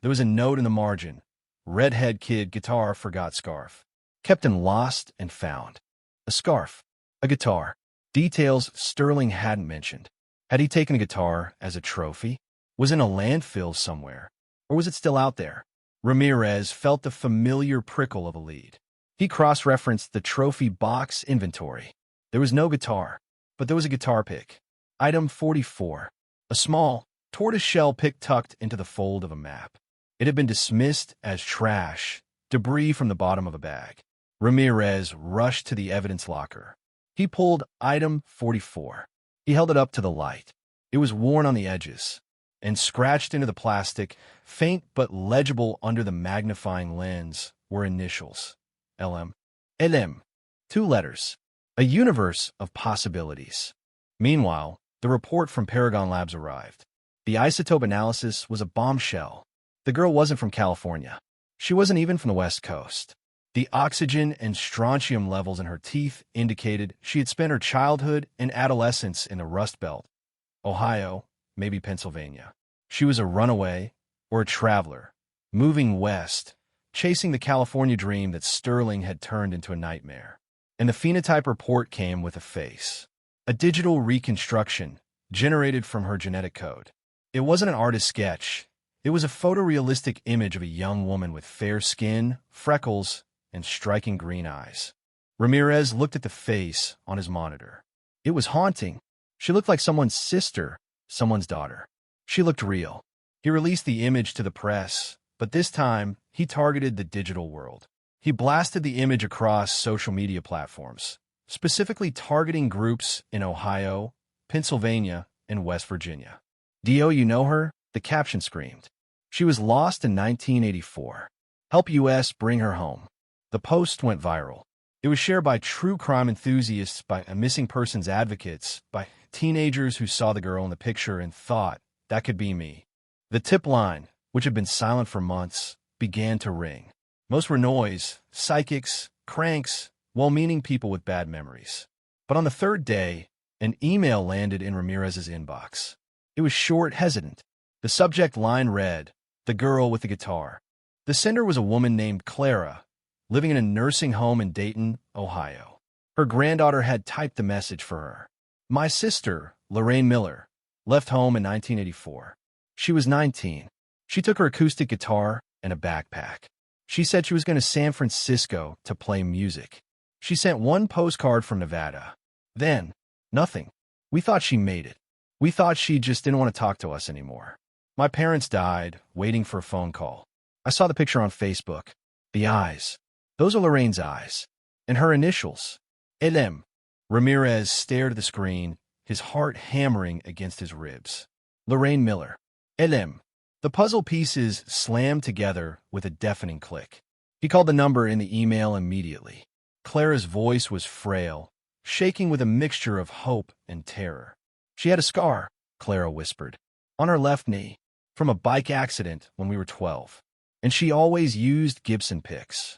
there was a note in the margin: "Redhead kid guitar forgot scarf." Kept in lost and found. A scarf. A guitar. Details Sterling hadn't mentioned. Had he taken a guitar as a trophy? Was it in a landfill somewhere? Or was it still out there? Ramirez felt the familiar prickle of a lead. He cross-referenced the trophy box inventory. There was no guitar, but there was a guitar pick. Item 44. A small, tortoiseshell pick tucked into the fold of a map. It had been dismissed as trash, debris from the bottom of a bag. Ramirez rushed to the evidence locker. He pulled item 44. He held it up to the light. It was worn on the edges, and scratched into the plastic, faint but legible under the magnifying lens, were initials. LM. LM. 2 letters. A universe of possibilities. Meanwhile, the report from Paragon Labs arrived. The isotope analysis was a bombshell. The girl wasn't from California. She wasn't even from the West Coast. The oxygen and strontium levels in her teeth indicated she had spent her childhood and adolescence in the Rust Belt, Ohio, maybe Pennsylvania. She was a runaway or a traveler, moving west, chasing the California dream that Sterling had turned into a nightmare. And the phenotype report came with a face. A digital reconstruction generated from her genetic code. It wasn't an artist's sketch. It was a photorealistic image of a young woman with fair skin, freckles, and striking green eyes. Ramirez looked at the face on his monitor. It was haunting. She looked like someone's sister, someone's daughter. She looked real. He released the image to the press, but this time he targeted the digital world. He blasted the image across social media platforms, specifically targeting groups in Ohio, Pennsylvania, and West Virginia. "Dio, you know her?" the caption screamed. "She was lost in 1984. Help US bring her home." The post went viral. It was shared by true crime enthusiasts, by missing persons advocates, by teenagers who saw the girl in the picture and thought, that could be me. The tip line, which had been silent for months, began to ring. Most were noise, psychics, cranks, well-meaning people with bad memories. But on the third day, an email landed in Ramirez's inbox. It was short, hesitant. The subject line read, "The girl with the guitar." The sender was a woman named Clara, living in a nursing home in Dayton, Ohio. Her granddaughter had typed the message for her. "My sister, Lorraine Miller, left home in 1984. She was 19. She took her acoustic guitar and a backpack. She said she was going to San Francisco to play music. She sent one postcard from Nevada. Then, nothing. We thought she made it. We thought she just didn't want to talk to us anymore. My parents died, waiting for a phone call. I saw the picture on Facebook. The eyes. Those are Lorraine's eyes. And her initials. LM." Ramirez stared at the screen, his heart hammering against his ribs. Lorraine Miller. LM. The puzzle pieces slammed together with a deafening click. He called the number in the email immediately. Clara's voice was frail, shaking with a mixture of hope and terror. "She had a scar," Clara whispered, "on her left knee, from a bike accident when we were 12. And she always used Gibson picks."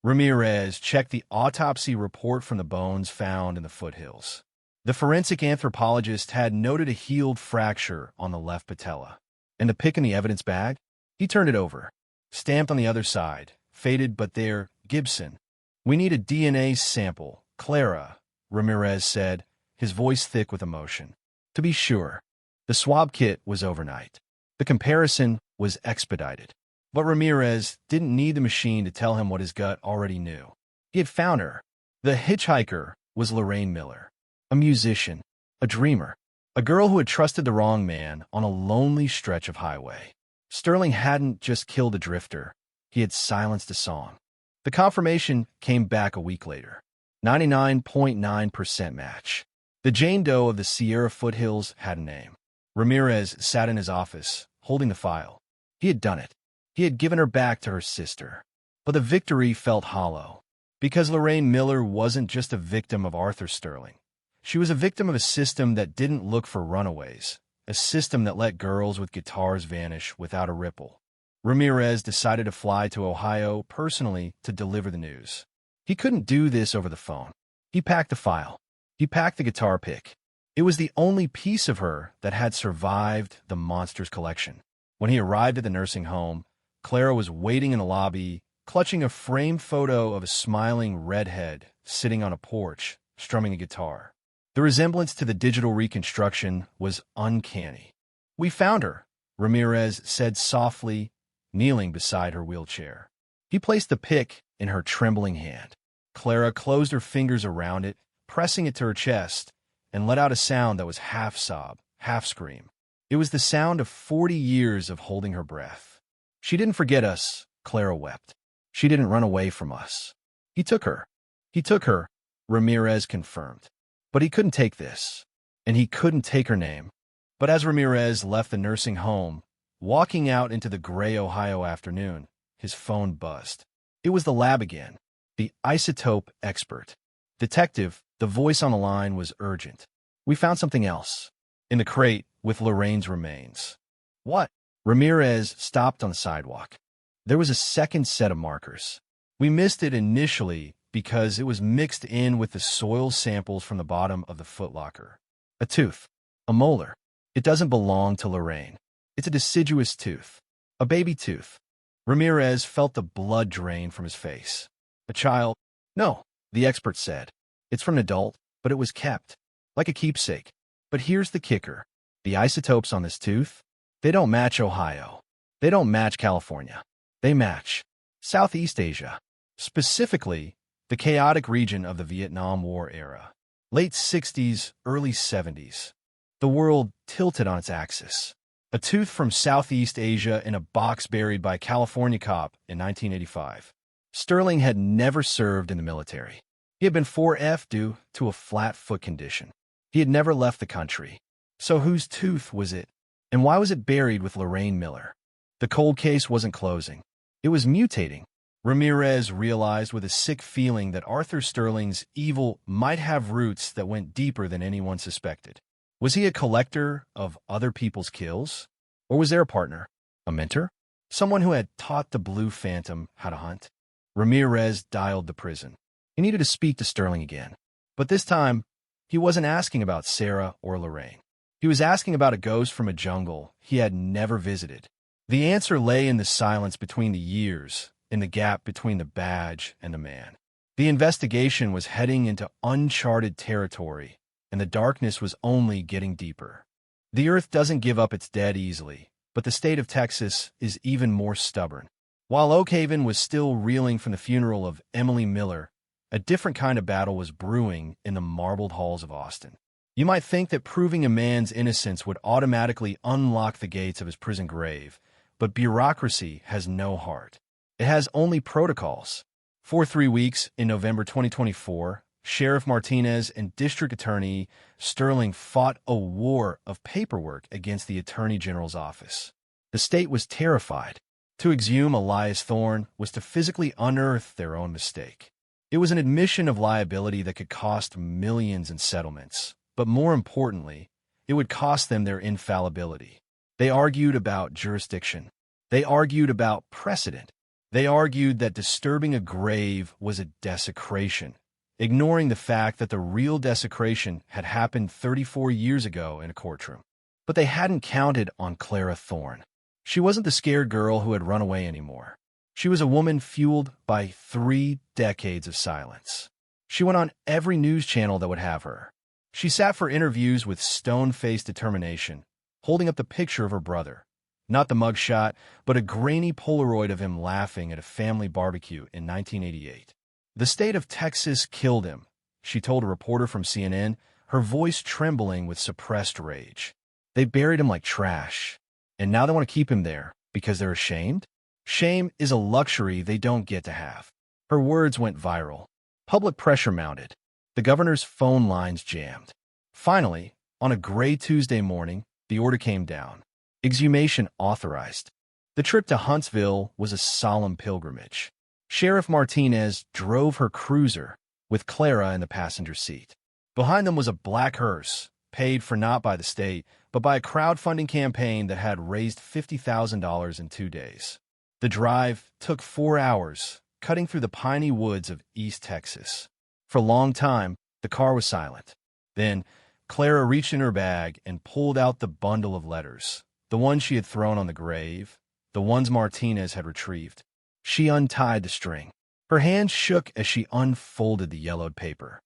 Ramirez checked the autopsy report from the bones found in the foothills. The forensic anthropologist had noted a healed fracture on the left patella. And the pick in the evidence bag? He turned it over. Stamped on the other side, faded but there, Gibson. "We need a DNA sample, Clara," Ramirez said, his voice thick with emotion. To be sure, the swab kit was overnight. The comparison was expedited. But Ramirez didn't need the machine to tell him what his gut already knew. He had found her. The hitchhiker was Lorraine Miller, a musician, a dreamer, a girl who had trusted the wrong man on a lonely stretch of highway. Sterling hadn't just killed a drifter, he had silenced a song. The confirmation came back a week later. 99.9% match. The Jane Doe of the Sierra foothills had a name. Ramirez sat in his office, holding the file. He had done it. He had given her back to her sister. But the victory felt hollow. Because Lorraine Miller wasn't just a victim of Arthur Sterling. She was a victim of a system that didn't look for runaways, a system that let girls with guitars vanish without a ripple. Ramirez decided to fly to Ohio personally to deliver the news. He couldn't do this over the phone. He packed the file. He packed the guitar pick. It was the only piece of her that had survived the monster's collection. When he arrived at the nursing home, Clara was waiting in the lobby, clutching a framed photo of a smiling redhead sitting on a porch, strumming a guitar. The resemblance to the digital reconstruction was uncanny. "We found her," Ramirez said softly, kneeling beside her wheelchair. He placed the pick in her trembling hand. Clara closed her fingers around it, pressing it to her chest, and let out a sound that was half sob, half scream. It was the sound of 40 years of holding her breath. "She didn't forget us," Clara wept. "She didn't run away from us. He took her. He took her," Ramirez confirmed. But he couldn't take this, and he couldn't take her name. But as Ramirez left the nursing home, walking out into the gray Ohio afternoon, his phone buzzed. It was the lab again, the isotope expert. "Detective," the voice on the line was urgent. "We found something else. In the crate with Lorraine's remains." "What?" Ramirez stopped on the sidewalk. There was a second set of markers. "We missed it initially because it was mixed in with the soil samples from the bottom of the footlocker. A tooth. A molar. It doesn't belong to Lorraine. It's a deciduous tooth. A baby tooth." Ramirez felt the blood drain from his face. "A child?" "No," the expert said. "It's from an adult, but it was kept. Like a keepsake. But here's the kicker. The isotopes on this tooth, they don't match Ohio. They don't match California. They match Southeast Asia. Specifically, the chaotic region of the Vietnam War era. Late 60s, early 70s. The world tilted on its axis. A tooth from Southeast Asia in a box buried by a California cop in 1985. Sterling had never served in the military. He had been 4F due to a flat foot condition. He had never left the country. So whose tooth was it? And why was it buried with Lorraine Miller? The cold case wasn't closing. It was mutating. Ramirez realized with a sick feeling that Arthur Sterling's evil might have roots that went deeper than anyone suspected. Was he a collector of other people's kills? Or was there a partner? A mentor? Someone who had taught the Blue Phantom how to hunt? Ramirez dialed the prison. He needed to speak to Sterling again. But this time, he wasn't asking about Sarah or Lorraine. He was asking about a ghost from a jungle he had never visited. The answer lay in the silence between the years, in the gap between the badge and the man. The investigation was heading into uncharted territory, and the darkness was only getting deeper. The earth doesn't give up its dead easily, but the state of Texas is even more stubborn. While Oak Haven was still reeling from the funeral of Emily Miller, a different kind of battle was brewing in the marbled halls of Austin. You might think that proving a man's innocence would automatically unlock the gates of his prison grave, but bureaucracy has no heart. It has only protocols. For 3 weeks in November 2024, Sheriff Martinez and District Attorney Sterling fought a war of paperwork against the Attorney General's office. The state was terrified. To exhume Elias Thorne was to physically unearth their own mistake. It was an admission of liability that could cost millions in settlements, but more importantly, it would cost them their infallibility. They argued about jurisdiction. They argued about precedent. They argued that disturbing a grave was a desecration, ignoring the fact that the real desecration had happened 34 years ago in a courtroom. But they hadn't counted on Clara Thorne. She wasn't the scared girl who had run away anymore. She was a woman fueled by 3 decades of silence. She went on every news channel that would have her. She sat for interviews with stone-faced determination, holding up the picture of her brother. Not the mugshot, but a grainy Polaroid of him laughing at a family barbecue in 1988. The state of Texas killed him, she told a reporter from CNN, her voice trembling with suppressed rage. They buried him like trash, and now they want to keep him there because they're ashamed? Shame is a luxury they don't get to have. Her words went viral. Public pressure mounted. The governor's phone lines jammed. Finally, on a gray Tuesday morning, the order came down. Exhumation authorized. The trip to Huntsville was a solemn pilgrimage. Sheriff Martinez drove her cruiser, with Clara in the passenger seat. Behind them was a black hearse, paid for not by the state, but by a crowdfunding campaign that had raised $50,000 in 2 days. The drive took 4 hours, cutting through the piney woods of East Texas. For a long time, the car was silent. Then, Clara reached in her bag and pulled out the bundle of letters, the ones she had thrown on the grave, the ones Martinez had retrieved. She untied the string. Her hands shook as she unfolded the yellowed paper.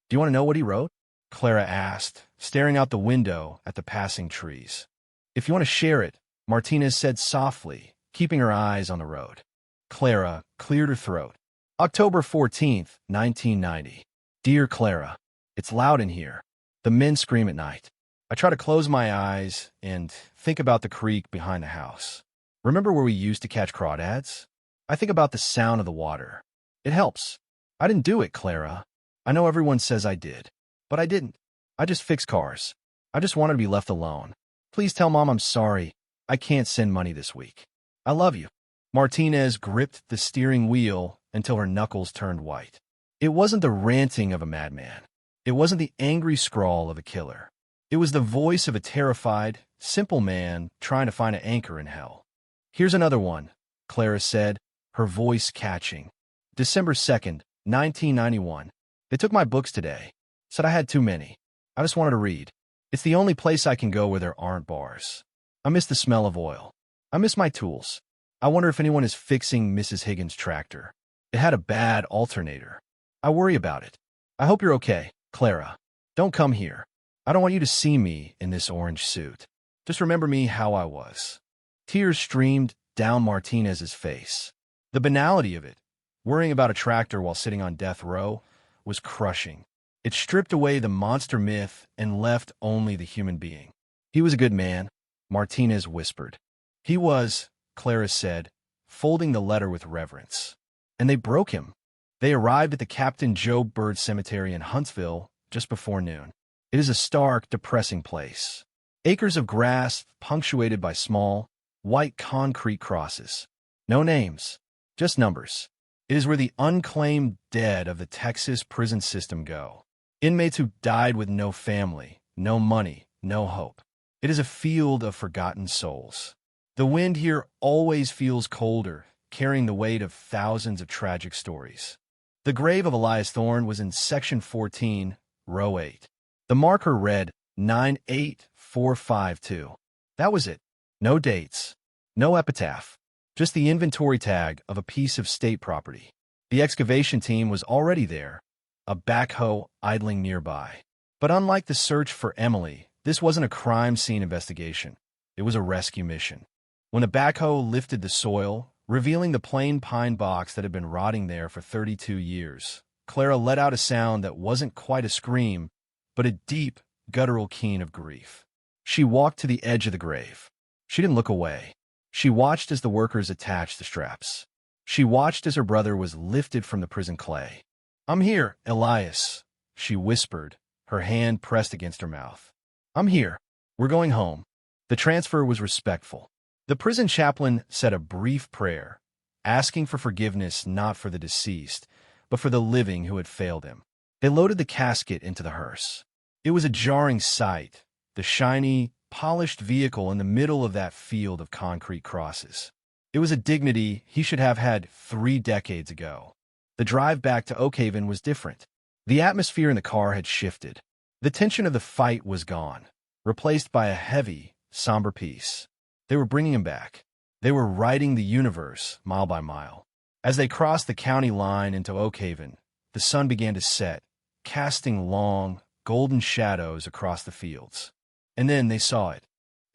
"Do you want to know what he wrote?" Clara asked, staring out the window at the passing trees. "If you want to share it," Martinez said softly, keeping her eyes on the road. Clara cleared her throat. October 14th, 1990. Dear Clara, it's loud in here. The men scream at night. I try to close my eyes and think about the creek behind the house. Remember where we used to catch crawdads? I think about the sound of the water. It helps. I didn't do it, Clara. I know everyone says I did, but I didn't. I just fixed cars. I just wanted to be left alone. Please tell Mom I'm sorry. I can't send money this week. I love you. Martinez gripped the steering wheel until her knuckles turned white. It wasn't the ranting of a madman. It wasn't the angry scrawl of a killer. It was the voice of a terrified, simple man trying to find an anchor in hell. Here's another one, Clara said, her voice catching. December 2nd, 1991. They took my books today. Said I had too many. I just wanted to read. It's the only place I can go where there aren't bars. I miss the smell of oil. I miss my tools. I wonder if anyone is fixing Mrs. Higgins' tractor. It had a bad alternator. I worry about it. I hope you're okay, Clara. Don't come here. I don't want you to see me in this orange suit. Just remember me how I was. Tears streamed down Martinez's face. The banality of it, worrying about a tractor while sitting on death row, was crushing. It stripped away the monster myth and left only the human being. He was a good man, Martinez whispered. He was, Clara said, folding the letter with reverence. And they broke him. They arrived at the Captain Joe Bird Cemetery in Huntsville just before noon. It is a stark, depressing place. Acres of grass punctuated by small, white concrete crosses. No names, just numbers. It is where the unclaimed dead of the Texas prison system go. Inmates who died with no family, no money, no hope. It is a field of forgotten souls. The wind here always feels colder, carrying the weight of thousands of tragic stories. The grave of Elias Thorne was in Section 14, Row 8. The marker read 98452. That was it. No dates. No epitaph. Just the inventory tag of a piece of state property. The excavation team was already there, a backhoe idling nearby. But unlike the search for Emily, this wasn't a crime scene investigation. It was a rescue mission. When the backhoe lifted the soil, revealing the plain pine box that had been rotting there for 32 years, Clara let out a sound that wasn't quite a scream, but a deep, guttural keen of grief. She walked to the edge of the grave. She didn't look away. She watched as the workers attached the straps. She watched as her brother was lifted from the prison clay. "I'm here, Elias," she whispered, her hand pressed against her mouth. "I'm here. We're going home." The transfer was respectful. The prison chaplain said a brief prayer, asking for forgiveness not for the deceased, but for the living who had failed him. They loaded the casket into the hearse. It was a jarring sight, the shiny, polished vehicle in the middle of that field of concrete crosses. It was a dignity he should have had 3 decades ago. The drive back to Oakhaven was different. The atmosphere in the car had shifted. The tension of the fight was gone, replaced by a heavy, somber peace. They were bringing him back. They were writing the universe mile by mile. As they crossed the county line into Oakhaven, the sun began to set, casting long, golden shadows across the fields. And then they saw it.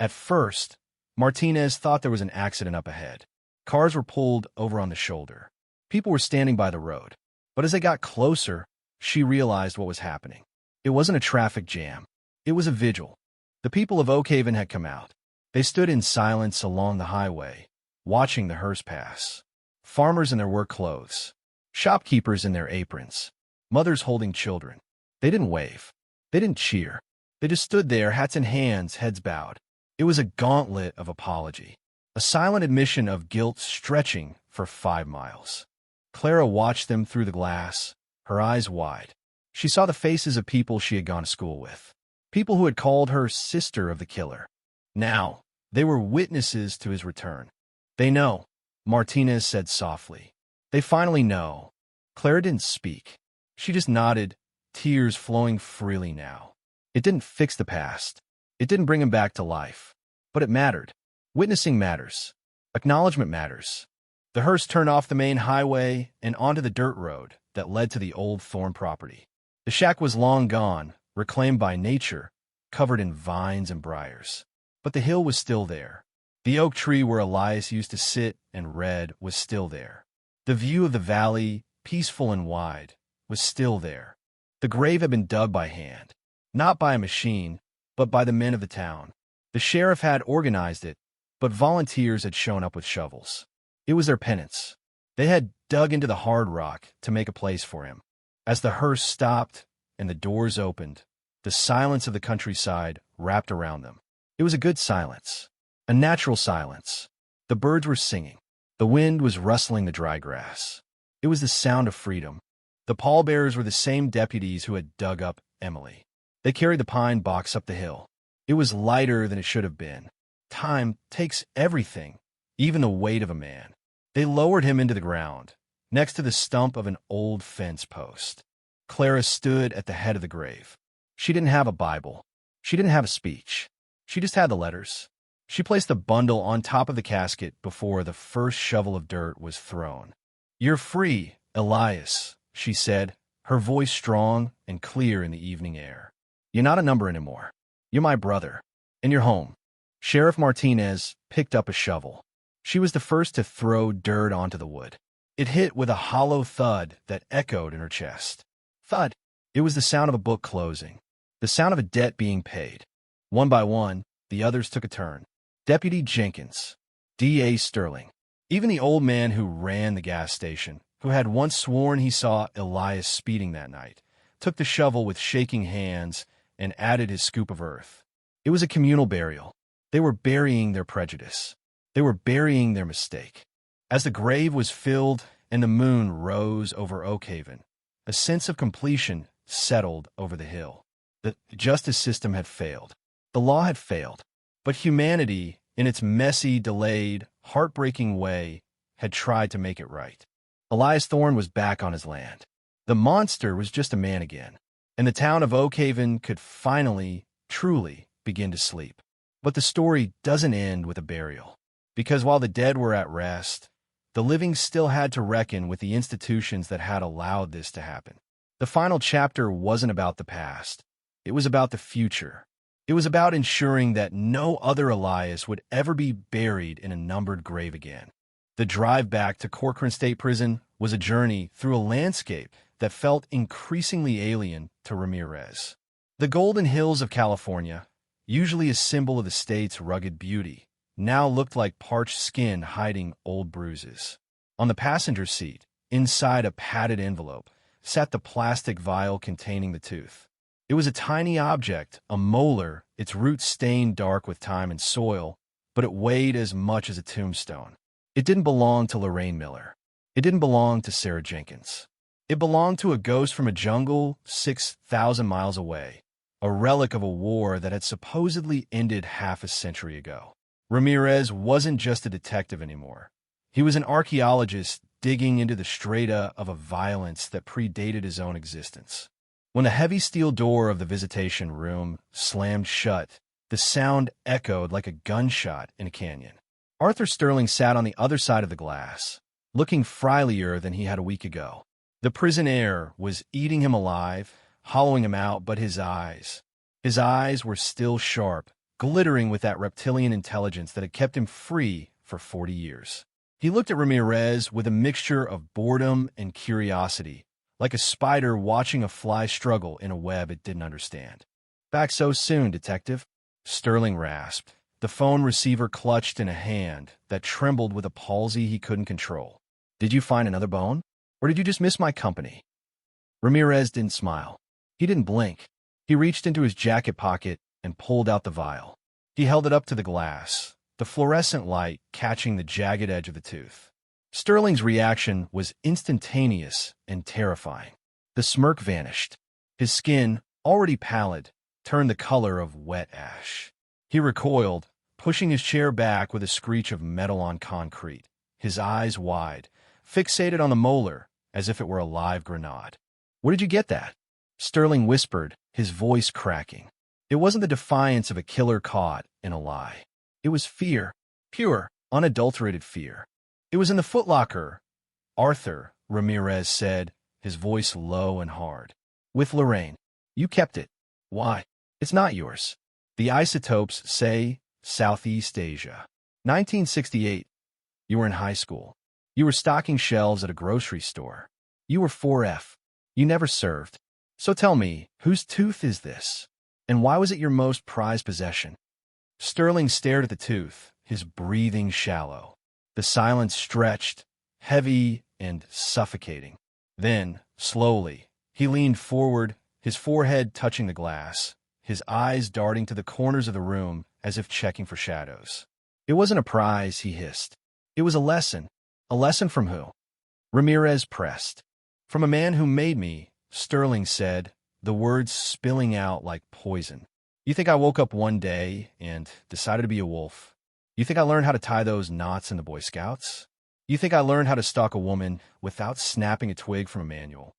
At first, Martinez thought there was an accident up ahead. Cars were pulled over on the shoulder. People were standing by the road. But as they got closer, she realized what was happening. It wasn't a traffic jam. It was a vigil. The people of Oakhaven had come out. They stood in silence along the highway, watching the hearse pass. Farmers in their work clothes, shopkeepers in their aprons, mothers holding children. They didn't wave. They didn't cheer. They just stood there, hats in hands, heads bowed. It was a gauntlet of apology, a silent admission of guilt stretching for 5 miles. Clara watched them through the glass, her eyes wide. She saw the faces of people she had gone to school with, people who had called her sister of the killer. Now, they were witnesses to his return. They know, Martinez said softly. They finally know. Clara didn't speak. She just nodded, tears flowing freely now. It didn't fix the past. It didn't bring him back to life. But it mattered. Witnessing matters. Acknowledgement matters. The hearse turned off the main highway and onto the dirt road that led to the old Thorne property. The shack was long gone, reclaimed by nature, covered in vines and briars. But the hill was still there. The oak tree where Elias used to sit and read was still there. The view of the valley, peaceful and wide, was still there. The grave had been dug by hand, not by a machine, but by the men of the town. The sheriff had organized it, but volunteers had shown up with shovels. It was their penance. They had dug into the hard rock to make a place for him. As the hearse stopped and the doors opened, the silence of the countryside wrapped around them. It was a good silence, a natural silence. The birds were singing. The wind was rustling the dry grass. It was the sound of freedom. The pallbearers were the same deputies who had dug up Emily. They carried the pine box up the hill. It was lighter than it should have been. Time takes everything, even the weight of a man. They lowered him into the ground, next to the stump of an old fence post. Clara stood at the head of the grave. She didn't have a Bible. She didn't have a speech. She just had the letters. She placed the bundle on top of the casket before the first shovel of dirt was thrown. "You're free, Elias," she said, her voice strong and clear in the evening air. "You're not a number anymore. You're my brother, and you're home." Sheriff Martinez picked up a shovel. She was the first to throw dirt onto the wood. It hit with a hollow thud that echoed in her chest. Thud. It was the sound of a book closing, the sound of a debt being paid. One by one, the others took a turn. Deputy Jenkins, D.A. Sterling, even the old man who ran the gas station, who had once sworn he saw Elias speeding that night, took the shovel with shaking hands and added his scoop of earth. It was a communal burial. They were burying their prejudice. They were burying their mistake. As the grave was filled and the moon rose over Oakhaven, a sense of completion settled over the hill. The justice system had failed. The law had failed. But humanity, in its messy, delayed, heartbreaking way, had tried to make it right. Elias Thorne was back on his land. The monster was just a man again, and the town of Oakhaven could finally, truly, begin to sleep. But the story doesn't end with a burial, because while the dead were at rest, the living still had to reckon with the institutions that had allowed this to happen. The final chapter wasn't about the past. It was about the future. It was about ensuring that no other Elias would ever be buried in a numbered grave again. The drive back to Corcoran State Prison was a journey through a landscape that felt increasingly alien to Ramirez. The golden hills of California, usually a symbol of the state's rugged beauty, now looked like parched skin hiding old bruises. On the passenger seat, inside a padded envelope, sat the plastic vial containing the tooth. It was a tiny object, a molar, its roots stained dark with time and soil, but it weighed as much as a tombstone. It didn't belong to Lorraine Miller. It didn't belong to Sarah Jenkins. It belonged to a ghost from a jungle 6,000 miles away, a relic of a war that had supposedly ended half a century ago. Ramirez wasn't just a detective anymore. He was an archaeologist digging into the strata of a violence that predated his own existence. When the heavy steel door of the visitation room slammed shut, the sound echoed like a gunshot in a canyon. Arthur Sterling sat on the other side of the glass, looking frielier than he had a week ago. The prison air was eating him alive, hollowing him out, but his eyes were still sharp, glittering with that reptilian intelligence that had kept him free for 40 years. He looked at Ramirez with a mixture of boredom and curiosity, like a spider watching a fly struggle in a web it didn't understand. "Back so soon, Detective?" Sterling rasped, the phone receiver clutched in a hand that trembled with a palsy he couldn't control. "Did you find another bone? Or did you just miss my company?" Ramirez didn't smile. He didn't blink. He reached into his jacket pocket and pulled out the vial. He held it up to the glass, the fluorescent light catching the jagged edge of the tooth. Sterling's reaction was instantaneous and terrifying. The smirk vanished. His skin, already pallid, turned the color of wet ash. He recoiled, pushing his chair back with a screech of metal on concrete, his eyes wide, fixated on the molar as if it were a live grenade. "Where did you get that?" Sterling whispered, his voice cracking. It wasn't the defiance of a killer caught in a lie. It was fear, pure, unadulterated fear. "It was in the footlocker, Arthur," Ramirez said, his voice low and hard. "With Lorraine. You kept it. Why? It's not yours. The isotopes say Southeast Asia. 1968. You were in high school. You were stocking shelves at a grocery store. You were 4F. You never served. So tell me, whose tooth is this? And why was it your most prized possession?" Sterling stared at the tooth, his breathing shallow. The silence stretched, heavy and suffocating. Then, slowly, he leaned forward, his forehead touching the glass, his eyes darting to the corners of the room as if checking for shadows. "It wasn't a prize," he hissed. "It was a lesson. A lesson from who?" Ramirez pressed. "From a man who made me," Sterling said, the words spilling out like poison. "You think I woke up one day and decided to be a wolf? You think I learned how to tie those knots in the Boy Scouts? You think I learned how to stalk a woman without snapping a twig from a manual?"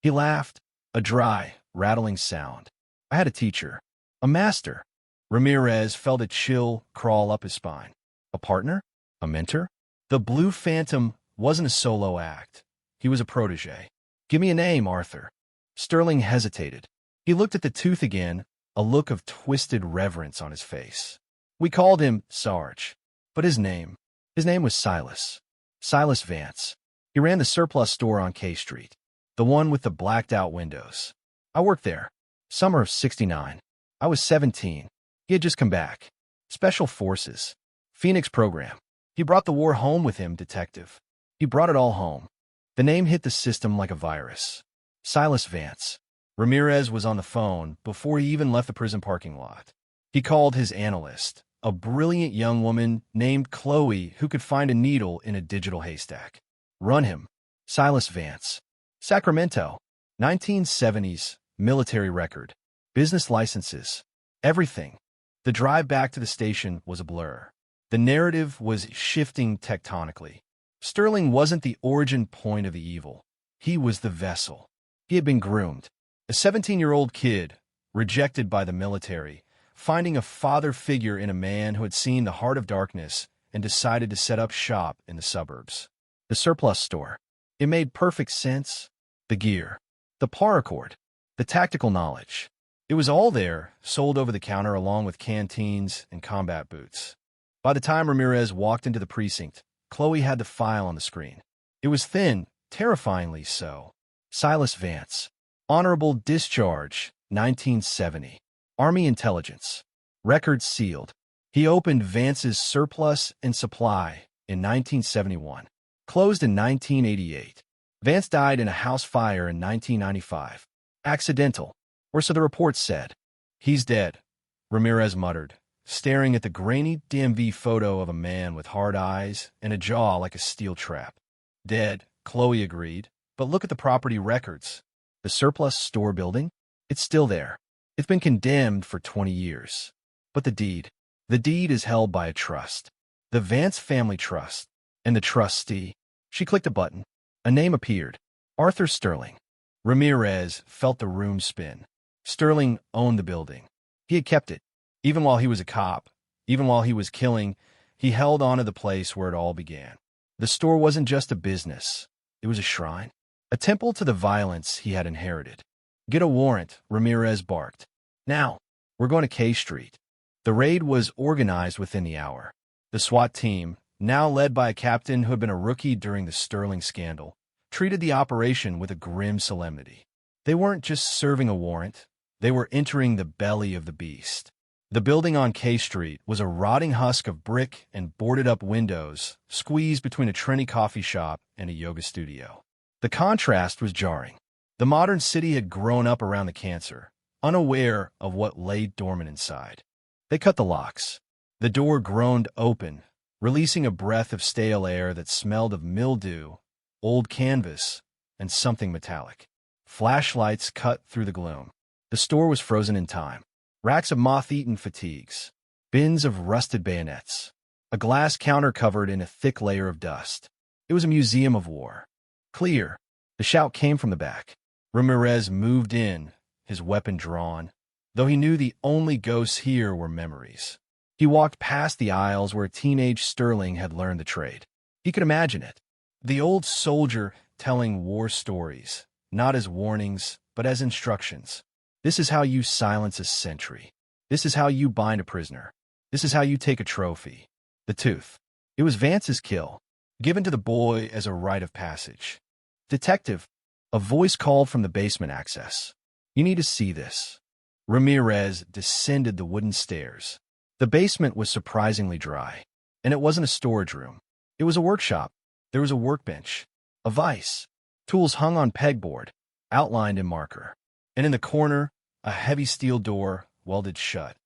He laughed, a dry, rattling sound. "I had a teacher. A master." Ramirez felt a chill crawl up his spine. "A partner? A mentor?" The Blue Phantom wasn't a solo act. He was a protege. "Give me a name, Arthur." Sterling hesitated. He looked at the tooth again, a look of twisted reverence on his face. "We called him Sarge. But his name was Silas. Silas Vance. He ran the surplus store on K Street. The one with the blacked-out windows. I worked there. Summer of '69. I was 17. He had just come back. Special Forces. Phoenix program. He brought the war home with him, Detective. He brought it all home." The name hit the system like a virus. Silas Vance. Ramirez was on the phone before he even left the prison parking lot. He called his analyst, a brilliant young woman named Chloe who could find a needle in a digital haystack. Run him. Silas Vance. Sacramento. 1970s. Military record. Business licenses. Everything. The drive back to the station was a blur. The narrative was shifting tectonically. Sterling wasn't the origin point of the evil. He was the vessel. He had been groomed. A 17-year-old kid, rejected by the military, finding a father figure in a man who had seen the heart of darkness and decided to set up shop in the suburbs. The surplus store. It made perfect sense. The gear. The paracord. The tactical knowledge. It was all there, sold over the counter along with canteens and combat boots. By the time Ramirez walked into the precinct, Chloe had the file on the screen. It was thin, terrifyingly so. Silas Vance. Honorable discharge, 1970. Army Intelligence. Record sealed. He opened Vance's surplus and supply in 1971. Closed in 1988. Vance died in a house fire in 1995. Accidental, or so the report said. "He's dead," Ramirez muttered, staring at the grainy DMV photo of a man with hard eyes and a jaw like a steel trap. "Dead," Chloe agreed, "but look at the property records. The surplus store building? It's still there. It's been condemned for 20 years. But the deed is held by a trust. The Vance Family Trust. And the trustee." She clicked a button. A name appeared. Arthur Sterling. Ramirez felt the room spin. Sterling owned the building. He had kept it. Even while he was a cop, even while he was killing, he held on to the place where it all began. The store wasn't just a business. It was a shrine. A temple to the violence he had inherited. "Get a warrant," Ramirez barked. "Now, we're going to K Street." The raid was organized within the hour. The SWAT team, now led by a captain who had been a rookie during the Sterling scandal, treated the operation with a grim solemnity. They weren't just serving a warrant, they were entering the belly of the beast. The building on K Street was a rotting husk of brick and boarded-up windows squeezed between a trendy coffee shop and a yoga studio. The contrast was jarring. The modern city had grown up around the cancer, unaware of what lay dormant inside. They cut the locks. The door groaned open, releasing a breath of stale air that smelled of mildew, old canvas, and something metallic. Flashlights cut through the gloom. The store was frozen in time. Racks of moth-eaten fatigues, bins of rusted bayonets, a glass counter covered in a thick layer of dust. It was a museum of war. Clear. The shout came from the back. Ramirez moved in, his weapon drawn, though he knew the only ghosts here were memories. He walked past the aisles where teenage Sterling had learned the trade. He could imagine it. The old soldier telling war stories, not as warnings, but as instructions. This is how you silence a sentry. This is how you bind a prisoner. This is how you take a trophy. The tooth. It was Vance's kill, given to the boy as a rite of passage. Detective, a voice called from the basement access. You need to see this. Ramirez descended the wooden stairs. The basement was surprisingly dry, and it wasn't a storage room. It was a workshop. There was a workbench, a vise, tools hung on pegboard, outlined in marker. And in the corner, a heavy steel door welded shut.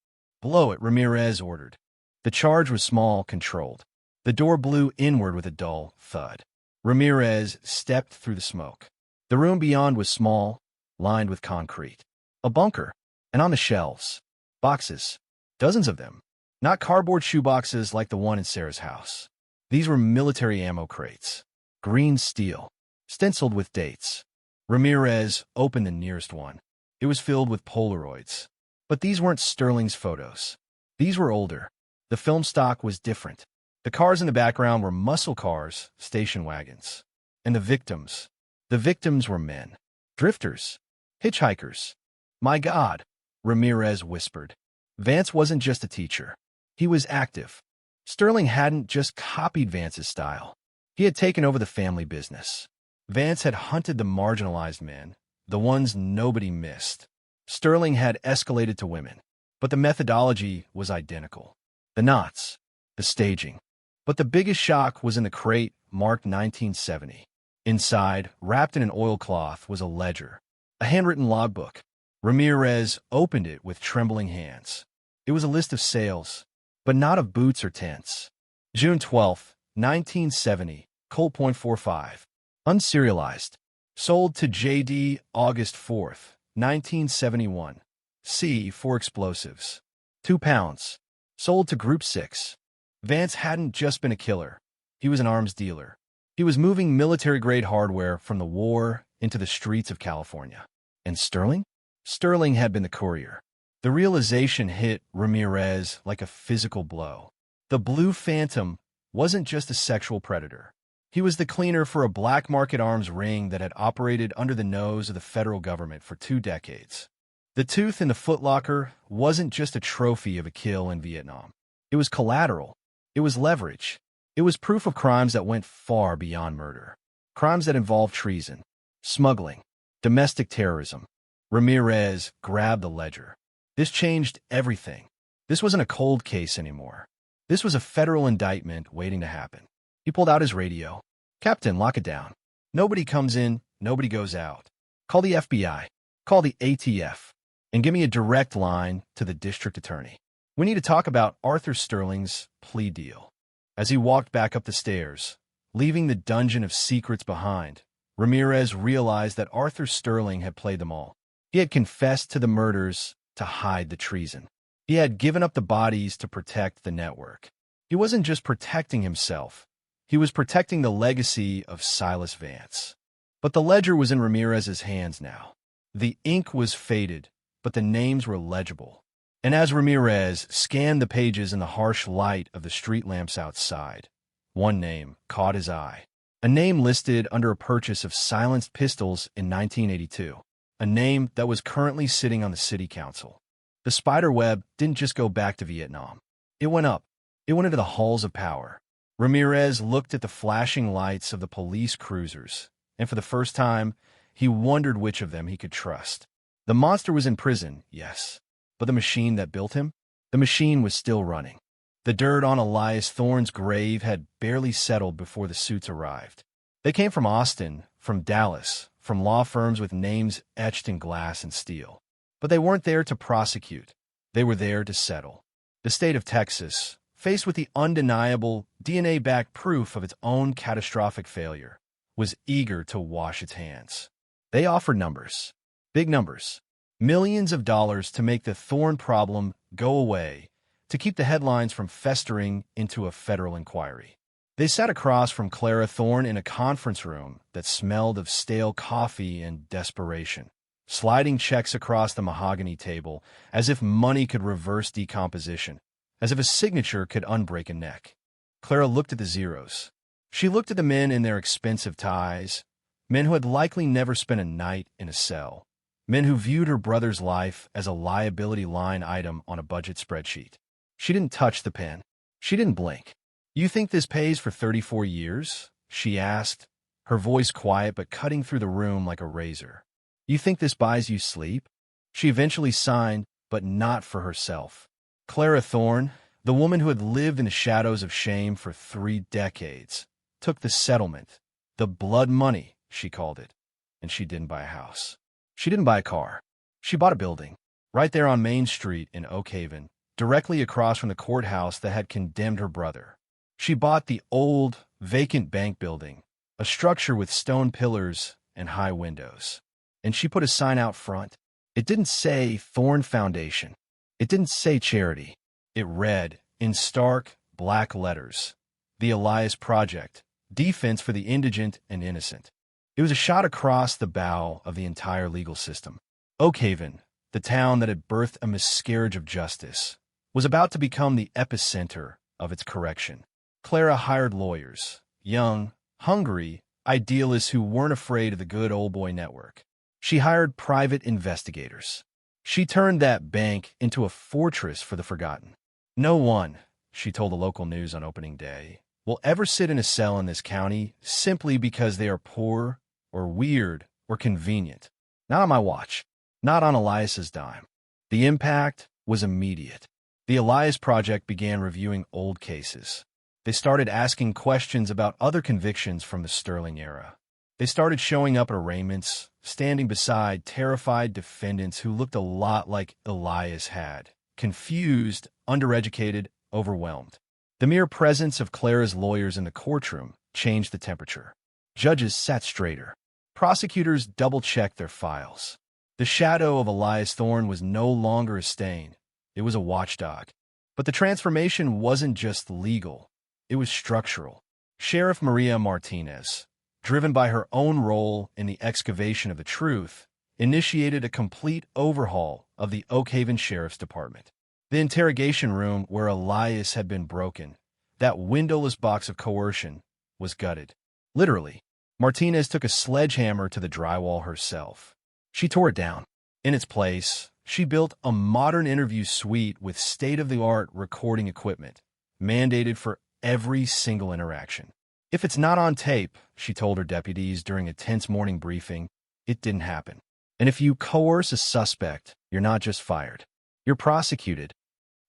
Below it, Ramirez ordered. The charge was small, controlled. The door blew inward with a dull thud. Ramirez stepped through the smoke. The room beyond was small, lined with concrete. A bunker, and on the shelves, boxes, dozens of them. Not cardboard shoeboxes like the one in Sarah's house. These were military ammo crates, green steel, stenciled with dates. Ramirez opened the nearest one. It was filled with Polaroids. But these weren't Sterling's photos. These were older. The film stock was different. The cars in the background were muscle cars, station wagons. And the victims were men. Drifters. Hitchhikers. My God, Ramirez whispered. Vance wasn't just a teacher. He was active. Sterling hadn't just copied Vance's style. He had taken over the family business. Vance had hunted the marginalized men, the ones nobody missed. Sterling had escalated to women, but the methodology was identical. The knots, the staging. But the biggest shock was in the crate marked 1970. Inside, wrapped in an oilcloth, was a ledger, a handwritten logbook. Ramirez opened it with trembling hands. It was a list of sales, but not of boots or tents. June 12, 1970, Colt .45. Unserialized. Sold to J.D. August 4th, 1971. C for explosives. 2 pounds. Sold to Group 6. Vance hadn't just been a killer. He was an arms dealer. He was moving military-grade hardware from the war into the streets of California. And Sterling? Sterling had been the courier. The realization hit Ramirez like a physical blow. The Blue Phantom wasn't just a sexual predator. He was the cleaner for a black market arms ring that had operated under the nose of the federal government for 2 decades. The tooth in the footlocker wasn't just a trophy of a kill in Vietnam. It was collateral. It was leverage. It was proof of crimes that went far beyond murder. Crimes that involved treason, smuggling, domestic terrorism. Ramirez grabbed the ledger. This changed everything. This wasn't a cold case anymore. This was a federal indictment waiting to happen. He pulled out his radio. Captain, lock it down. Nobody comes in, nobody goes out. Call the FBI. Call the ATF. And give me a direct line to the district attorney. We need to talk about Arthur Sterling's plea deal. As he walked back up the stairs, leaving the dungeon of secrets behind, Ramirez realized that Arthur Sterling had played them all. He had confessed to the murders to hide the treason. He had given up the bodies to protect the network. He wasn't just protecting himself. He was protecting the legacy of Silas Vance. But the ledger was in Ramirez's hands now. The ink was faded, but the names were legible. And as Ramirez scanned the pages in the harsh light of the street lamps outside, one name caught his eye. A name listed under a purchase of silenced pistols in 1982. A name that was currently sitting on the city council. The spider web didn't just go back to Vietnam. It went up. It went into the halls of power. Ramirez looked at the flashing lights of the police cruisers, and for the first time, he wondered which of them he could trust. The monster was in prison, yes, but the machine that built him? The machine was still running. The dirt on Elias Thorne's grave had barely settled before the suits arrived. They came from Austin, from Dallas, from law firms with names etched in glass and steel. But they weren't there to prosecute. They were there to settle. The state of Texas, faced with the undeniable DNA-backed proof of its own catastrophic failure, was eager to wash its hands. They offered numbers, big numbers, millions of dollars to make the Thorne problem go away, to keep the headlines from festering into a federal inquiry. They sat across from Clara Thorne in a conference room that smelled of stale coffee and desperation, sliding checks across the mahogany table as if money could reverse decomposition, as if a signature could unbreak a neck. Clara looked at the zeros. She looked at the men in their expensive ties, men who had likely never spent a night in a cell, men who viewed her brother's life as a liability line item on a budget spreadsheet. She didn't touch the pen. She didn't blink. "You think this pays for 34 years?" she asked, her voice quiet but cutting through the room like a razor. "You think this buys you sleep?" She eventually signed, but not for herself. Clara Thorne, the woman who had lived in the shadows of shame for 3 decades, took the settlement, the blood money, she called it, and she didn't buy a house. She didn't buy a car. She bought a building, right there on Main Street in Oak Haven, directly across from the courthouse that had condemned her brother. She bought the old, vacant bank building, a structure with stone pillars and high windows. And she put a sign out front. It didn't say Thorne Foundation. It didn't say charity. It read, in stark, black letters, The Elias Project, Defense for the Indigent and Innocent. It was a shot across the bow of the entire legal system. Oak Haven, the town that had birthed a miscarriage of justice, was about to become the epicenter of its correction. Clara hired lawyers, young, hungry, idealists who weren't afraid of the good old boy network. She hired private investigators. She turned that bank into a fortress for the forgotten. "No one," she told the local news on opening day, "will ever sit in a cell in this county simply because they are poor or weird or convenient. Not on my watch. Not on Elias's dime." The impact was immediate. The Elias Project began reviewing old cases. They started asking questions about other convictions from the Sterling era. They started showing up at arraignments, standing beside terrified defendants who looked a lot like Elias had, confused, undereducated, overwhelmed. The mere presence of Clara's lawyers in the courtroom changed the temperature. Judges sat straighter. Prosecutors double-checked their files. The shadow of Elias Thorne was no longer a stain. It was a watchdog. But the transformation wasn't just legal. It was structural. Sheriff Maria Martinez, driven by her own role in the excavation of the truth, initiated a complete overhaul of the Oak Haven Sheriff's Department. The interrogation room where Elias had been broken, that windowless box of coercion, was gutted. Literally, Martinez took a sledgehammer to the drywall herself. She tore it down. In its place, she built a modern interview suite with state-of-the-art recording equipment, mandated for every single interaction. "If it's not on tape," she told her deputies during a tense morning briefing, "it didn't happen. And if you coerce a suspect, you're not just fired. You're prosecuted."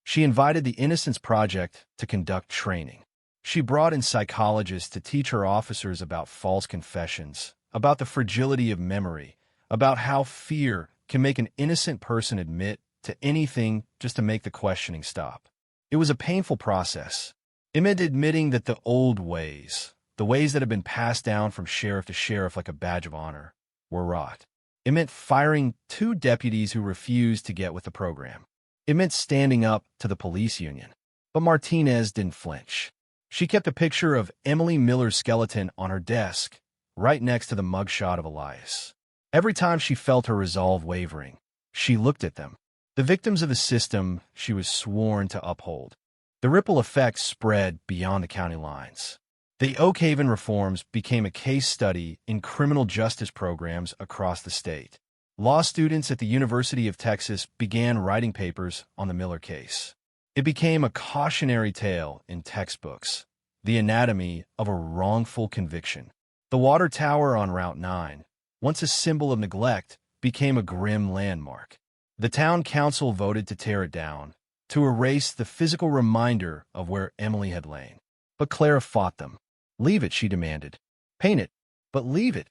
She invited the Innocence Project to conduct training. She brought in psychologists to teach her officers about false confessions, about the fragility of memory, about how fear can make an innocent person admit to anything just to make the questioning stop. It was a painful process. It meant admitting that the old ways, the ways that had been passed down from sheriff to sheriff like a badge of honor, were rot. It meant firing 2 deputies who refused to get with the program. It meant standing up to the police union. But Martinez didn't flinch. She kept a picture of Emily Miller's skeleton on her desk, right next to the mugshot of Elias. Every time she felt her resolve wavering, she looked at them, the victims of the system she was sworn to uphold. The ripple effect spread beyond the county lines. The Oak Haven reforms became a case study in criminal justice programs across the state. Law students at the University of Texas began writing papers on the Miller case. It became a cautionary tale in textbooks, the anatomy of a wrongful conviction. The water tower on Route 9, once a symbol of neglect, became a grim landmark. The town council voted to tear it down, to erase the physical reminder of where Emily had lain. But Clara fought them. Leave it, she demanded. Paint it, but leave it.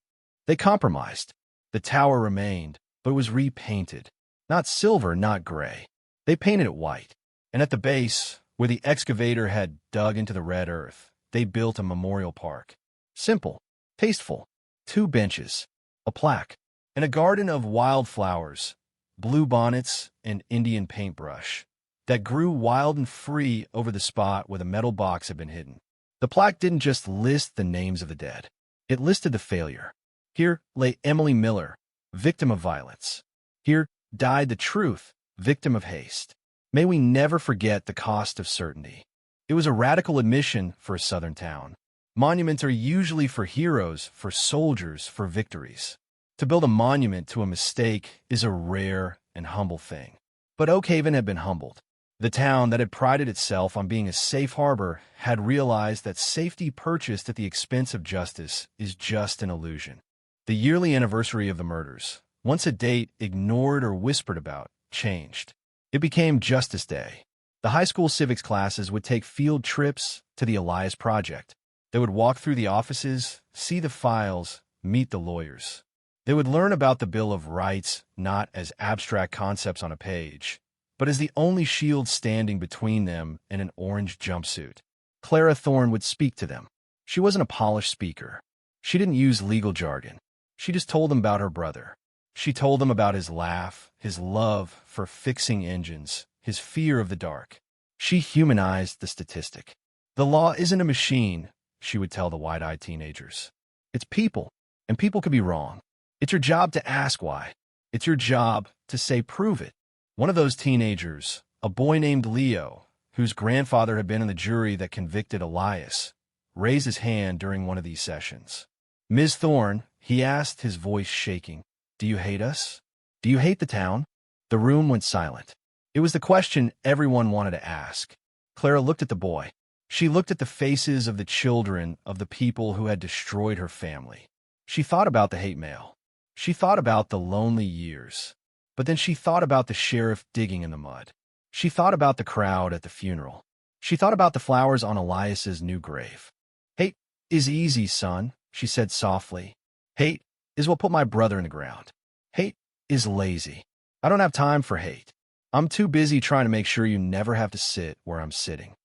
They compromised. The tower remained, but was repainted. Not silver, not gray. They painted it white. And at the base, where the excavator had dug into the red earth, they built a memorial park. Simple, tasteful. 2 benches, a plaque, and a garden of wildflowers, bluebonnets, and Indian paintbrush that grew wild and free over the spot where the metal box had been hidden. The plaque didn't just list the names of the dead. It listed the failure. Here lay Emily Miller, victim of violence. Here died the truth, victim of haste. May we never forget the cost of certainty. It was a radical admission for a southern town. Monuments are usually for heroes, for soldiers, for victories. To build a monument to a mistake is a rare and humble thing. But Oakhaven had been humbled. The town that had prided itself on being a safe harbor had realized that safety purchased at the expense of justice is just an illusion. The yearly anniversary of the murders, once a date ignored or whispered about, changed. It became Justice Day. The high school civics classes would take field trips to the Elias Project. They would walk through the offices, see the files, meet the lawyers. They would learn about the Bill of Rights not as abstract concepts on a page, but as the only shield standing between them and an orange jumpsuit. Clara Thorne would speak to them. She wasn't a polished speaker. She didn't use legal jargon. She just told them about her brother. She told them about his laugh, his love for fixing engines, his fear of the dark. She humanized the statistic. The law isn't a machine, she would tell the wide-eyed teenagers. It's people, and people could be wrong. It's your job to ask why. It's your job to say, prove it. One of those teenagers, a boy named Leo, whose grandfather had been in the jury that convicted Elias, raised his hand during one of these sessions. Ms. Thorne, he asked, his voice shaking, do you hate us? Do you hate the town? The room went silent. It was the question everyone wanted to ask. Clara looked at the boy. She looked at the faces of the children of the people who had destroyed her family. She thought about the hate mail. She thought about the lonely years. But then she thought about the sheriff digging in the mud. She thought about the crowd at the funeral. She thought about the flowers on Elias's new grave. Hate is easy, son, she said softly. Hate is what put my brother in the ground. Hate is lazy. I don't have time for hate. I'm too busy trying to make sure you never have to sit where I'm sitting.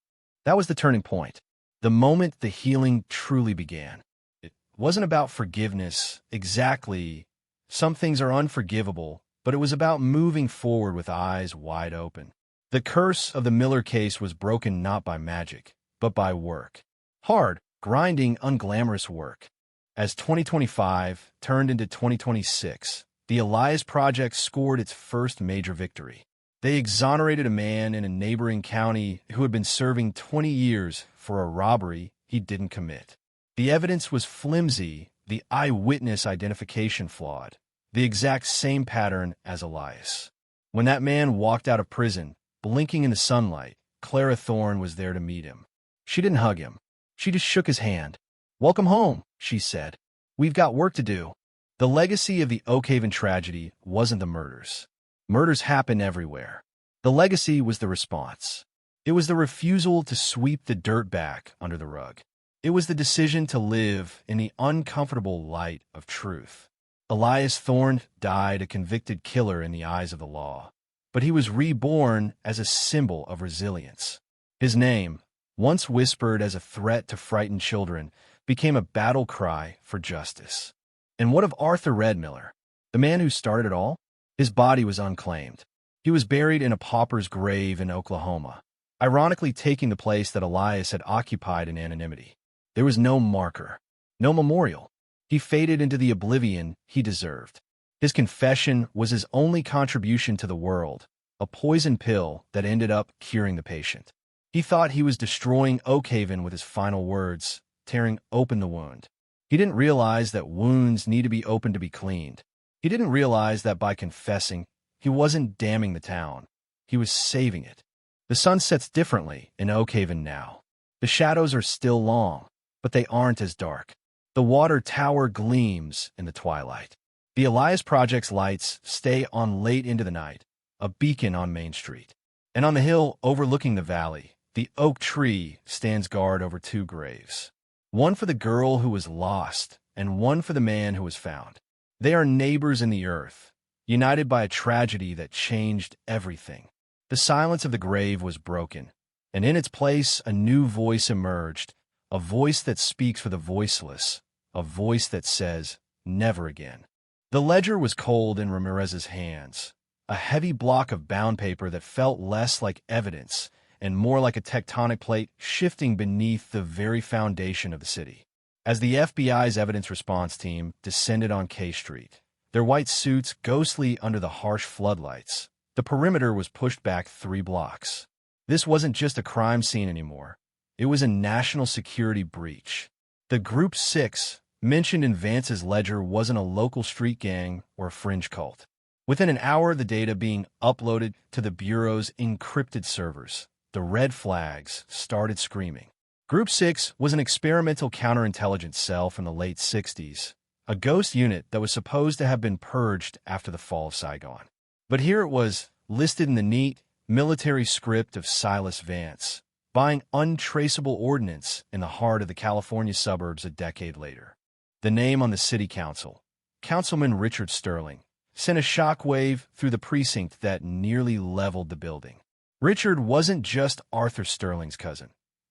That was the turning point. The moment the healing truly began. It wasn't about forgiveness exactly. Some things are unforgivable, but it was about moving forward with eyes wide open. The curse of the Miller case was broken not by magic, but by work. Hard, grinding, unglamorous work. As 2025 turned into 2026, the Elias Project scored its first major victory. They exonerated a man in a neighboring county who had been serving 20 years for a robbery he didn't commit. The evidence was flimsy, the eyewitness identification flawed, the exact same pattern as Elias. When that man walked out of prison, blinking in the sunlight, Clara Thorne was there to meet him. She didn't hug him. She just shook his hand. Welcome home, she said. We've got work to do. The legacy of the Oakhaven tragedy wasn't the murders. Murders happen everywhere. The legacy was the response. It was the refusal to sweep the dirt back under the rug. It was the decision to live in the uncomfortable light of truth. Elias Thorne died a convicted killer in the eyes of the law, but he was reborn as a symbol of resilience. His name, once whispered as a threat to frightened children, became a battle cry for justice. And what of Arthur Redmiller, the man who started it all? His body was unclaimed. He was buried in a pauper's grave in Oklahoma, ironically taking the place that Elias had occupied in anonymity. There was no marker, no memorial. He faded into the oblivion he deserved. His confession was his only contribution to the world, a poison pill that ended up curing the patient. He thought he was destroying Oakhaven with his final words, tearing open the wound. He didn't realize that wounds need to be opened to be cleaned. He didn't realize that by confessing, he wasn't damning the town. He was saving it. The sun sets differently in Oakhaven now. The shadows are still long, but they aren't as dark. The water tower gleams in the twilight. The Elias Project's lights stay on late into the night, a beacon on Main Street. And on the hill overlooking the valley, the oak tree stands guard over two graves. One for the girl who was lost, and one for the man who was found. They are neighbors in the earth, united by a tragedy that changed everything. The silence of the grave was broken, and in its place a new voice emerged, a voice that speaks for the voiceless, a voice that says, never again. The ledger was cold in Ramirez's hands, a heavy block of bound paper that felt less like evidence and more like a tectonic plate shifting beneath the very foundation of the city. As the FBI's evidence response team descended on K Street, their white suits ghostly under the harsh floodlights, the perimeter was pushed back 3 blocks. This wasn't just a crime scene anymore. It was a national security breach. The Group 6 mentioned in Vance's ledger wasn't a local street gang or a fringe cult. Within an hour of the data being uploaded to the Bureau's encrypted servers, the red flags started screaming. Group 6 was an experimental counterintelligence cell from the late 60s, a ghost unit that was supposed to have been purged after the fall of Saigon. But here it was, listed in the neat, military script of Silas Vance, buying untraceable ordnance in the heart of the California suburbs a decade later. The name on the city council, Councilman Richard Sterling, sent a shockwave through the precinct that nearly leveled the building. Richard wasn't just Arthur Sterling's cousin.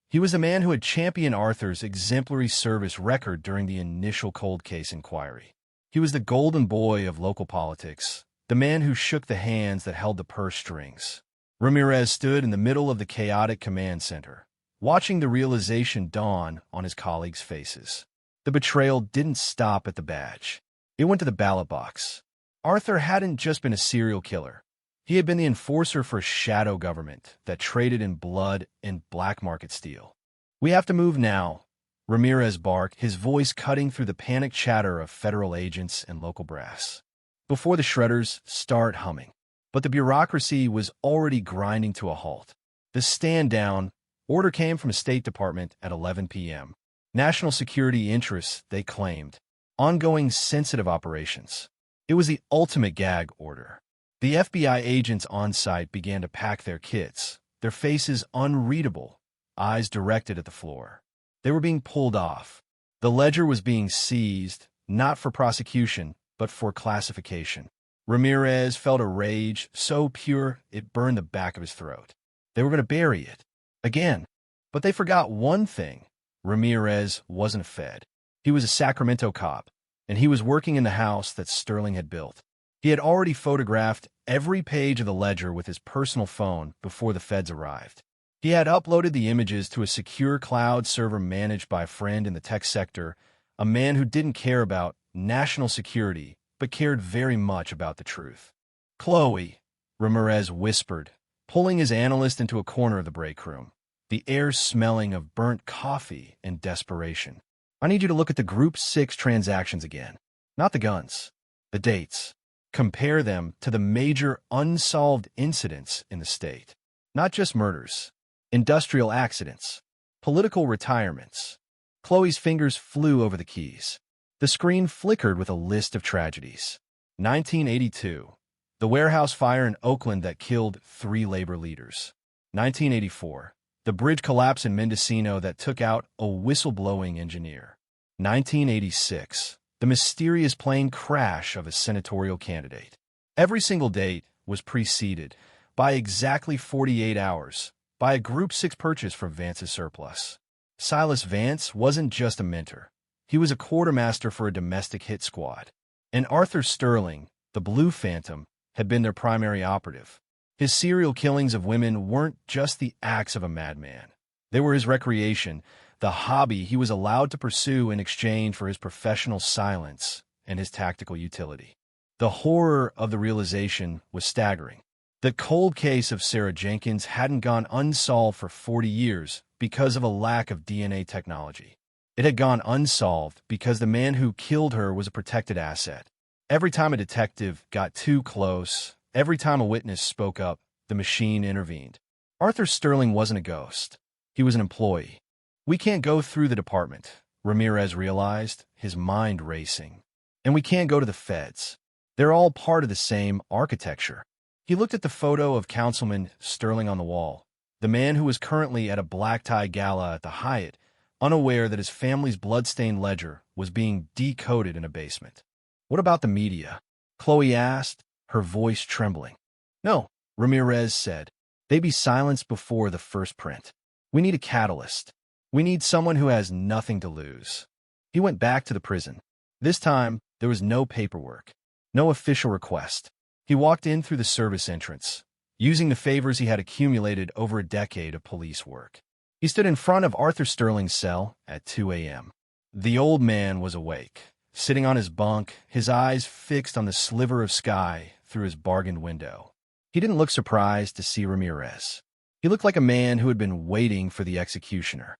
He was the man who had championed Arthur's exemplary service record during the initial cold case inquiry. He was the golden boy of local politics, the man who shook the hands that held the purse strings. Ramirez stood in the middle of the chaotic command center, watching the realization dawn on his colleagues' faces. The betrayal didn't stop at the badge. It went to the ballot box. Arthur hadn't just been a serial killer. He had been the enforcer for a shadow government that traded in blood and black market steel. We have to move now, Ramirez barked, his voice cutting through the panicked chatter of federal agents and local brass. Before the shredders start humming. But the bureaucracy was already grinding to a halt. The stand-down order came from the State Department at 11 p.m. National security interests, they claimed. Ongoing sensitive operations. It was the ultimate gag order. The FBI agents on site began to pack their kits, their faces unreadable, eyes directed at the floor. They were being pulled off. The ledger was being seized, not for prosecution, but for classification. Ramirez felt a rage so pure it burned the back of his throat. They were going to bury it. Again. But they forgot one thing. Ramirez wasn't a Fed. He was a Sacramento cop, and he was working in the house that Sterling had built. He had already photographed every page of the ledger with his personal phone before the feds arrived. He had uploaded the images to a secure cloud server managed by a friend in the tech sector, a man who didn't care about national security, but cared very much about the truth. Chloe, Ramirez whispered, pulling his analyst into a corner of the break room, the air smelling of burnt coffee and desperation. I need you to look at the Group 6 transactions again. Not the guns, the dates. Compare them to the major unsolved incidents in the state. Not just murders, industrial accidents, political retirements. Chloe's fingers flew over the keys. The screen flickered with a list of tragedies. 1982, the warehouse fire in Oakland that killed 3 labor leaders. 1984, the bridge collapse in Mendocino that took out a whistleblowing engineer. 1986, the mysterious plane crash of a senatorial candidate. Every single date was preceded by exactly 48 hours by a Group 6 purchase from Vance's surplus. Silas Vance wasn't just a mentor. He was a quartermaster for a domestic hit squad. And Arthur Sterling, the Blue Phantom, had been their primary operative. His serial killings of women weren't just the acts of a madman. They were his recreation, the hobby he was allowed to pursue in exchange for his professional silence and his tactical utility. The horror of the realization was staggering. The cold case of Sarah Jenkins hadn't gone unsolved for 40 years because of a lack of DNA technology. It had gone unsolved because the man who killed her was a protected asset. Every time a detective got too close, every time a witness spoke up, the machine intervened. Arthur Sterling wasn't a ghost. He was an employee. We can't go through the department. Ramirez realized, his mind racing. And we can't go to the feds. They're all part of the same architecture. He looked at the photo of Councilman Sterling on the wall, the man who was currently at a black-tie gala at the Hyatt, unaware that his family's blood-stained ledger was being decoded in a basement. What about the media? Chloe asked, her voice trembling. No, Ramirez said. They be silenced before the first print. We need a catalyst. We need someone who has nothing to lose. He went back to the prison. This time, there was no paperwork, no official request. He walked in through the service entrance, using the favors he had accumulated over a decade of police work. He stood in front of Arthur Sterling's cell at 2 a.m. The old man was awake, sitting on his bunk, his eyes fixed on the sliver of sky through his bargained window. He didn't look surprised to see Ramirez. He looked like a man who had been waiting for the executioner.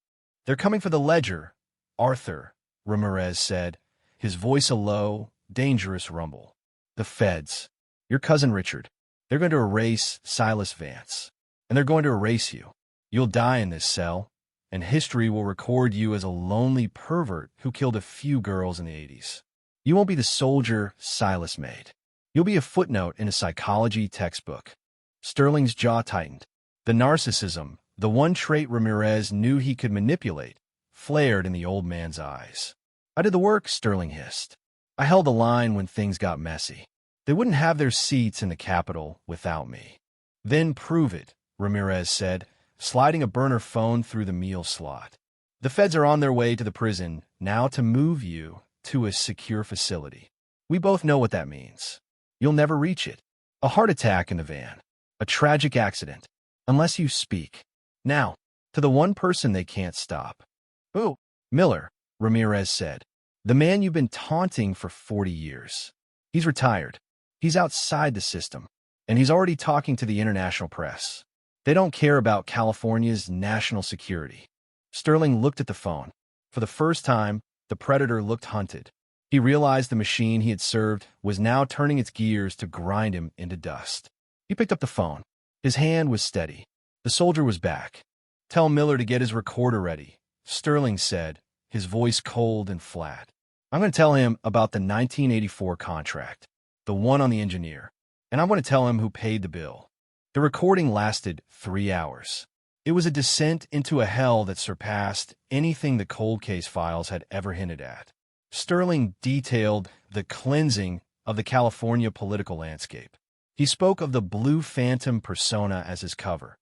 They're coming for the ledger, Arthur, Ramirez said, his voice a low, dangerous rumble. The feds. Your cousin Richard. They're going to erase Silas Vance. And they're going to erase you. You'll die in this cell, and history will record you as a lonely pervert who killed a few girls in the 80s. You won't be the soldier Silas made. You'll be a footnote in a psychology textbook. Sterling's jaw tightened. The narcissism, the one trait Ramirez knew he could manipulate, flared in the old man's eyes. How did the work? Sterling hissed. I held the line when things got messy. They wouldn't have their seats in the Capitol without me. Then prove it, Ramirez said, sliding a burner phone through the meal slot. The feds are on their way to the prison now to move you to a secure facility. We both know what that means. You'll never reach it. A heart attack in the van. A tragic accident. Unless you speak. Now, to the one person they can't stop. Who? Miller, Ramirez said. The man you've been taunting for 40 years. He's retired. He's outside the system. And he's already talking to the international press. They don't care about California's national security. Sterling looked at the phone. For the first time, the predator looked hunted. He realized the machine he had served was now turning its gears to grind him into dust. He picked up the phone. His hand was steady. The soldier was back. Tell Miller to get his recorder ready, Sterling said, his voice cold and flat. I'm going to tell him about the 1984 contract, the one on the engineer, and I'm going to tell him who paid the bill. The recording lasted 3 hours. It was a descent into a hell that surpassed anything the cold case files had ever hinted at. Sterling detailed the cleansing of the California political landscape. He spoke of the blue phantom persona as his cover.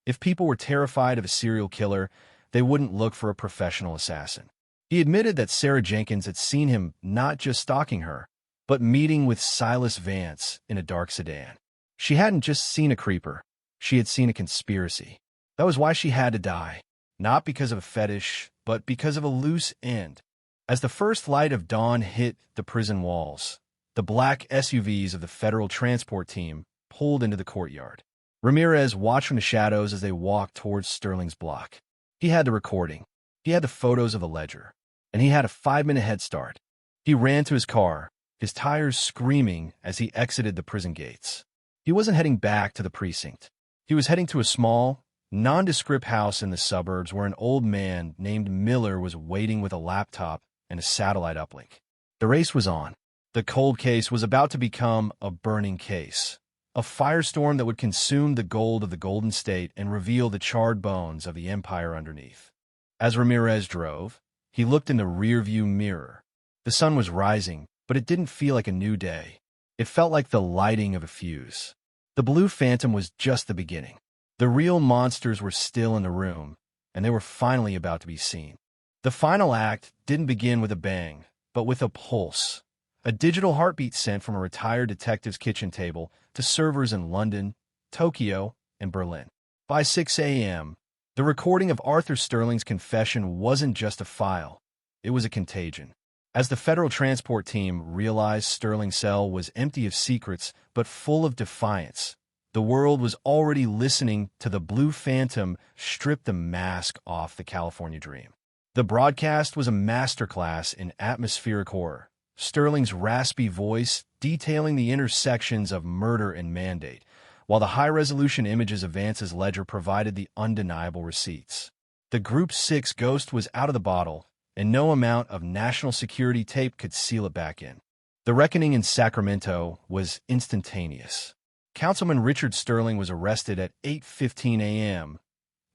If people were terrified of a serial killer, they wouldn't look for a professional assassin. He admitted that Sarah Jenkins had seen him not just stalking her, but meeting with Silas Vance in a dark sedan. She hadn't just seen a creeper. She had seen a conspiracy. That was why she had to die. Not because of a fetish, but because of a loose end. As the first light of dawn hit the prison walls, the black SUVs of the federal transport team pulled into the courtyard. Ramirez watched from the shadows as they walked towards Sterling's block. He had the recording. He had the photos of the ledger. And he had a 5-minute head start. He ran to his car, his tires screaming as he exited the prison gates. He wasn't heading back to the precinct. He was heading to a small, nondescript house in the suburbs where an old man named Miller was waiting with a laptop and a satellite uplink. The race was on. The cold case was about to become a burning case, a firestorm that would consume the gold of the Golden State and reveal the charred bones of the empire underneath. As Ramirez drove, he looked in the rearview mirror. The sun was rising, but it didn't feel like a new day. It felt like the lighting of a fuse. The blue phantom was just the beginning. The real monsters were still in the room, and they were finally about to be seen. The final act didn't begin with a bang, but with a pulse. A digital heartbeat sent from a retired detective's kitchen table to servers in London, Tokyo, and Berlin. By 6 a.m., the recording of Arthur Sterling's confession wasn't just a file. It was a contagion. As the federal transport team realized Sterling's cell was empty of secrets but full of defiance, the world was already listening to the blue phantom strip the mask off the California dream. The broadcast was a masterclass in atmospheric horror, Sterling's raspy voice detailing the intersections of murder and mandate, while the high-resolution images of Vance's ledger provided the undeniable receipts. The Group 6 ghost was out of the bottle, and no amount of national security tape could seal it back in. The reckoning in Sacramento was instantaneous. Councilman Richard Sterling was arrested at 8:15 a.m.,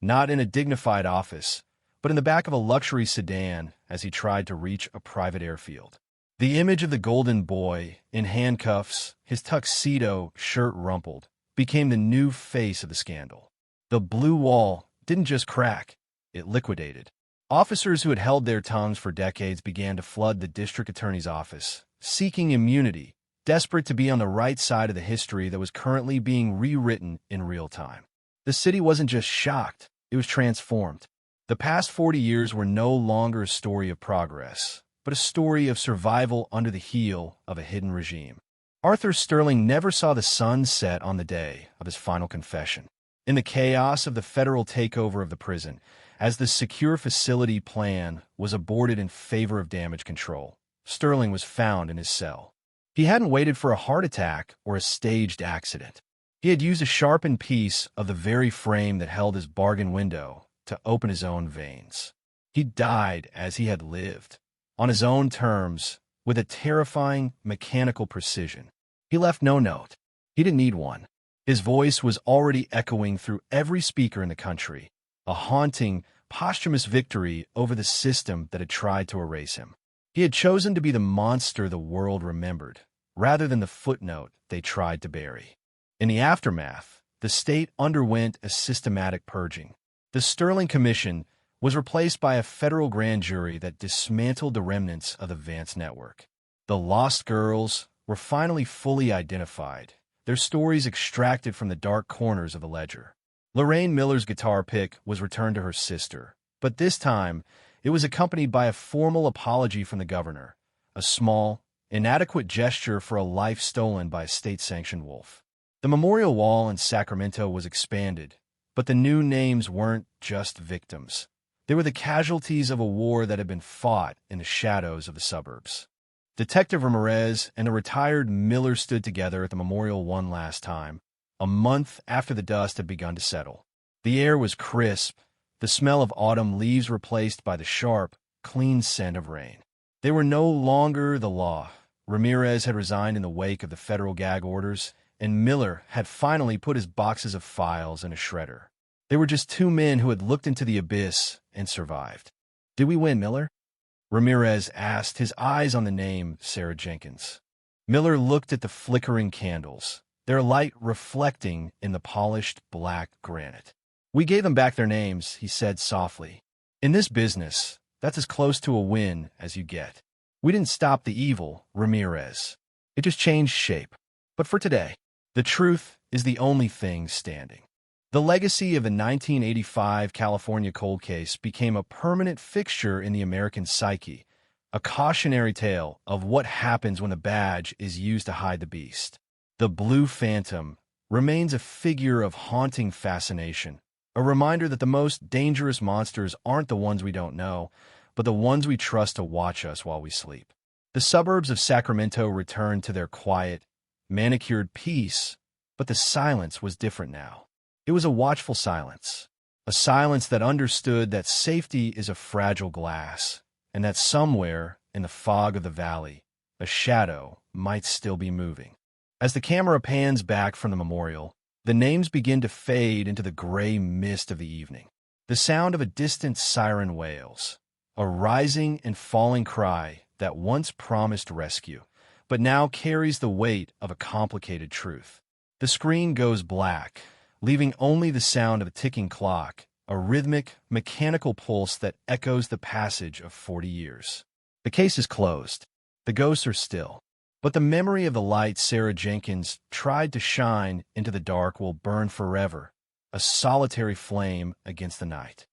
not in a dignified office, but in the back of a luxury sedan as he tried to reach a private airfield. The image of the golden boy, in handcuffs, his tuxedo shirt rumpled, became the new face of the scandal. The blue wall didn't just crack, it liquidated. Officers who had held their tongues for decades began to flood the district attorney's office, seeking immunity, desperate to be on the right side of the history that was currently being rewritten in real time. The city wasn't just shocked, it was transformed. The past 40 years were no longer a story of progress, but a story of survival under the heel of a hidden regime. Arthur Sterling never saw the sun set on the day of his final confession. In the chaos of the federal takeover of the prison, as the secure facility plan was aborted in favor of damage control, Sterling was found in his cell. He hadn't waited for a heart attack or a staged accident. He had used a sharpened piece of the very frame that held his bargain window to open his own veins. He died as he had lived, on his own terms, with a terrifying mechanical precision. He left no note. He didn't need one. His voice was already echoing through every speaker in the country, a haunting, posthumous victory over the system that had tried to erase him. He had chosen to be the monster the world remembered, rather than the footnote they tried to bury. In the aftermath, the state underwent a systematic purging. The Sterling Commission was replaced by a federal grand jury that dismantled the remnants of the Vance network. The lost girls were finally fully identified, their stories extracted from the dark corners of the ledger. Lorraine Miller's guitar pick was returned to her sister, but this time it was accompanied by a formal apology from the governor, a small, inadequate gesture for a life stolen by a state-sanctioned wolf. The memorial wall in Sacramento was expanded, but the new names weren't just victims. They were the casualties of a war that had been fought in the shadows of the suburbs. Detective Ramirez and the retired Miller stood together at the memorial one last time, a month after the dust had begun to settle. The air was crisp, the smell of autumn leaves replaced by the sharp, clean scent of rain. They were no longer the law. Ramirez had resigned in the wake of the federal gag orders, and Miller had finally put his boxes of files in a shredder. They were just two men who had looked into the abyss and survived. "Did we win, Miller?" Ramirez asked, his eyes on the name Sarah Jenkins. Miller looked at the flickering candles, their light reflecting in the polished black granite. "We gave them back their names," he said softly. "In this business, that's as close to a win as you get. We didn't stop the evil, Ramirez. It just changed shape. But for today, the truth is the only thing standing." The legacy of the 1985 California cold case became a permanent fixture in the American psyche, a cautionary tale of what happens when a badge is used to hide the beast. The Blue Phantom remains a figure of haunting fascination, a reminder that the most dangerous monsters aren't the ones we don't know, but the ones we trust to watch us while we sleep. The suburbs of Sacramento returned to their quiet, manicured peace, but the silence was different now. It was a watchful silence, a silence that understood that safety is a fragile glass, and that somewhere in the fog of the valley, a shadow might still be moving. As the camera pans back from the memorial, the names begin to fade into the gray mist of the evening. The sound of a distant siren wails, a rising and falling cry that once promised rescue, but now carries the weight of a complicated truth. The screen goes black, leaving only the sound of a ticking clock, a rhythmic, mechanical pulse that echoes the passage of 40 years. The case is closed. The ghosts are still. But the memory of the light Sarah Jenkins tried to shine into the dark will burn forever, a solitary flame against the night.